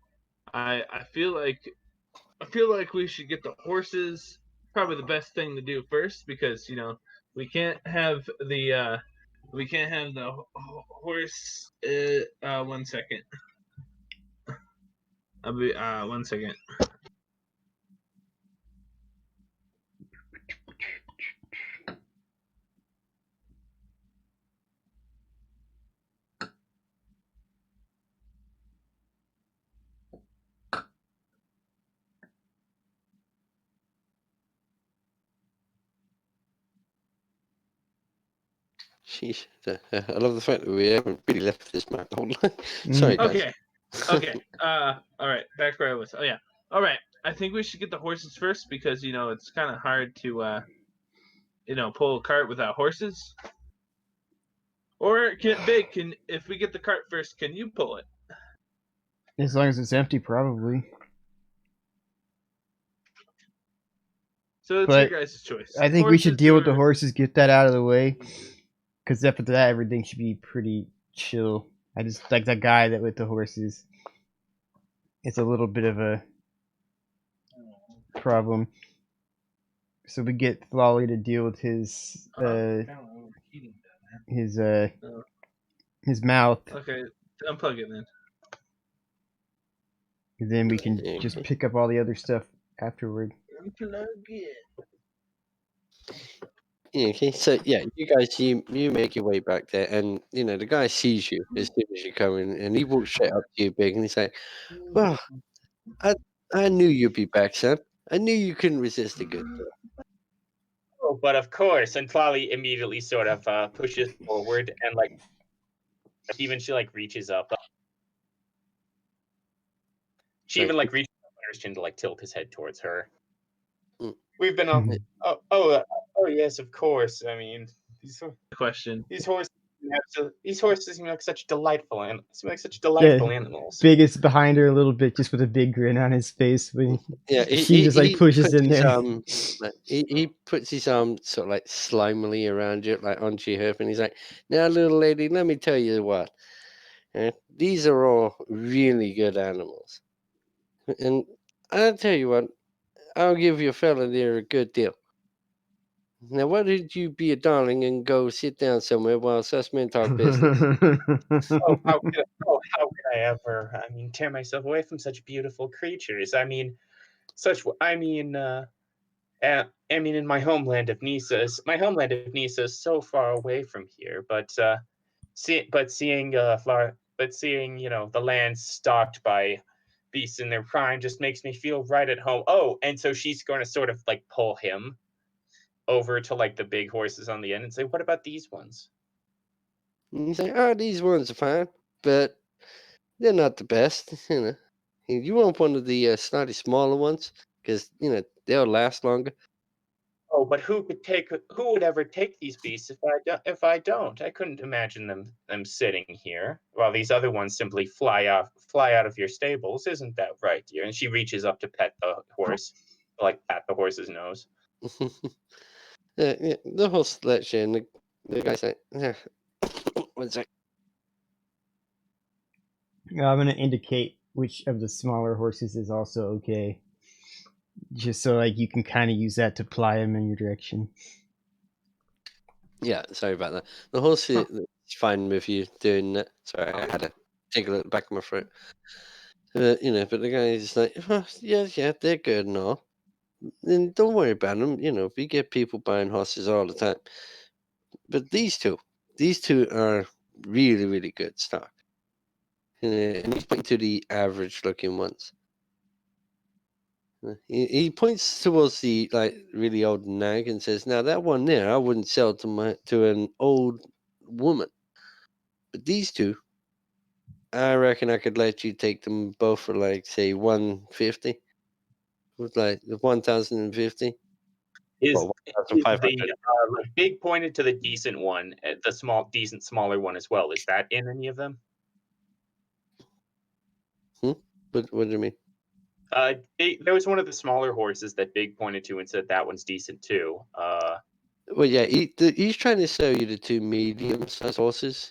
I feel like we should get the horses. Probably the best thing to do first, because we can't have the horse. 1 second. I'll be 1 second. Sheesh. I love the fact that we haven't really left this map the whole line. Sorry, guys. Okay. All right. Back where I was. Oh yeah. All right. I think we should get the horses first, because it's kind of hard to pull a cart without horses. Or if we get the cart first, can you pull it? As long as it's empty, probably. So it's But your guys' choice. I think we should deal with the horses. horses, get that out of the way, because after that, everything should be pretty chill. I just like that guy that with the horses. It's a little bit of a problem. So we get Flolly to deal with his mouth, Okay, unplug it then. and then we can just pick up all the other stuff afterward. Unplug it. Yeah, okay, so yeah, you guys, you make your way back there, and the guy sees you as soon as you come in, and he walks straight up to you, big, and he's like, "Well, I knew you'd be back, son. I knew you couldn't resist a good deal." Oh, but of course, and Flolly immediately sort of pushes forward, and she reaches up. She even reaches up on her chin to tilt his head towards her. We've been on. Oh yes, of course. I mean, these horses seem like such delightful animals. Big is behind her a little bit, just with a big grin on his face. When Yeah, he just pushes in there. He puts his arm sort of slimily around you, onto your hip, and he's like, "Now, little lady, let me tell you what. These are all really good animals, and I'll tell you what. I'll give your fella there a good deal. Now, why did you be a darling and go sit down somewhere while us men talk business?" How could I ever? I mean, tear myself away from such beautiful creatures. I mean, in my homeland of Nisas. My homeland of Nisa is so far away from here, but seeing the land stalked by beasts in their prime just makes me feel right at home. Oh, and so she's going to sort of pull him over to the big horses on the end and say, "What about these ones?" And he's like, "Oh, these ones are fine, but they're not the best. You want one of the slightly smaller ones, because they'll last longer." Oh, but who would ever take these beasts if I don't? I couldn't imagine them sitting here while these other ones simply fly out of your stables. Isn't that right, dear? And she reaches up to pet the horse, pat the horse's nose. Yeah, the horse lets you, and the guy's like, "Yeah, 1 sec." I'm gonna indicate which of the smaller horses is also okay, just so you can kind of use that to ply them in your direction. Yeah, sorry about that. The horse is fine with you doing that. Sorry, I had to take a look at the back of my throat. But the guy is like, "Oh, yeah, they're good and all. Then don't worry about them. We get people buying horses all the time. But these two are really, really good stock. And he's pointing to the average-looking ones. He points towards the really old nag and says, "Now that one there, I wouldn't sell to an old woman, but these two, I reckon I could let you take them both for say 150, with 1,050." Is Well, is 1,500. the big pointed to the decent one, the decent smaller one as well? Is that in any of them? What do you mean? There was one of the smaller horses that Big pointed to and said that one's decent too. Well, yeah, he's trying to sell you the two medium-sized horses.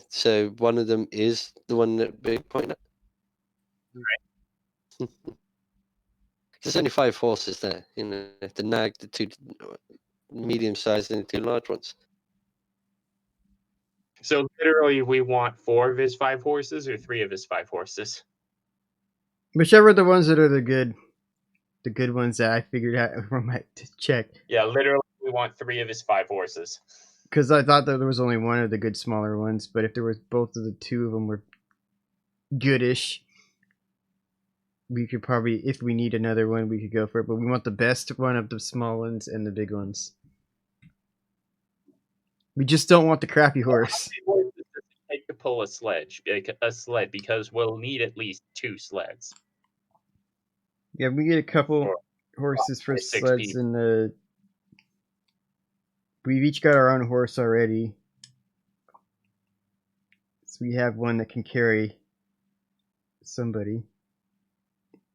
So one of them is the one that Big pointed at. There's only 5 horses there. The nag, the two medium-sized, and the 2 large ones. So literally, we want 4 of his 5 horses or 3 of his 5 horses. Whichever the ones that are the good ones that I figured out from my check. Yeah, literally, we want 3 of his 5 horses. Because I thought that there was only one of the good smaller ones, but if there was both of the 2 of them were goodish, we could probably, if we need another one, we could go for it. But we want the best one of the small ones and the big ones. We just don't want the crappy horse. How many horses does it take to pull a sled? Because we'll need at least 2 sleds. Yeah, we get a couple Or horses for 6 sleds, people. and we've each got our own horse already. So we have one that can carry somebody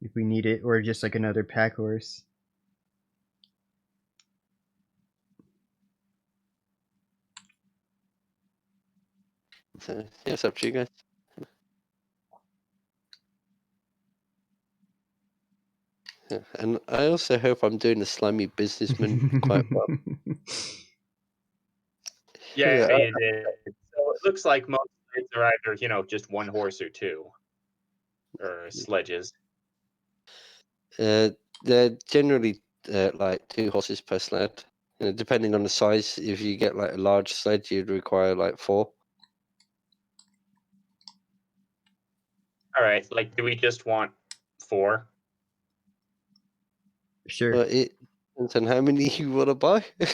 if we need it, or just another pack horse. So yeah, it's up to you guys. Yeah, and I also hope I'm doing the slimy businessman quite well. Yeah, Yeah, it is. So it looks like most sleds are either, just 1 horse or 2. Or sledges. They're generally 2 horses per sled. Depending on the size, if you get a large sled, you'd require 4. All right, do we just want 4? Sure. But it depends on how many you want to buy. You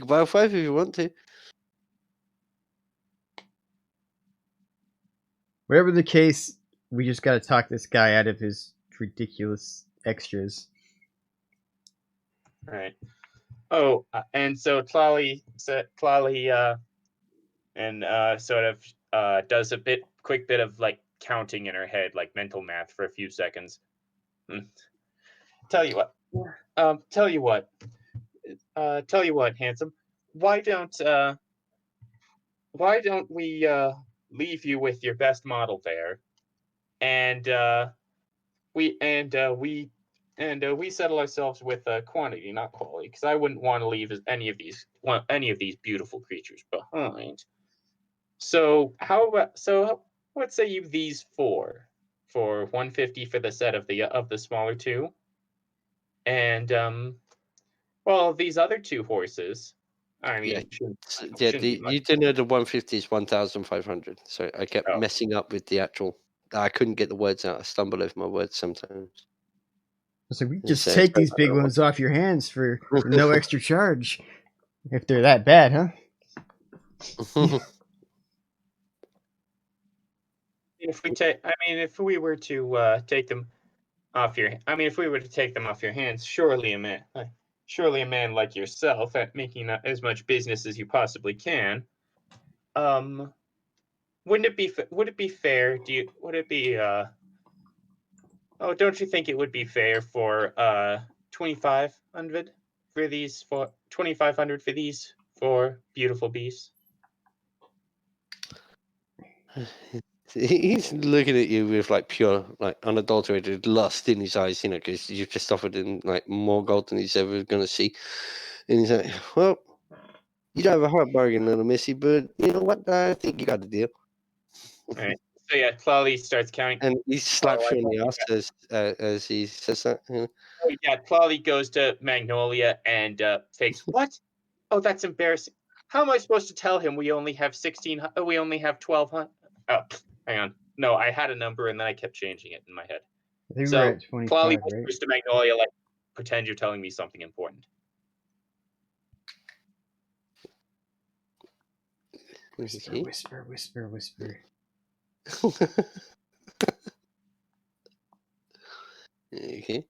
can buy 5 if you want to. Whatever the case, we just got to talk this guy out of his ridiculous extras. All right. Oh, and so Tlali sort of does a quick bit of counting in her head, mental math for a few seconds. Tell you what, handsome. Why don't we leave you with your best model there, and we settle ourselves with quantity, not quality, because I wouldn't want to leave any of these beautiful creatures behind. So what say you these 4 for 150 for the set of the smaller 2, and these other 2 horses. I mean, you do know the 150 is 1,500. So I kept messing up with the actual. I couldn't get the words out. I stumble over my words sometimes. So we just take these big ones off your hands for no extra charge, if they're that bad, huh? If we were to take them off your hands, surely a man like yourself, at making as much business as you possibly can, would it be fair? Don't you think it would be fair for 2,500 for these 4 beautiful beasts? He's looking at you with pure, unadulterated lust in his eyes, because you've just offered him more gold than he's ever going to see. And he's like, "Well, you don't have a hard bargain, little missy, but you know what? I think you got the deal." All right. So yeah, Tlali starts counting, and he slaps you on the ass as he says that. Oh yeah, Tlali goes to Magnolia and takes what? Oh, that's embarrassing. How am I supposed to tell him we only have 1,600? We only have 1,200. Oh, hang on. No, I had a number and then I kept changing it in my head. I think So, we're at 25, Clawley right? whispers to Magnolia, like, pretend you're telling me something important. Whisper, whisper, whisper, whisper. Okay.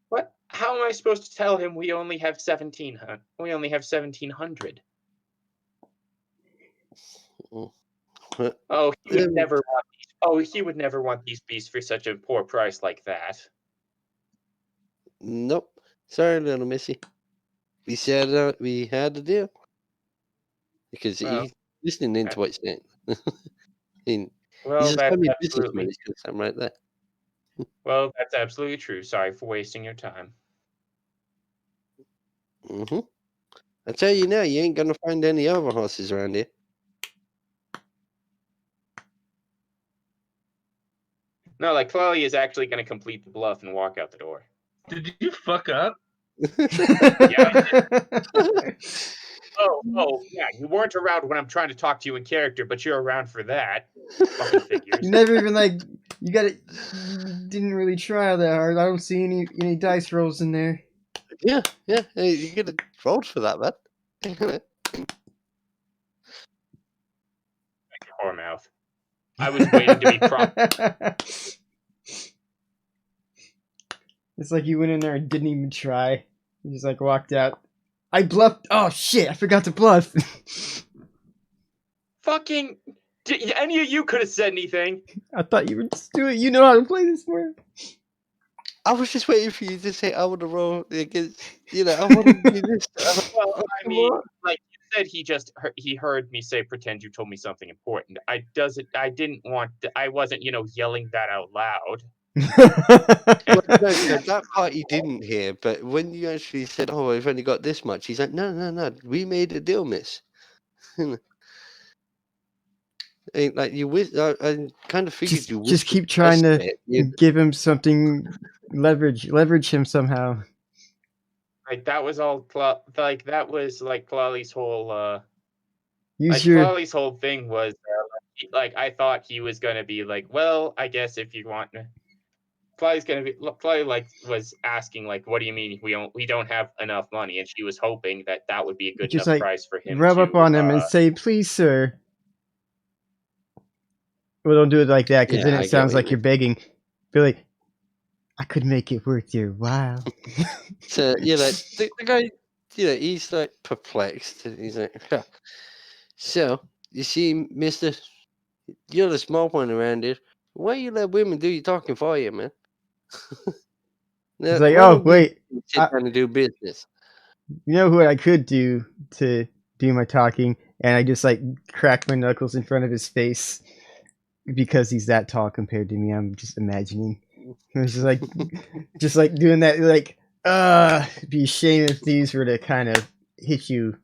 What? How am I supposed to tell him we only have 1,700? We only have 1,700. What? Oh, he would never want these. Oh, he would never want these beasts for such a poor price like that. Nope. Sorry, little missy. We said we had a deal. Because Well, he's listening into what you're saying. Well, He's a that's family businessman. absolutely. He's got something right there. Well, that's absolutely true. Sorry for wasting your time. Mm-hmm. I tell you now, you ain't gonna find any other horses around here. No, like Clawley is actually going to complete the bluff and walk out the door. Did you fuck up? Oh, yeah. You weren't around when I'm trying to talk to you in character, but you're around for that. Fucking figures. You never even you got it. You didn't really try that hard. I don't see any dice rolls in there. Yeah. Hey, you get a rolled for that, man. Poor mouth. I was waiting to be prompt. It's like you went in there and didn't even try. You just walked out. I bluffed. Oh shit! I forgot to bluff. Fucking. Any of you could have said anything. I thought you were just doing. You know how to play this more. I was just waiting for you to say I want to roll against. I want to do this. Well, I mean, like you said, he heard me say, "Pretend you told me something important." I wasn't, yelling that out loud. That part he didn't hear, but when you actually said, "Oh, I've only got this much," he's like, "No, we made a deal, miss." Like I kind of figured you just keep trying to give him something, leverage him somehow. Like that was all. That was like Clawley's whole. Clawley's whole thing was I thought he was gonna be like, well, I guess if you want. Clawley was asking what do you mean we don't have enough money, and she was hoping that would be a good just enough price for him. Rub up on him and say, "Please, sir." Well, don't do it like that, because then it sounds like you're begging. Be like, "I could make it worth your while." So the guy, he's perplexed. He's like, huh. So you see, Mister, you're the small one around here. Why you let women do your talking for you, man? It's like, oh wait, sit down and do business. You know what I could do to do my talking, and I just crack my knuckles in front of his face because he's that tall compared to me. I'm just imagining. It's just doing that. It'd be a shame if these were to kind of hit you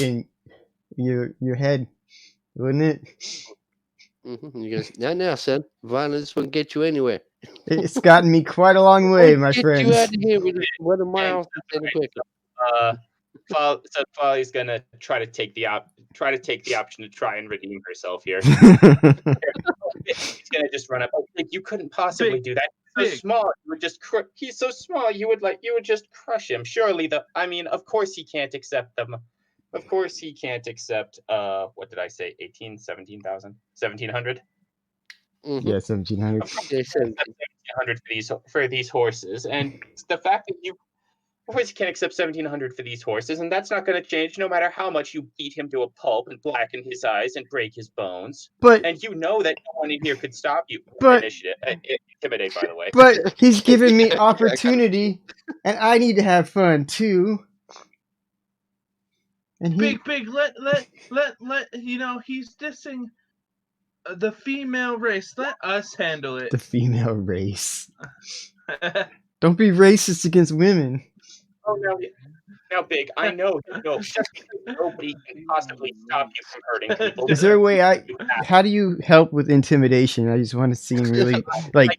in your head, wouldn't it? Mm-hmm. He goes, no, son. Violence won't get you anywhere. It's gotten me quite a long way, my friends. Get you out of here with a mile quicker. So Clawley's gonna try to take the option to try and redeem herself here. He's gonna just run up. You couldn't possibly do that. He's so small. You would just. He's so small. You would just crush him. Surely of course he can't accept them. Of course he can't accept. What did I say? 17,000, 1,700. Mm-hmm. Yeah, 1,700. 1,700 for these horses, and the fact that of course, you can't accept 1,700 for these horses, and that's not going to change no matter how much you beat him to a pulp and blacken his eyes and break his bones. And you know that no one in here could stop you. Intimidate, by the way. But he's giving me opportunity, and I need to have fun too. And Big, let he's dissing the female race. Let us handle it. The female race. Don't be racist against women. Oh no, Big. I know. Just because nobody can possibly stop you from hurting people. Is there a way how do you help with intimidation? I just want to seem really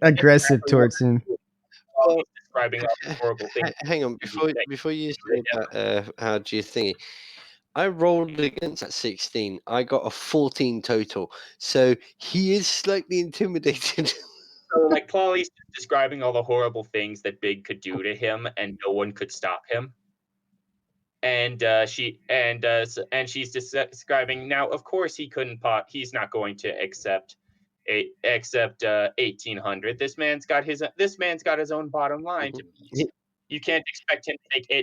aggressive towards him. describing all the horrible things. Hang on, before you say that, how do you thingy? I rolled against that 16. I got a 14 total. So he is slightly intimidated. So, like, Clawley's describing all the horrible things that Big could do to him, and no one could stop him. And she's describing now. Of course, he couldn't. He's not going to accept 1,800. This man's got his own bottom line to meet. You can't expect him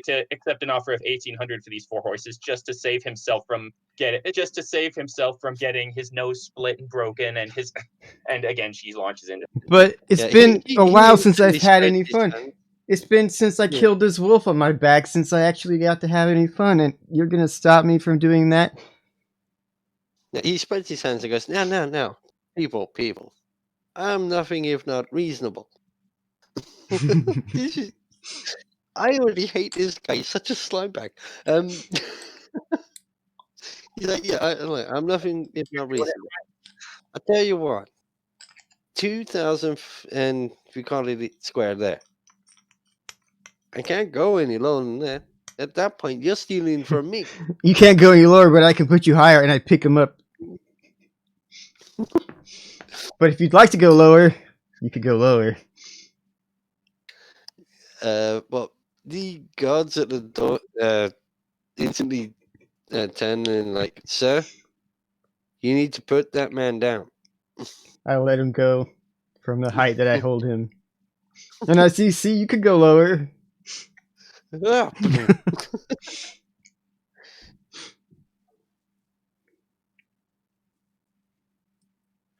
to accept an offer of 1,800 for these 4 horses just to save himself from getting his nose split and broken and again she launches into. But it's been a while since I've had any fun. It's been since I killed this wolf on my back since I actually got to have any fun, and you're gonna stop me from doing that? He spreads his hands and goes, "Now, people. I'm nothing if not reasonable." I already hate this guy. He's such a slimebag. He's like, yeah, I'm nothing if not reasonable. I tell you what, 2,000 and if you call it square there. I can't go any lower than that. At that point, you're stealing from me. You can't go any lower, but I can put you higher, and I pick him up. But if you'd like to go lower, you could go lower. Well, the guards at the door instantly turn and like, sir, you need to put that man down. I let him go from the height that I hold him. And I see, you could go lower. Ah.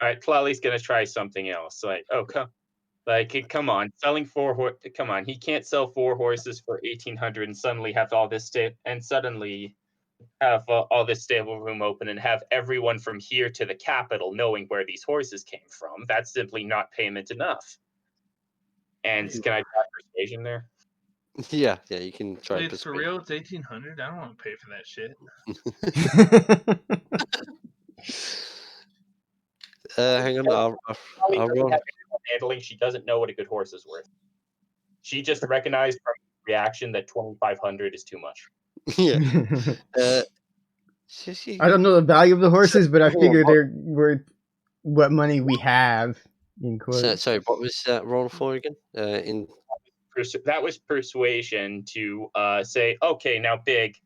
All right, Tlali's gonna try something else. Like, come on, selling 4 horses. Come on, he can't sell 4 horses for 1,800 and suddenly have all this all this stable room open and have everyone from here to the capital knowing where these horses came from. That's simply not payment enough. And can I try persuasion there? Yeah, you can try. Wait, for real, it's 1,800. I don't want to pay for that shit. Hang on, I'll roll. Handling, she doesn't know what a good horse is worth. She just recognized from reaction that 2,500 is too much. Yeah. I don't know the value of the horses, but I figure they're worth what money we have. In quotes. Sorry, what was that roll for again? That was persuasion to say, okay, now Big,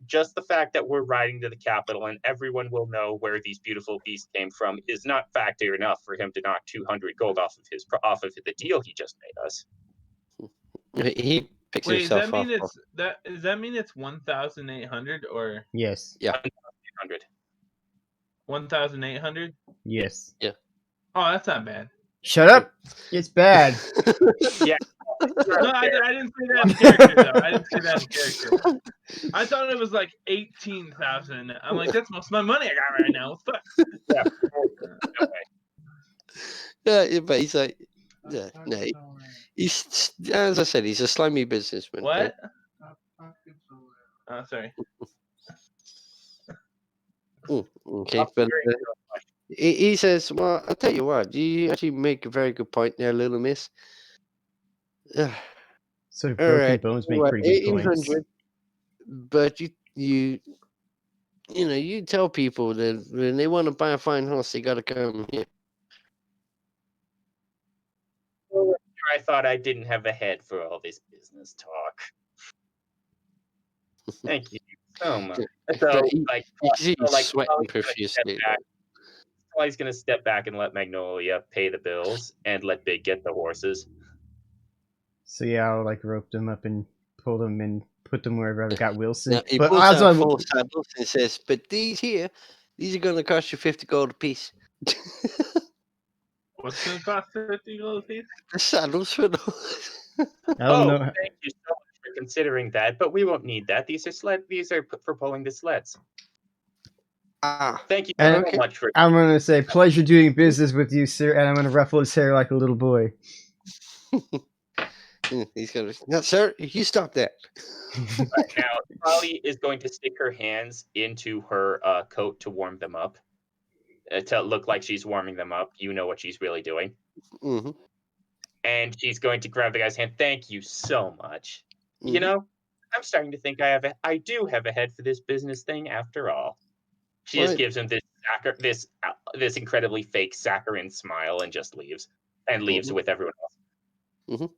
just the fact that we're riding to the capital and everyone will know where these beautiful beasts came from is not factor enough for him to knock 200 gold off of the deal he just made us. He picks Wait, himself up. Does that mean it's 1,800 or Yes. Yeah. 1,800. 1,800? Yes. Yeah. Oh, that's not bad. Shut up! It's bad. Yeah. No, I didn't say that in character, though. I didn't say that in character. I thought it was like 18,000. I'm like, that's most of my money I got right now. Fuck. Yeah. Yeah, but he's like, yeah, no. He's, as I said, he's a slimy businessman. What? Oh, sorry. Okay, but he says, well, I'll tell you what, you actually make a very good point there, little miss. So broken bones make pretty good points. 1,800, but you tell people that when they want to buy a fine horse, they got to come here. I thought I didn't have a head for all this business talk. Thank you so much. So, he's sweating profusely. He's going to step back and let Magnolia pay the bills and let Big get the horses. So yeah, I'll rope them up and pull them and put them wherever I've got Wilson. Now, he but pulls as out I 4 saddles and says, but these are going to cost you 50 gold a piece. What's going to cost 50 gold a piece? The saddles for the I don't know. Thank you so much for considering that, but we won't need that. These are for pulling the sleds. Thank you so much for. I'm gonna say pleasure doing business with you, sir, and I'm gonna ruffle his hair like a little boy. He's gonna. No, sir, you stop that. Right, now, Polly is going to stick her hands into her coat to warm them up, to look like she's warming them up. You know what she's really doing. Mm-hmm. And she's going to grab the guy's hand. Thank you so much. You Mhm. know, I'm starting to think I do have a head for this business thing after all. She just Right. gives him this incredibly fake saccharine smile and just leaves. And leaves Mhm. with everyone else.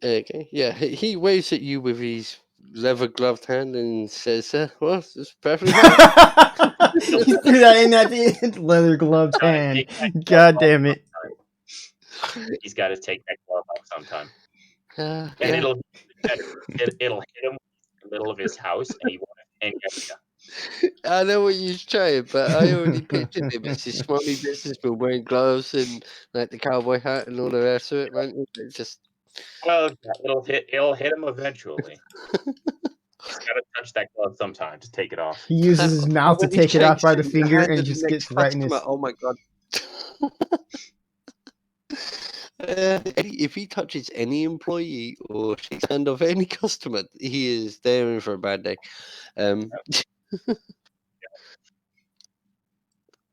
Okay. Yeah. He waves at you with his leather gloved hand and says, "Well, it's perfectly fine." You threw that in at the end. Leather gloved hand. God damn it. He's got to take that glove off sometime. And Yeah. it'll hit him in the middle of his house, and he won't have any idea. I know what you're trying, but I already pictured him as this smarmy businessman wearing gloves and like the cowboy hat and all the rest of it, man. It's just Well, it'll hit him eventually. He's got to touch that glove sometime to take it off. He uses his mouth to when he take it off shakes by the in finger hand and of the just next gets right in his. customer, oh my god. If he touches any employee or shakes hand of any customer, he is there in for a bad day.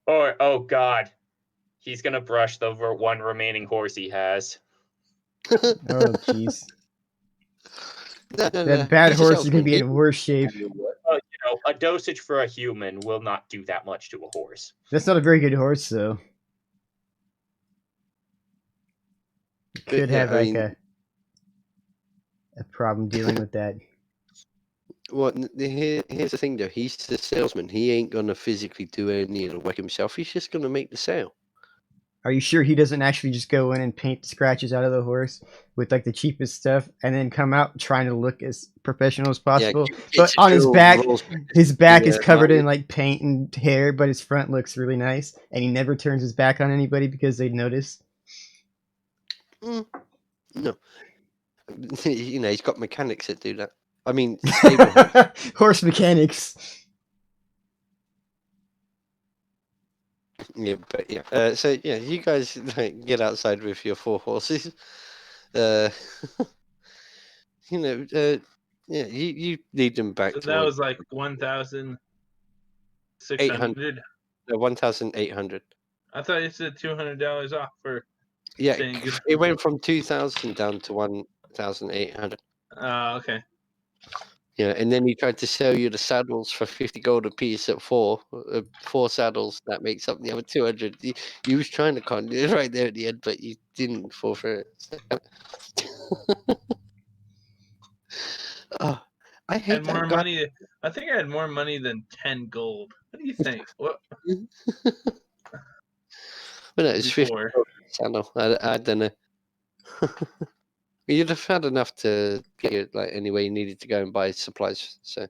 Or oh god, he's gonna brush the one remaining horse he has. Oh jeez. No, That bad he's a horse is gonna salesman. be He- in worse shape. A dosage for a human will not do that much to a horse. That's not a very good horse, though. Could yeah, have I like mean- a problem dealing with that. Well, here's the thing, though. He's the salesman. He ain't gonna physically do any of the work himself. He's just gonna make the sale. Are you sure he doesn't actually just go in and paint the scratches out of the horse with like the cheapest stuff, and then come out trying to look as professional as possible? But on his back, his back is covered in like paint and hair, but his front looks really nice, and he never turns his back on anybody because they'd notice. No, you know, he's got mechanics that do that. I mean, stable. Horse mechanics. Yeah, but yeah. So yeah, you guys like, get outside with your 4 horses. You know, yeah, you lead them back So to that was like 1,600. 1,800. I thought you said $200 off for Yeah, saying good. it went from 2,000 down to 1,800. Okay. Yeah, and then he tried to sell you the saddles for 50 gold a piece at 4 saddles. That makes up the other 200. He was trying to con you right there at the end, but you didn't fall for it. Oh, I I hate had more that guy. money. I think I had more money than 10 gold. What do you think? What Well, no, it's 50 before? gold a saddle. I don't know. You'd have had enough to get you like anywhere you needed to go and buy supplies. So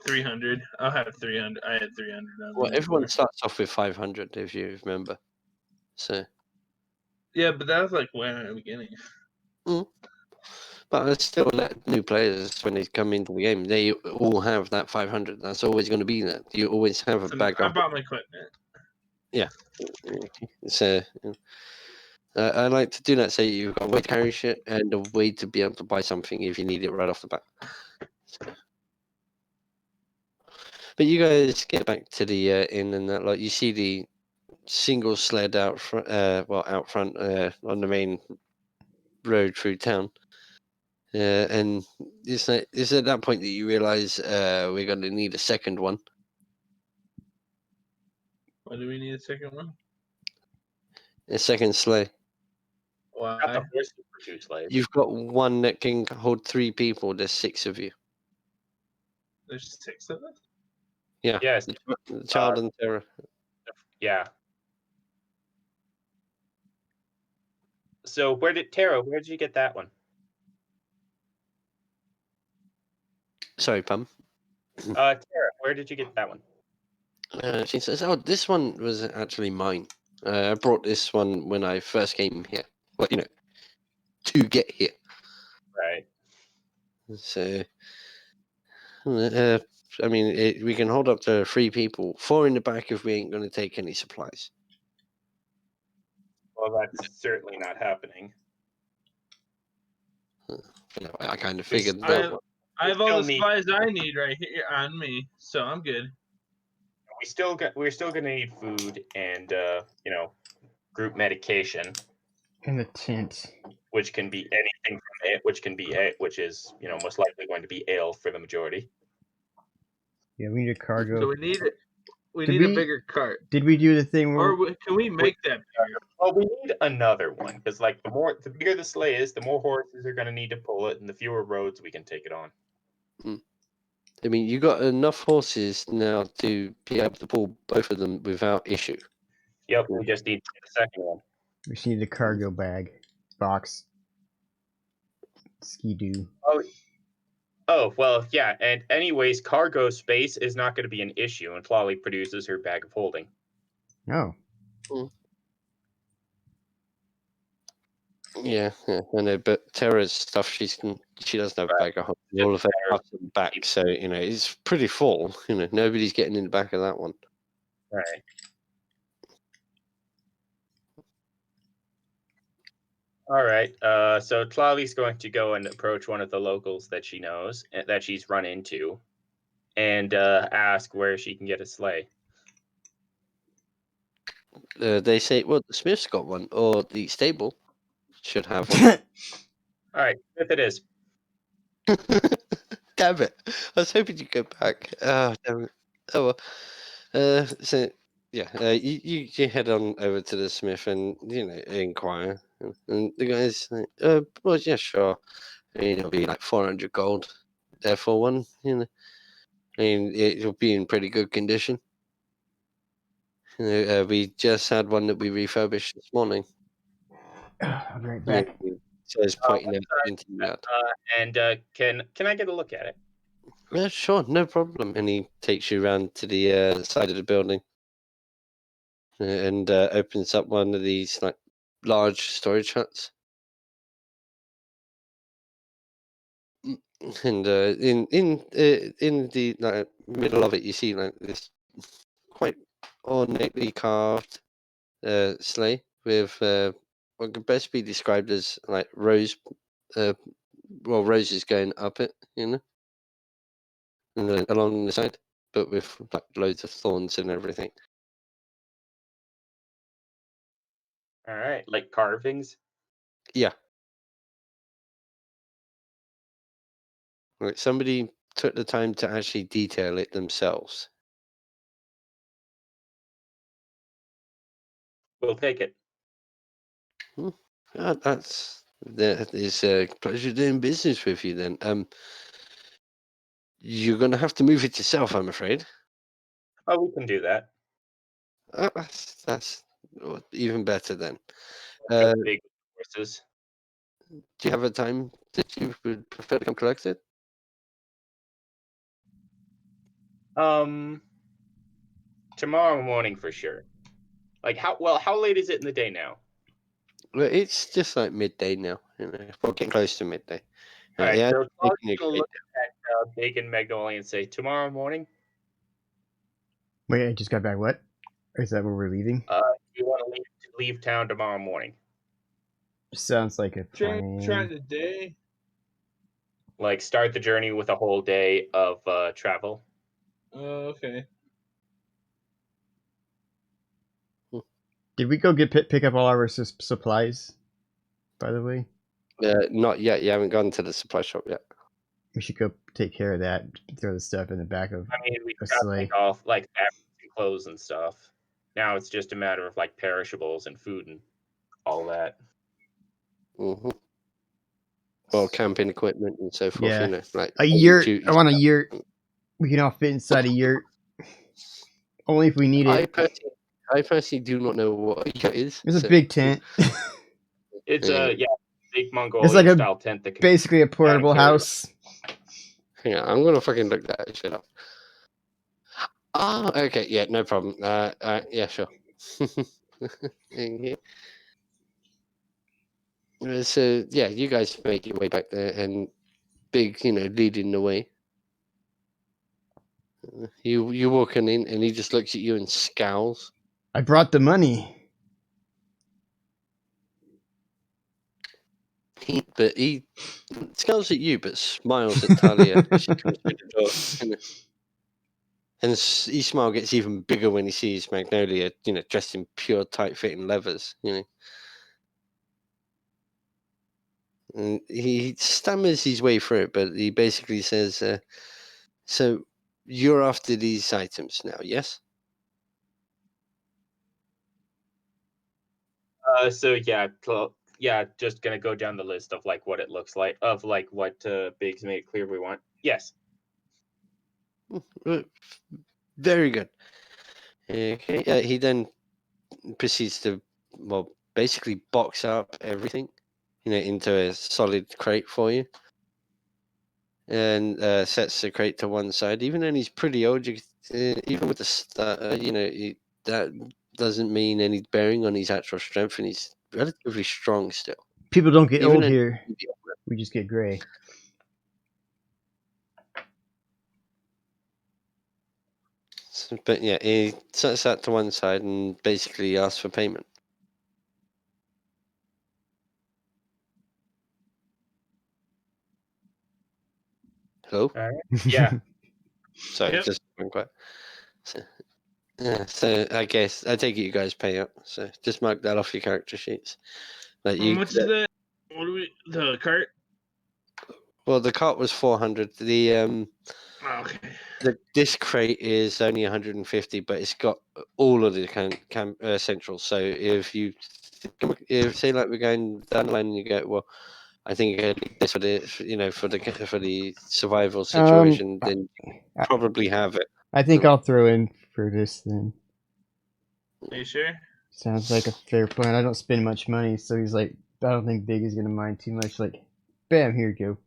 300. I'll have 300. I had 300. on well, me everyone before. starts off with 500 if you remember. So. Yeah, but that was like way in the beginning. But I still let new players when they come into the game. They all have that 500. That's always going to be that. You always have a So bag I of. bought my equipment. So I like to do that. Say you've got a way to carry shit and a way to be able to buy something if you need it right off the bat. But you guys get back to the inn and that, like you see the single sled out front, out front on the main road through town. And it's at that point that you realize we're going to need a second one. Why do we need a second one? A second sleigh. Not the Why? horse for 2 slaves. You've got one that can hold 3 people. There's 6 of you. There's 6 of us? Yeah. Yes. The child and Terra. Yeah. So where did you get that one? Sorry, Pam. Tara, where did you get that one? She says, "Oh, this one was actually mine. I brought this one when I first came here. Well, you know, to get here. Right. So, I mean, we can hold up to 3 people. 4 in the back if we ain't going to take any supplies. Well, that's certainly not happening. You know, I kind of figured I that. have, I have all still the need- supplies I need right here on me, so I'm good. We're still gonna need food and group medication. And the tent. which can be anything from it, which is most likely going to be ale for the majority. Yeah, we need a cargo. So we need Did a we- bigger cart. Did we do the thing where Can we make that bigger? Well, we need another one because, like, the bigger the sleigh is, the more horses are going to need to pull it, and the fewer roads we can take it on. I mean, you got enough horses now to be able to pull both of them without issue. Yep, we just need the second one. we just need a cargo bag box? Ski-Doo. Oh, well, yeah, and anyways, cargo space is not going to be an issue, and Flolly produces her bag of holding. Oh. Yeah, I know, but Tara's stuff, she doesn't have a bag of holding. All of her Just stuff's in the back, so it's pretty full. Nobody's getting in the back of that one. Right. All right. So Tlali's going to go and approach one of the locals that she knows, that she's run into, and ask where she can get a sleigh. They say, well, the Smith's got one, or the stable should have one. All right, Smith it is. Damn it! I was hoping you'd go back. Oh, damn it. Oh well. So yeah, you head on over to the Smith and inquire, and the guy's like, well, yeah, sure. I mean, it'll be like 400 gold there for one. I mean, it'll be in pretty good condition. We just had one that we refurbished this morning. I'll be right back. So it's pointing out into the yard. And can I get a look at it? Yeah, sure, no problem. And he takes you around to the side of the building and opens up one of these like large storage huts. And in the middle of it, you see like this quite ornately carved sleigh with what could best be described as like roses going up it, and then along the side, but with like loads of thorns and everything. All right, like carvings. Yeah. Like somebody took the time to actually detail it themselves. We'll take it. That is a pleasure doing business with you then. You're gonna have to move it yourself, I'm afraid. Oh, we can do that. That's even better then. Big horses. Do you have a time that you would prefer to come collect it? Tomorrow morning for sure. Like how late is it in the day now? Well, it's just like midday now. We're getting close to midday. All right, yeah, so I'm making gonna it look at Bacon Magnolia and say tomorrow morning. Wait, I just got back. What? Is that where we're leaving? You want to leave town tomorrow morning? Sounds like a plan. Trying today. Like start the journey with a whole day of travel. Okay. Did we go pick up all our supplies? By the way, not yet. You haven't gone to the supply shop yet. we should go take care of that. Throw the stuff in the back of. I mean, we A got sleigh. like off like fabrics and clothes and stuff. Now it's just a matter of like perishables and food and all that. Mm-hmm. Well, camping equipment and so forth. Yeah. Like A yurt. duties. I want a yurt. We can all fit inside a yurt. Only if we need it. I personally do not know what a yurt is. It's a so- big tent. It's Yeah. a big Mongolian like a style tent that can Basically a portable carry it. house. Hang on, I'm gonna fucking look that shit up. Okay, yeah, no problem. Yeah, sure. Yeah. So yeah, you guys make your way back there, and Big, leading the way. You walking in, and he just looks at you and scowls. I brought the money. He scowls at you, but smiles at Talia as she comes through the door. And his smile gets even bigger when he sees Magnolia, dressed in pure tight-fitting leathers. And he stammers his way through it, but he basically says, "So you're after these items now, yes?" So yeah, yeah, just gonna go down the list of like what it looks like, of like what Biggs made it clear we want. Yes. Very good. Okay. He then proceeds to, well, basically box up everything, into a solid crate for you, and sets the crate to one side. Even though he's pretty old, even with the that doesn't mean any bearing on his actual strength, and he's relatively strong still. People don't get Even old though- here. We just get gray. But yeah, he sets that to one side and basically asks for payment. Hello? Yeah. Sorry, Yep. just went quiet. So I guess I take it you guys pay up. So just mark that off your character sheets. Like How much is that? What do we? The cart? Well, the cart was 400. Oh, okay. This crate is only 150, but it's got all of the essentials. So if say like we're going down the line and you go, well, I think I need this for the survival situation, then you probably have it. I think I'll throw in for this then. Are you sure? Sounds like a fair plan. I don't spend much money, so he's like, I don't think Big is gonna mind too much. Like, bam, here you go.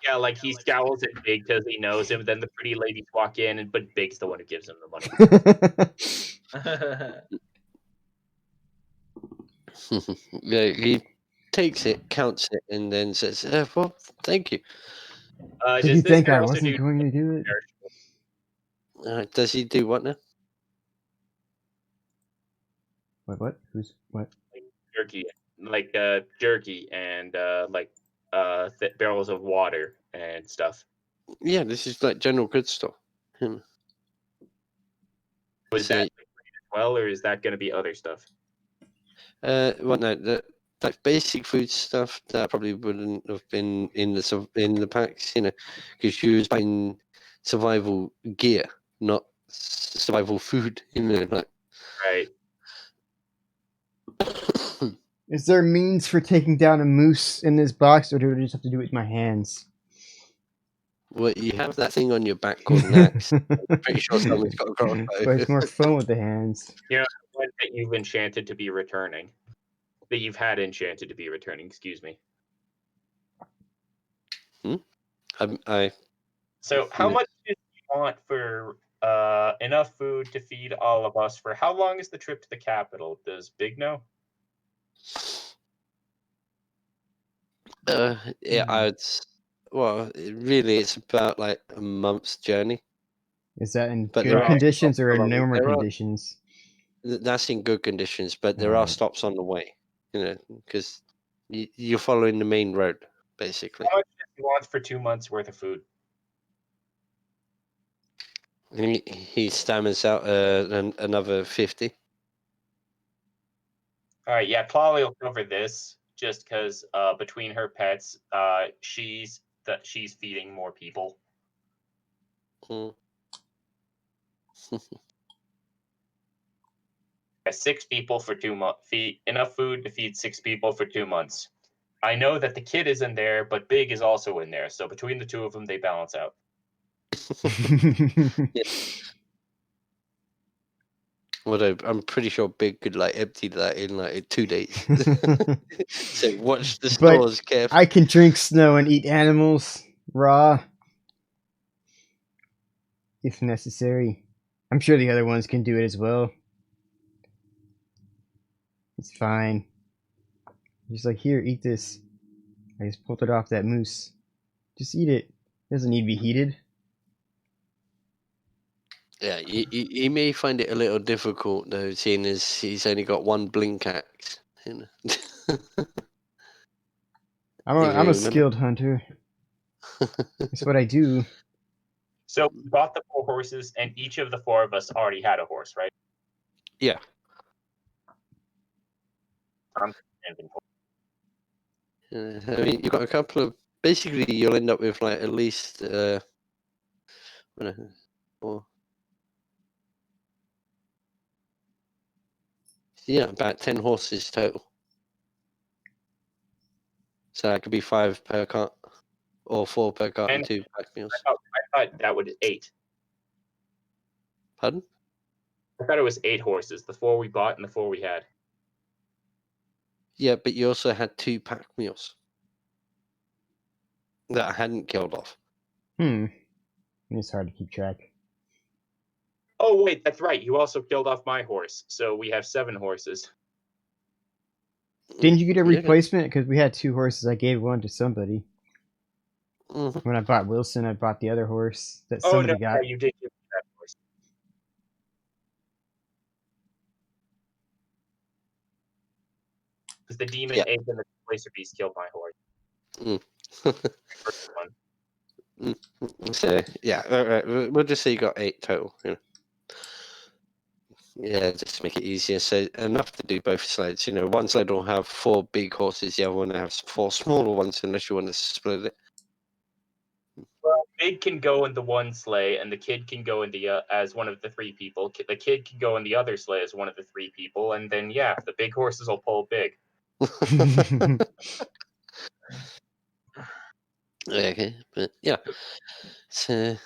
Yeah, like he scowls at Big because he knows him. Then the pretty ladies walk in, but Big's the one who gives him the money. Yeah, he takes it, counts it, and then says, "Well, thank you." Did Does you this think guy I also wasn't do going to do it? Does he do what now? What? Who's what? jerky, like jerky and barrels of water and stuff? Yeah, this is like general goods store. Was So, that as well, or is that going to be other stuff? well, no, like basic food stuff that probably wouldn't have been in the packs, because she was buying survival gear, not survival food, like. Right. Is there means for taking down a moose in this box, or do I just have to do it with my hands? Well, you have that thing on your back called an axe. Pretty sure someone's got a crossbow. But it's more fun with the hands. One that you've enchanted to be returning. That you've had enchanted to be returning, excuse me. So how much do you want for enough food to feed all of us? For how long is the trip to the capital? Does Big know? Yeah, really, it's about like a month's journey. Is that in But good there are conditions or in stops along- normal there are- conditions? That's in good conditions, but there are Alright. stops on the way, because you're following the main road, basically. How much does he want for 2 months worth of food? And he stammers out another 50. All right, yeah, Clawley will cover this just because between her pets, she's feeding more people. Mm. 6 people for 2 months. Enough food to feed 6 people for 2 months. I know that the kid is in there, but Big is also in there. So between the two of them, they balance out. Although I'm pretty sure Big could like empty that in like 2 days. So watch the But stores carefully. I can drink snow and eat animals raw if necessary. I'm sure the other ones can do it as well. It's fine. He's like, here, eat this. I just pulled it off that moose. Just eat it. It doesn't need to be heated. Yeah, he may find it a little difficult though, seeing as he's only got one blink axe. I'm You a remember? skilled hunter. That's what I do. So we bought the 4 horses, and each of the 4 of us already had a horse, right? Yeah. Inventory. I mean, you've got a couple of. Basically, you'll end up with like at least or yeah, about 10 horses total. So that could be 5 per cart, or 4 per cart, and And 2 pack meals. I thought that would 8. Pardon? I thought it was 8 horses. The 4 we bought and the 4 we had. Yeah, but you also had 2 pack meals that I hadn't killed off. It's hard to keep track. Oh wait, that's right. You also killed off my horse, so we have 7 horses. Didn't you get a Yeah. replacement? Because we had 2 horses. I gave one to somebody. Mhm. When I bought Wilson, I bought the other horse that Oh somebody no, got. you did give me that horse. Because the demon Yeah. ape and the displacer beast killed my horse. First one. So yeah, right, we'll just say you got 8 total. Yeah, just to make it easier. So enough to do both sleds. One sled will have 4 big horses, the other one has 4 smaller ones, unless you want to split it. Well, Big can go in the one sleigh, and the kid can go in the as one of the 3 people. The kid can go in the other sleigh as one of the 3 people, and then yeah, the big horses will pull Big. Okay, but yeah. So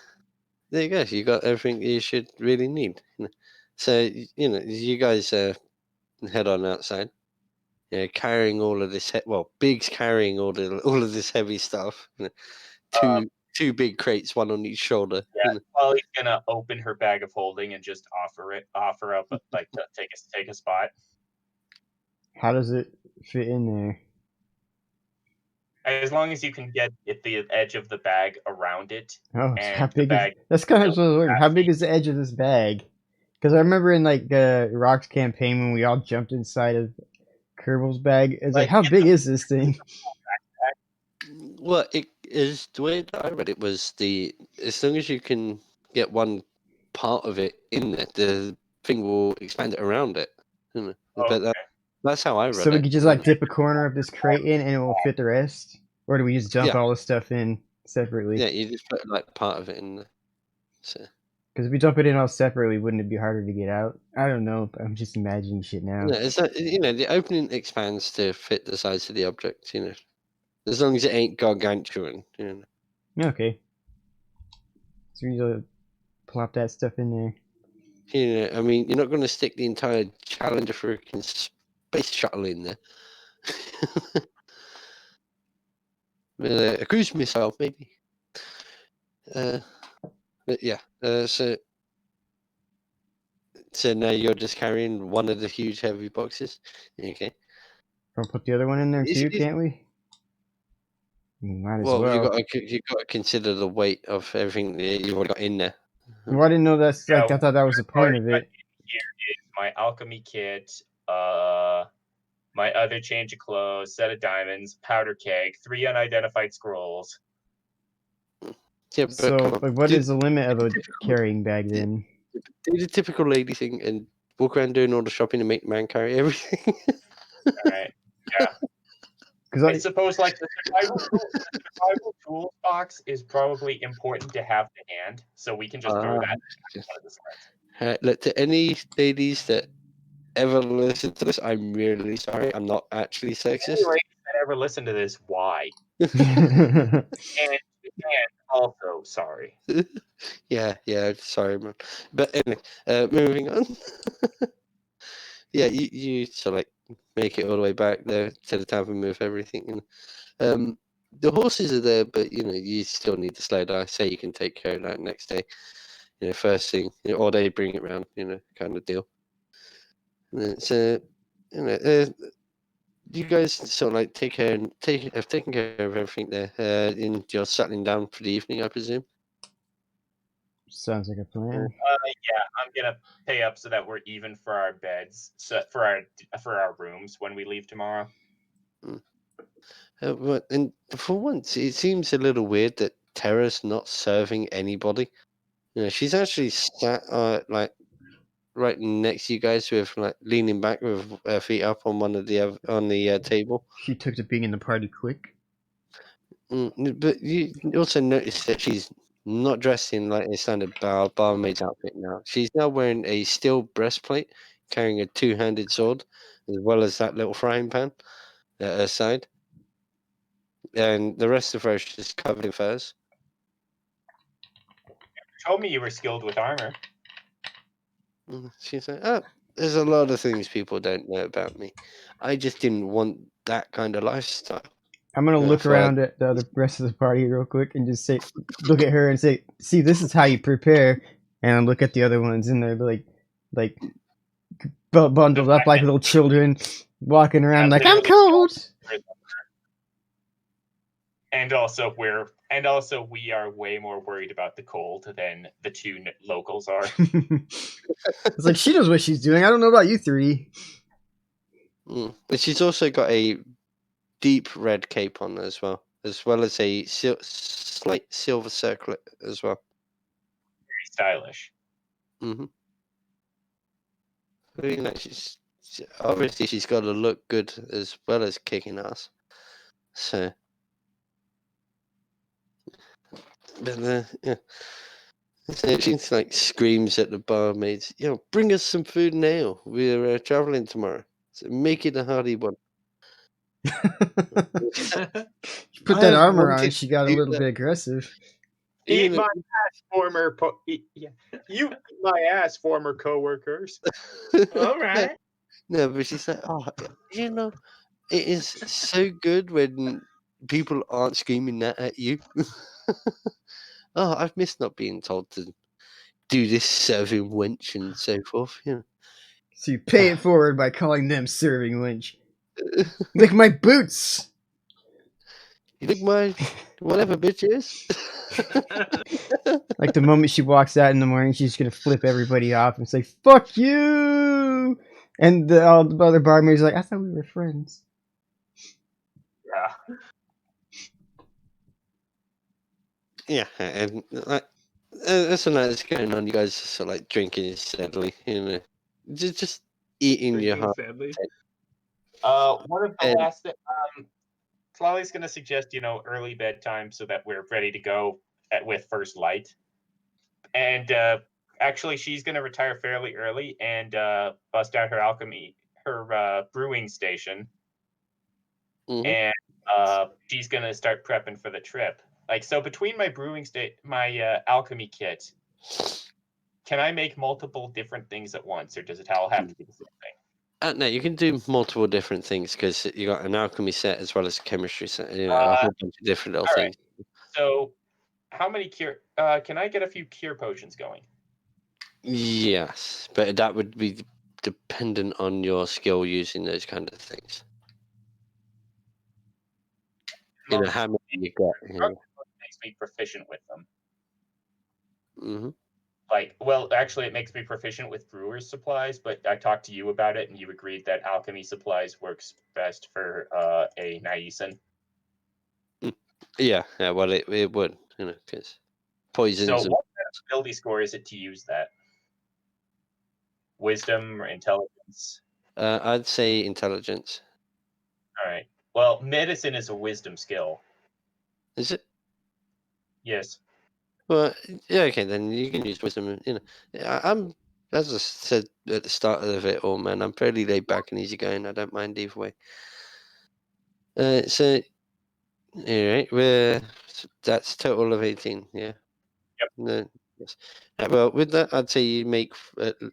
there you go. You got everything you should really need. So you guys head on outside. Carrying all of this. Big's carrying all of this heavy stuff. Two big crates, one on each shoulder. Yeah, Polly's gonna open her bag of holding and just offer up like to take a spot. How does it fit in there? As long as you can get the edge of the bag around it. Oh, And how the big bag- is? That's kind of what I was wondering. How big is the edge of this bag? Because I remember in like Rock's campaign when we all jumped inside of Kerbal's bag. It's like, how big is this thing? Well, it is the way that I read it was as long as you can get one part of it in there, the thing will expand it around it. But that's how I read So we it. could just like dip a corner of this crate in and it will fit the rest, or do we just dump Yeah. all this stuff in separately? Yeah, you just put like part of it in there. So. Because if we dump it in all separately, wouldn't it be harder to get out? I don't know. But I'm just imagining shit now. Yeah, it's that the opening expands to fit the size of the object. As long as it ain't gargantuan. Okay. So we just plop that stuff in there. I mean, you're not going to stick the entire Challenger freaking space shuttle in there. With a cruise missile, maybe. But yeah. So now you're just carrying one of the huge heavy boxes. Okay. We'll put the other one in there too, can't we? Might as well. You got to consider the weight of everything that you've already got in there. Well, I didn't know that's like. I thought that was the point of Here it. is my alchemy kit, my other change of clothes, set of diamonds, powder keg, 3 unidentified scrolls. Yeah, but So, come on, like, what is the limit of a carrying bag then? do the typical lady thing and walk around doing all the shopping and make the man carry everything. All right. Yeah. I Because suppose like the survival tools box is probably important to have to hand, so we can just throw that in one of the slides. Look, to any ladies that ever listen to this, I'm really sorry. I'm not actually sexist. Any ladies that ever listen to this, why? And also, sorry. Yeah, sorry, man. But anyway, moving on. Yeah, you sort of like make it all the way back there to the tavern, move everything. And the horses are there, but you still need the sled. I say you can take care of that next day. First thing, or they bring it round, kind of deal. So, you guys sort of like have taken care of everything there. And you're settling down for the evening, I presume. sounds like a plan. Yeah, I'm gonna pay up so that we're even for our beds, so for our rooms when we leave tomorrow. And for once, it seems a little weird that Terra's not serving anybody. She's actually sat like right next to you guys, with like leaning back with her feet up on one of the table. She took to being in the party quick. But you also notice that she's not dressed in like a standard barmaid's outfit now. She's now wearing a steel breastplate, carrying a two-handed sword, as well as that little frying pan at her side. And the rest of her is just covered in furs. You told me you were skilled with armor. She's like, oh, there's a lot of things people don't know about me. I just didn't want that kind of lifestyle. I'm gonna Yeah, look so around at the other rest of the party real quick and just say, look at her and say, see, this is how you prepare. And look at the other ones, and they're like bundled up like little children, walking around like, I'm cold. And also we are way more worried about the cold than the two locals are. It's like, she knows what she's doing. I don't know about you three. But she's also got a deep red cape on as well as a slight silver circlet as well. Very stylish. Mm-hmm. You know, obviously she's got to look good as well as kicking ass. So, but yeah. So she like screams at the barmaids, bring us some food and ale. We're traveling tomorrow, so make it a hearty one. She put that armor on, she got a little bit aggressive. Eat my ass, former my ass, former co-workers. All right. No, but she's like, it is so good when people aren't screaming that at you. I've missed not being told to do this, serving wench and so forth. So you pay it forward by calling them serving wench. Lick my boots. You lick my whatever bitch is. Like the moment she walks out in the morning, she's gonna flip everybody off and say, fuck you. And all the other barmaids are like, I thought we were friends. Yeah. Yeah, and that's a night that's going on. You guys are sort of like drinking steadily, just eating your heart. Sadly. One of the last things, Flolly's going to suggest, early bedtime so that we're ready to go with first light. And actually, she's going to retire fairly early and bust out her brewing station. Mm-hmm. And she's going to start prepping for the trip. So between my my alchemy kit, can I make multiple different things at once, or does it all have to be the same thing? No, you can do multiple different things because you got an alchemy set as well as a chemistry set. A whole bunch of different little things. Right. So, how many cure? Can I get a few cure potions going? Yes, but that would be dependent on your skill using those kind of things. How many you got? Makes me proficient with them. Mm-hmm. Actually, it makes me proficient with brewer's supplies, but I talked to you about it, and you agreed that alchemy supplies works best for a Naisan. Yeah. Well, it would, because poisons. So, what kind of ability score is it to use that? Wisdom or intelligence? I'd say intelligence. All right. Well, medicine is a wisdom skill. Is it? Yes. Well, yeah. Okay, then you can use wisdom. I'm, as I said at the start of it all, man. I'm fairly laid back and easygoing. I don't mind either way. So, all right. That's total of 18. Yeah. Yep. No. Yes. Well, with that, I'd say you make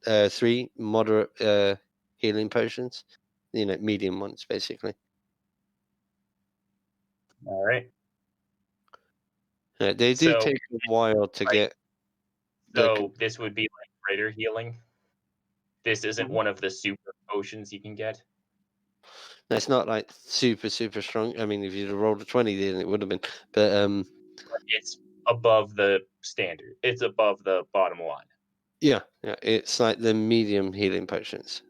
3 moderate healing potions. Medium ones, basically. All right. They do take a while to get. So this would be like greater healing. This isn't one of the super potions you can get. No, it's not like super strong. I mean, if you'd have rolled a 20, then it would have been. But it's above the standard. It's above the bottom line. Yeah. It's like the medium healing potions.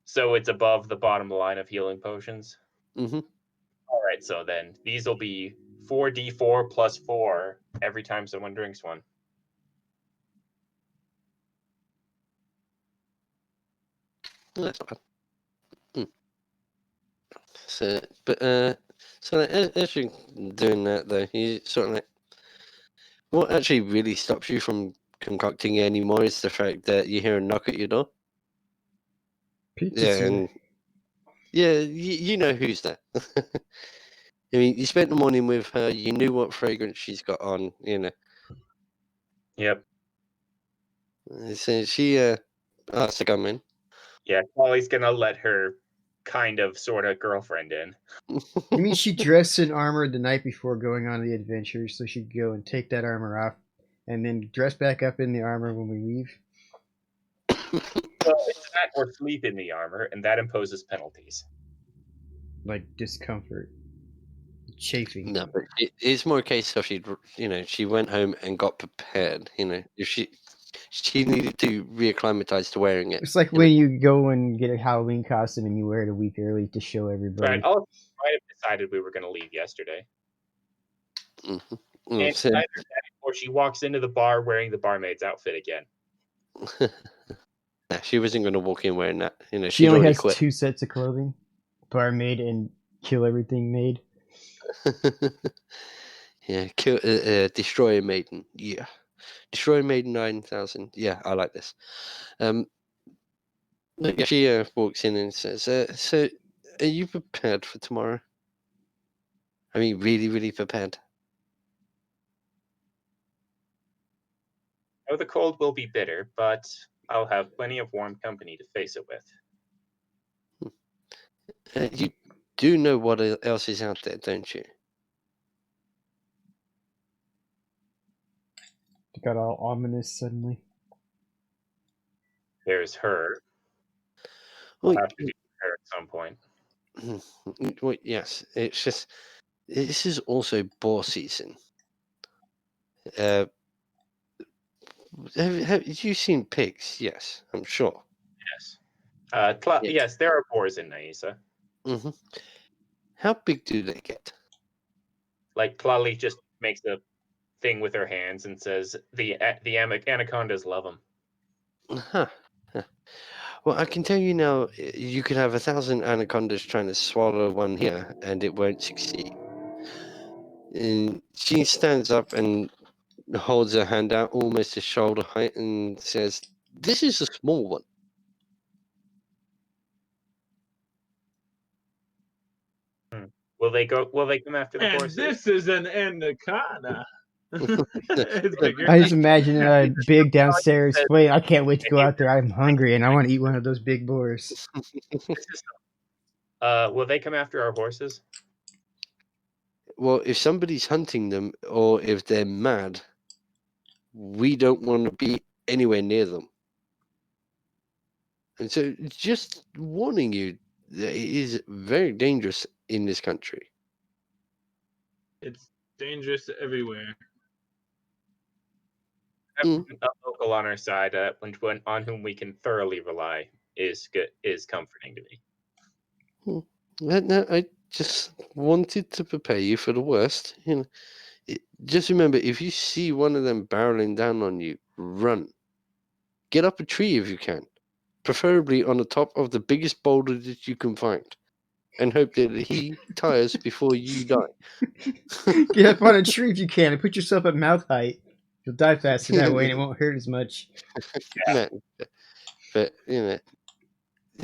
So it's above the bottom line of healing potions? Mm-hmm. All right, so then these will be 4d4 plus 4 every time someone drinks one. That's not bad. So, but so as you're doing that though, you sort of like, what actually really stops you from concocting any more is the fact that you hear a knock at your door. Pizza's Yeah, here. and yeah, you know who's there. I mean, you spent the morning with her. You knew what fragrance she's got on. You know, Yep. so she asked to come in. Yeah, Polly's gonna let her kind of sort of girlfriend in. You mean she dressed in armor the night before going on the adventure, so she'd go and take that armor off, and then dress back up in the armor when we leave? Well, it's that or sleep in the armor, and that imposes penalties. Like discomfort, chafing. No, but it's more a case of she went home and got prepared. You know, if she needed to reacclimatize to wearing it. It's like you when you go and get a Halloween costume and you wear it a week early to show everybody. Right. I might have decided we were going to leave yesterday. know. And So, either that or she walks into the bar wearing the barmaid's outfit again. nah, she wasn't going to walk in wearing that. You know, She she'd only already has quit. 2 sets of clothing: barmaid and kill everything maid. Yeah, kill Destroyer Maiden. Yeah, Destroyer Maiden 9000. Yeah, I like this. But yeah, she walks in and says, "So, are you prepared for tomorrow? I mean, really, really prepared." I know the cold will be bitter, but I'll have plenty of warm company to face it with. You do know what else is out there, don't you? It got all ominous suddenly. There's her. Well, I'll have to do her at some point. well, yes, it's just this is also boar season. Have you seen pigs? Yes, I'm sure. Yes. Yes. Yes, there are boars in Naisa. hmm How big do they get? Like Tlali just makes a thing with her hands and says, "The anacondas love them." Huh. Well, I can tell you now, you could have 1,000 anacondas trying to swallow one here, and it won't succeed. And she stands up and holds her hand out almost to shoulder height and says, "This is a small one." Will they come after the And horses? this is an anaconda. It's bigger. I just imagine a big downstairs. Wait, I can't wait to go out there. I'm hungry and I want to eat one of those big boars. Will they come after our horses? Well, if somebody's hunting them or if they're mad, we don't want to be anywhere near them. And so, just warning you, that it is very dangerous in this country. It's dangerous everywhere. Mm. A local on our side, on whom we can thoroughly rely, is comforting to me. No, I just wanted to prepare you for the worst. You know, just remember, if you see one of them barreling down on you, run. Get up a tree if you can, preferably on the top of the biggest boulder that you can find, and hope that he tires before you die. Get up on a tree if you can and put yourself at mouth height. You'll die faster that way and it won't hurt as much. No, but you know,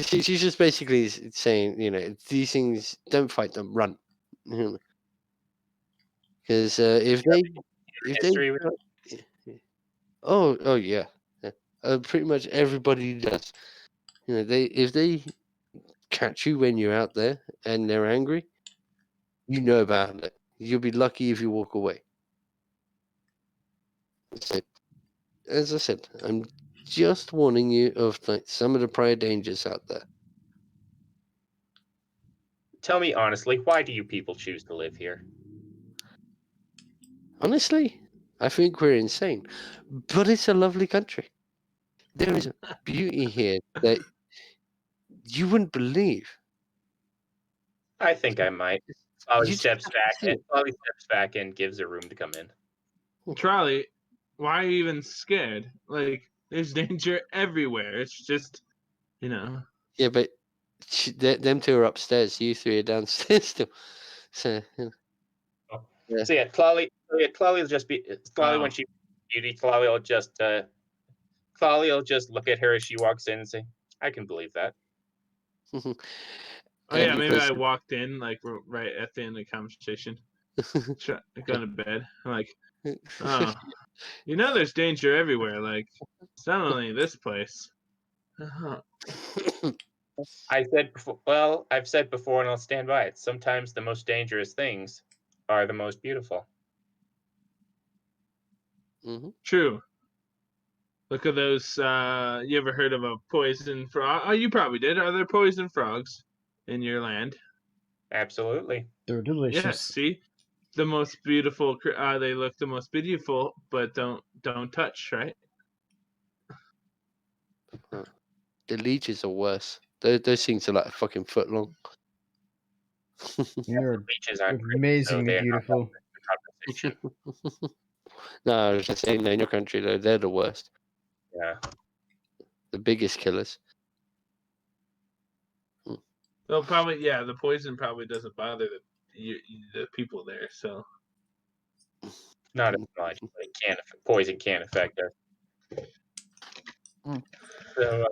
she's just basically saying, you know, these things, don't fight them, run. Because if they, History with oh yeah, pretty much everybody does. You know, if they catch you when you're out there and they're angry, you know about it. You'll be lucky if you walk away. So, as I said, I'm just warning you of like some of the prior dangers out there. Tell me honestly, why do you people choose to live here? Honestly, I think we're insane, but it's a lovely country. There is beauty here that you wouldn't believe. I think I might. You Polly just steps have to back see and it. Polly steps back and gives her room to come in. Charlie, why are you even scared? Like, there's danger everywhere. It's just, you know. Yeah, but them two are upstairs. You three are downstairs still. So yeah. So yeah, Clawley will just be Clawley when Oh. she beauty. Clawley will just look at her as she walks in and say, "I can believe that." Oh And yeah, maybe I because- walked in like right at the end of the conversation, going to bed. I'm like, oh, you know, there's danger everywhere. Like, it's not only this place. I said before, well, I've said before, and I'll stand by it. Sometimes the most dangerous things are the most beautiful. Mhm. True. Look at those. You ever heard of a poison frog? Oh, you probably did. Are there poison frogs in your land? Absolutely. They're delicious. Yes. See, the most beautiful. They look the most beautiful, but don't touch, right? The leeches are worse. Those things are like a fucking foot long. They're Leeches aren't pretty, so amazingly they're not beautiful. the conversation. No, I was just saying, in your country though, they're the worst. Yeah. The biggest killers. Well, probably yeah. The poison probably doesn't bother the people there. So Not as much, but poison can affect us. Mm. So,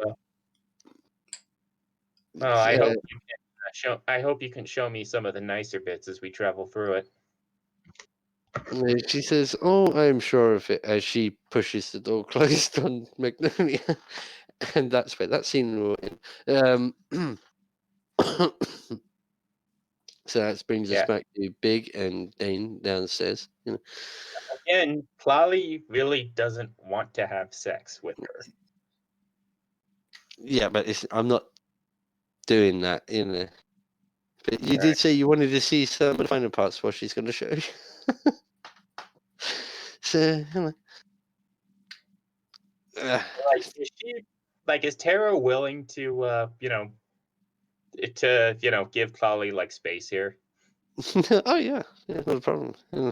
well, I hope you can show me some of the nicer bits as we travel through it. And she says, "Oh, I'm sure of it," as she pushes the door closed on Magnolia, and that's where that scene will end. So that brings us Yeah. back to Big and Dane downstairs. You know. Again, Clawley really doesn't want to have sex with her. Yeah, but I'm not doing that, you know. But you Right. did say you wanted to see some of the final parts what she's going to show you. So, you know. Is Tara willing to give Clawley like space here? Oh yeah, not a problem. Yeah.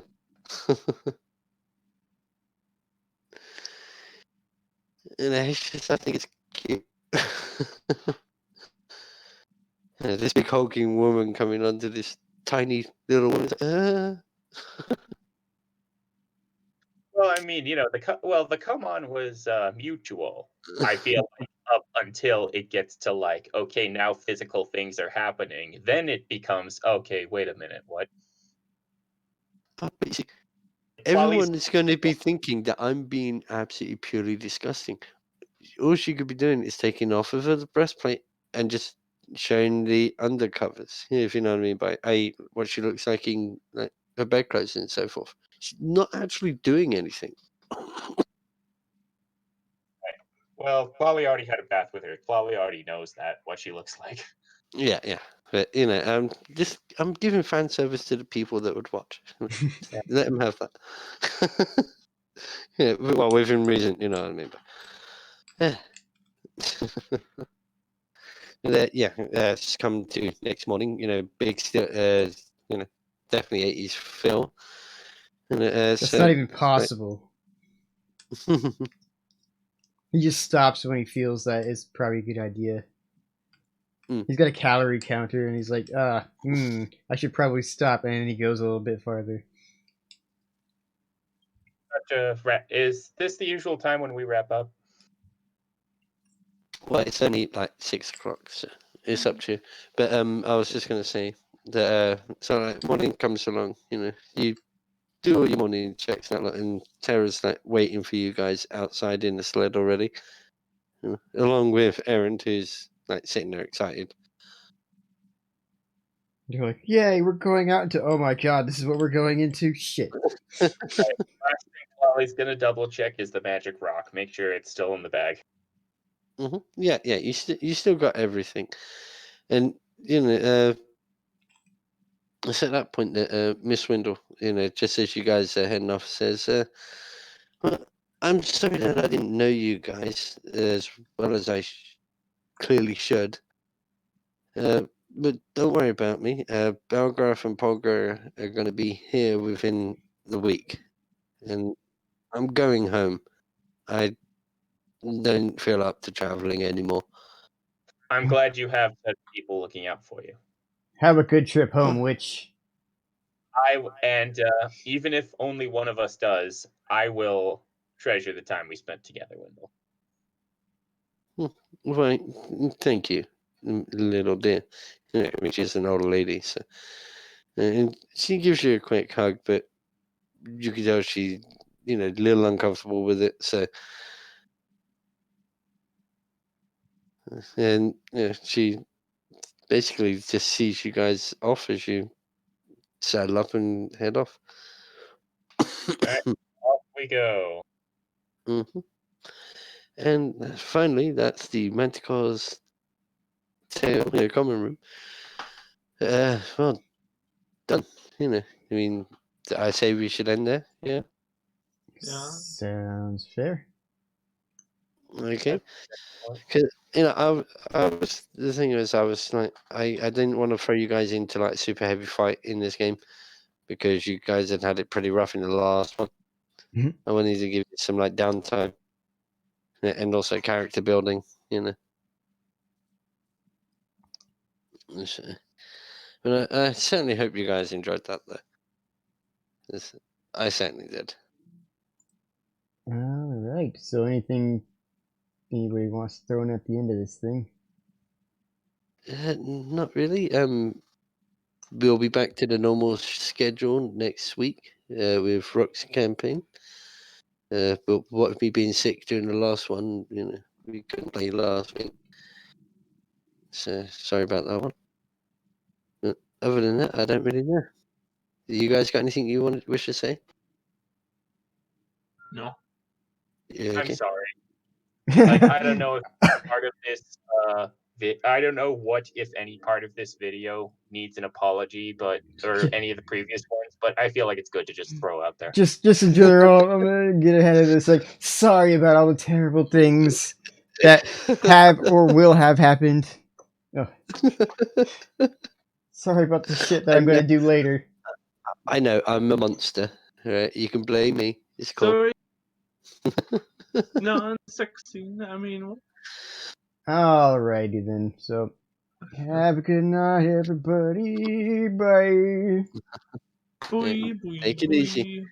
And I think it's cute. This big hulking woman coming onto this tiny little woman. Well, I mean, the come on was mutual. I feel like up until it gets to like, okay, now physical things are happening. Then it becomes, okay, wait a minute, what? Oh, but you see, Clawley's- everyone is going to be thinking that I'm being absolutely purely disgusting. All she could be doing is taking off of her the breastplate and just showing the undercovers, if you know what I mean by what she looks like in like her bedclothes and so forth. She's not actually doing anything. Well, Clawley already had a bath with her. Clawley already knows that what she looks like. Yeah, but you know, I'm giving fan service to the people that would watch. Let them have that. Yeah, well, within reason, you know what I mean. But, it's come to next morning. You know, big still, you know, definitely 80s Phil. And That's not even possible. He just stops when he feels that it's probably a good idea. Mm. He's got a calorie counter and he's like, I should probably stop. And then he goes a little bit farther. Is this the usual time when we wrap up? Well, it's only like 6 o'clock, so it's up to you. But I was just going to say that so like morning comes along, you know, you do all your morning checks and that, and Tara's like waiting for you guys outside in the sled already, you know, along with Erin, who's like sitting there excited. You're like, yay, we're going out into, oh my god, this is what we're going into? Shit. Last thing Clawley's gonna double check is the magic rock. Make sure it's still in the bag. Mm-hmm. Yeah, you still got everything, and you know, it's at that point that Miss Windle, you know, just as you guys are heading off, says, well, "I'm sorry that I didn't know you guys as well as I clearly should. But don't worry about me. Belgraph and Polgar are going to be here within the week, and I'm going home. I don't feel up to traveling anymore." I'm glad you have such people looking out for you. Have a good trip home, Witch. Even if only one of us does, I will treasure the time we spent together, Wendell. Right, thank you, little dear. Yeah, I mean, she's an older lady, so and she gives you a quick hug, but you can tell she, a little uncomfortable with it. So, and she basically just sees you guys off as you saddle up and head off. Off we go. Mhm. And finally, that's the Manticore's tail, common room. Well, done. I mean, I say we should end there. Yeah. Yeah. Sounds fair. Okay. Because I was the thing is I was like I didn't want to throw you guys into like super heavy fight in this game because you guys had it pretty rough in the last one. Mhm. I wanted to give you some like downtime and also character building. So, but I certainly hope you guys enjoyed that though. I certainly did. All right. So, anything anybody wants to throw in at the end of this thing? Not really. We'll be back to the normal schedule next week with Rock's campaign. But what with me being sick during the last one, we couldn't play last week. So sorry about that one. But other than that, I don't really know. You guys got anything you wish to say? No. Yeah, I'm okay. sorry. I don't know if part of this. I don't know what, if any, part of this video needs an apology, or any of the previous ones. But I feel like it's good to just throw out there. Just in general, I'm gonna get ahead of this. Like, sorry about all the terrible things that have or will have happened. Oh. Sorry about the shit that I'm gonna do later. I know I'm a monster. Right? You can blame me. It's cool. Sorry. Non-sexy. I mean, Alrighty then. So, have a good night, everybody. Bye. boy, boy, Take it easy. boy.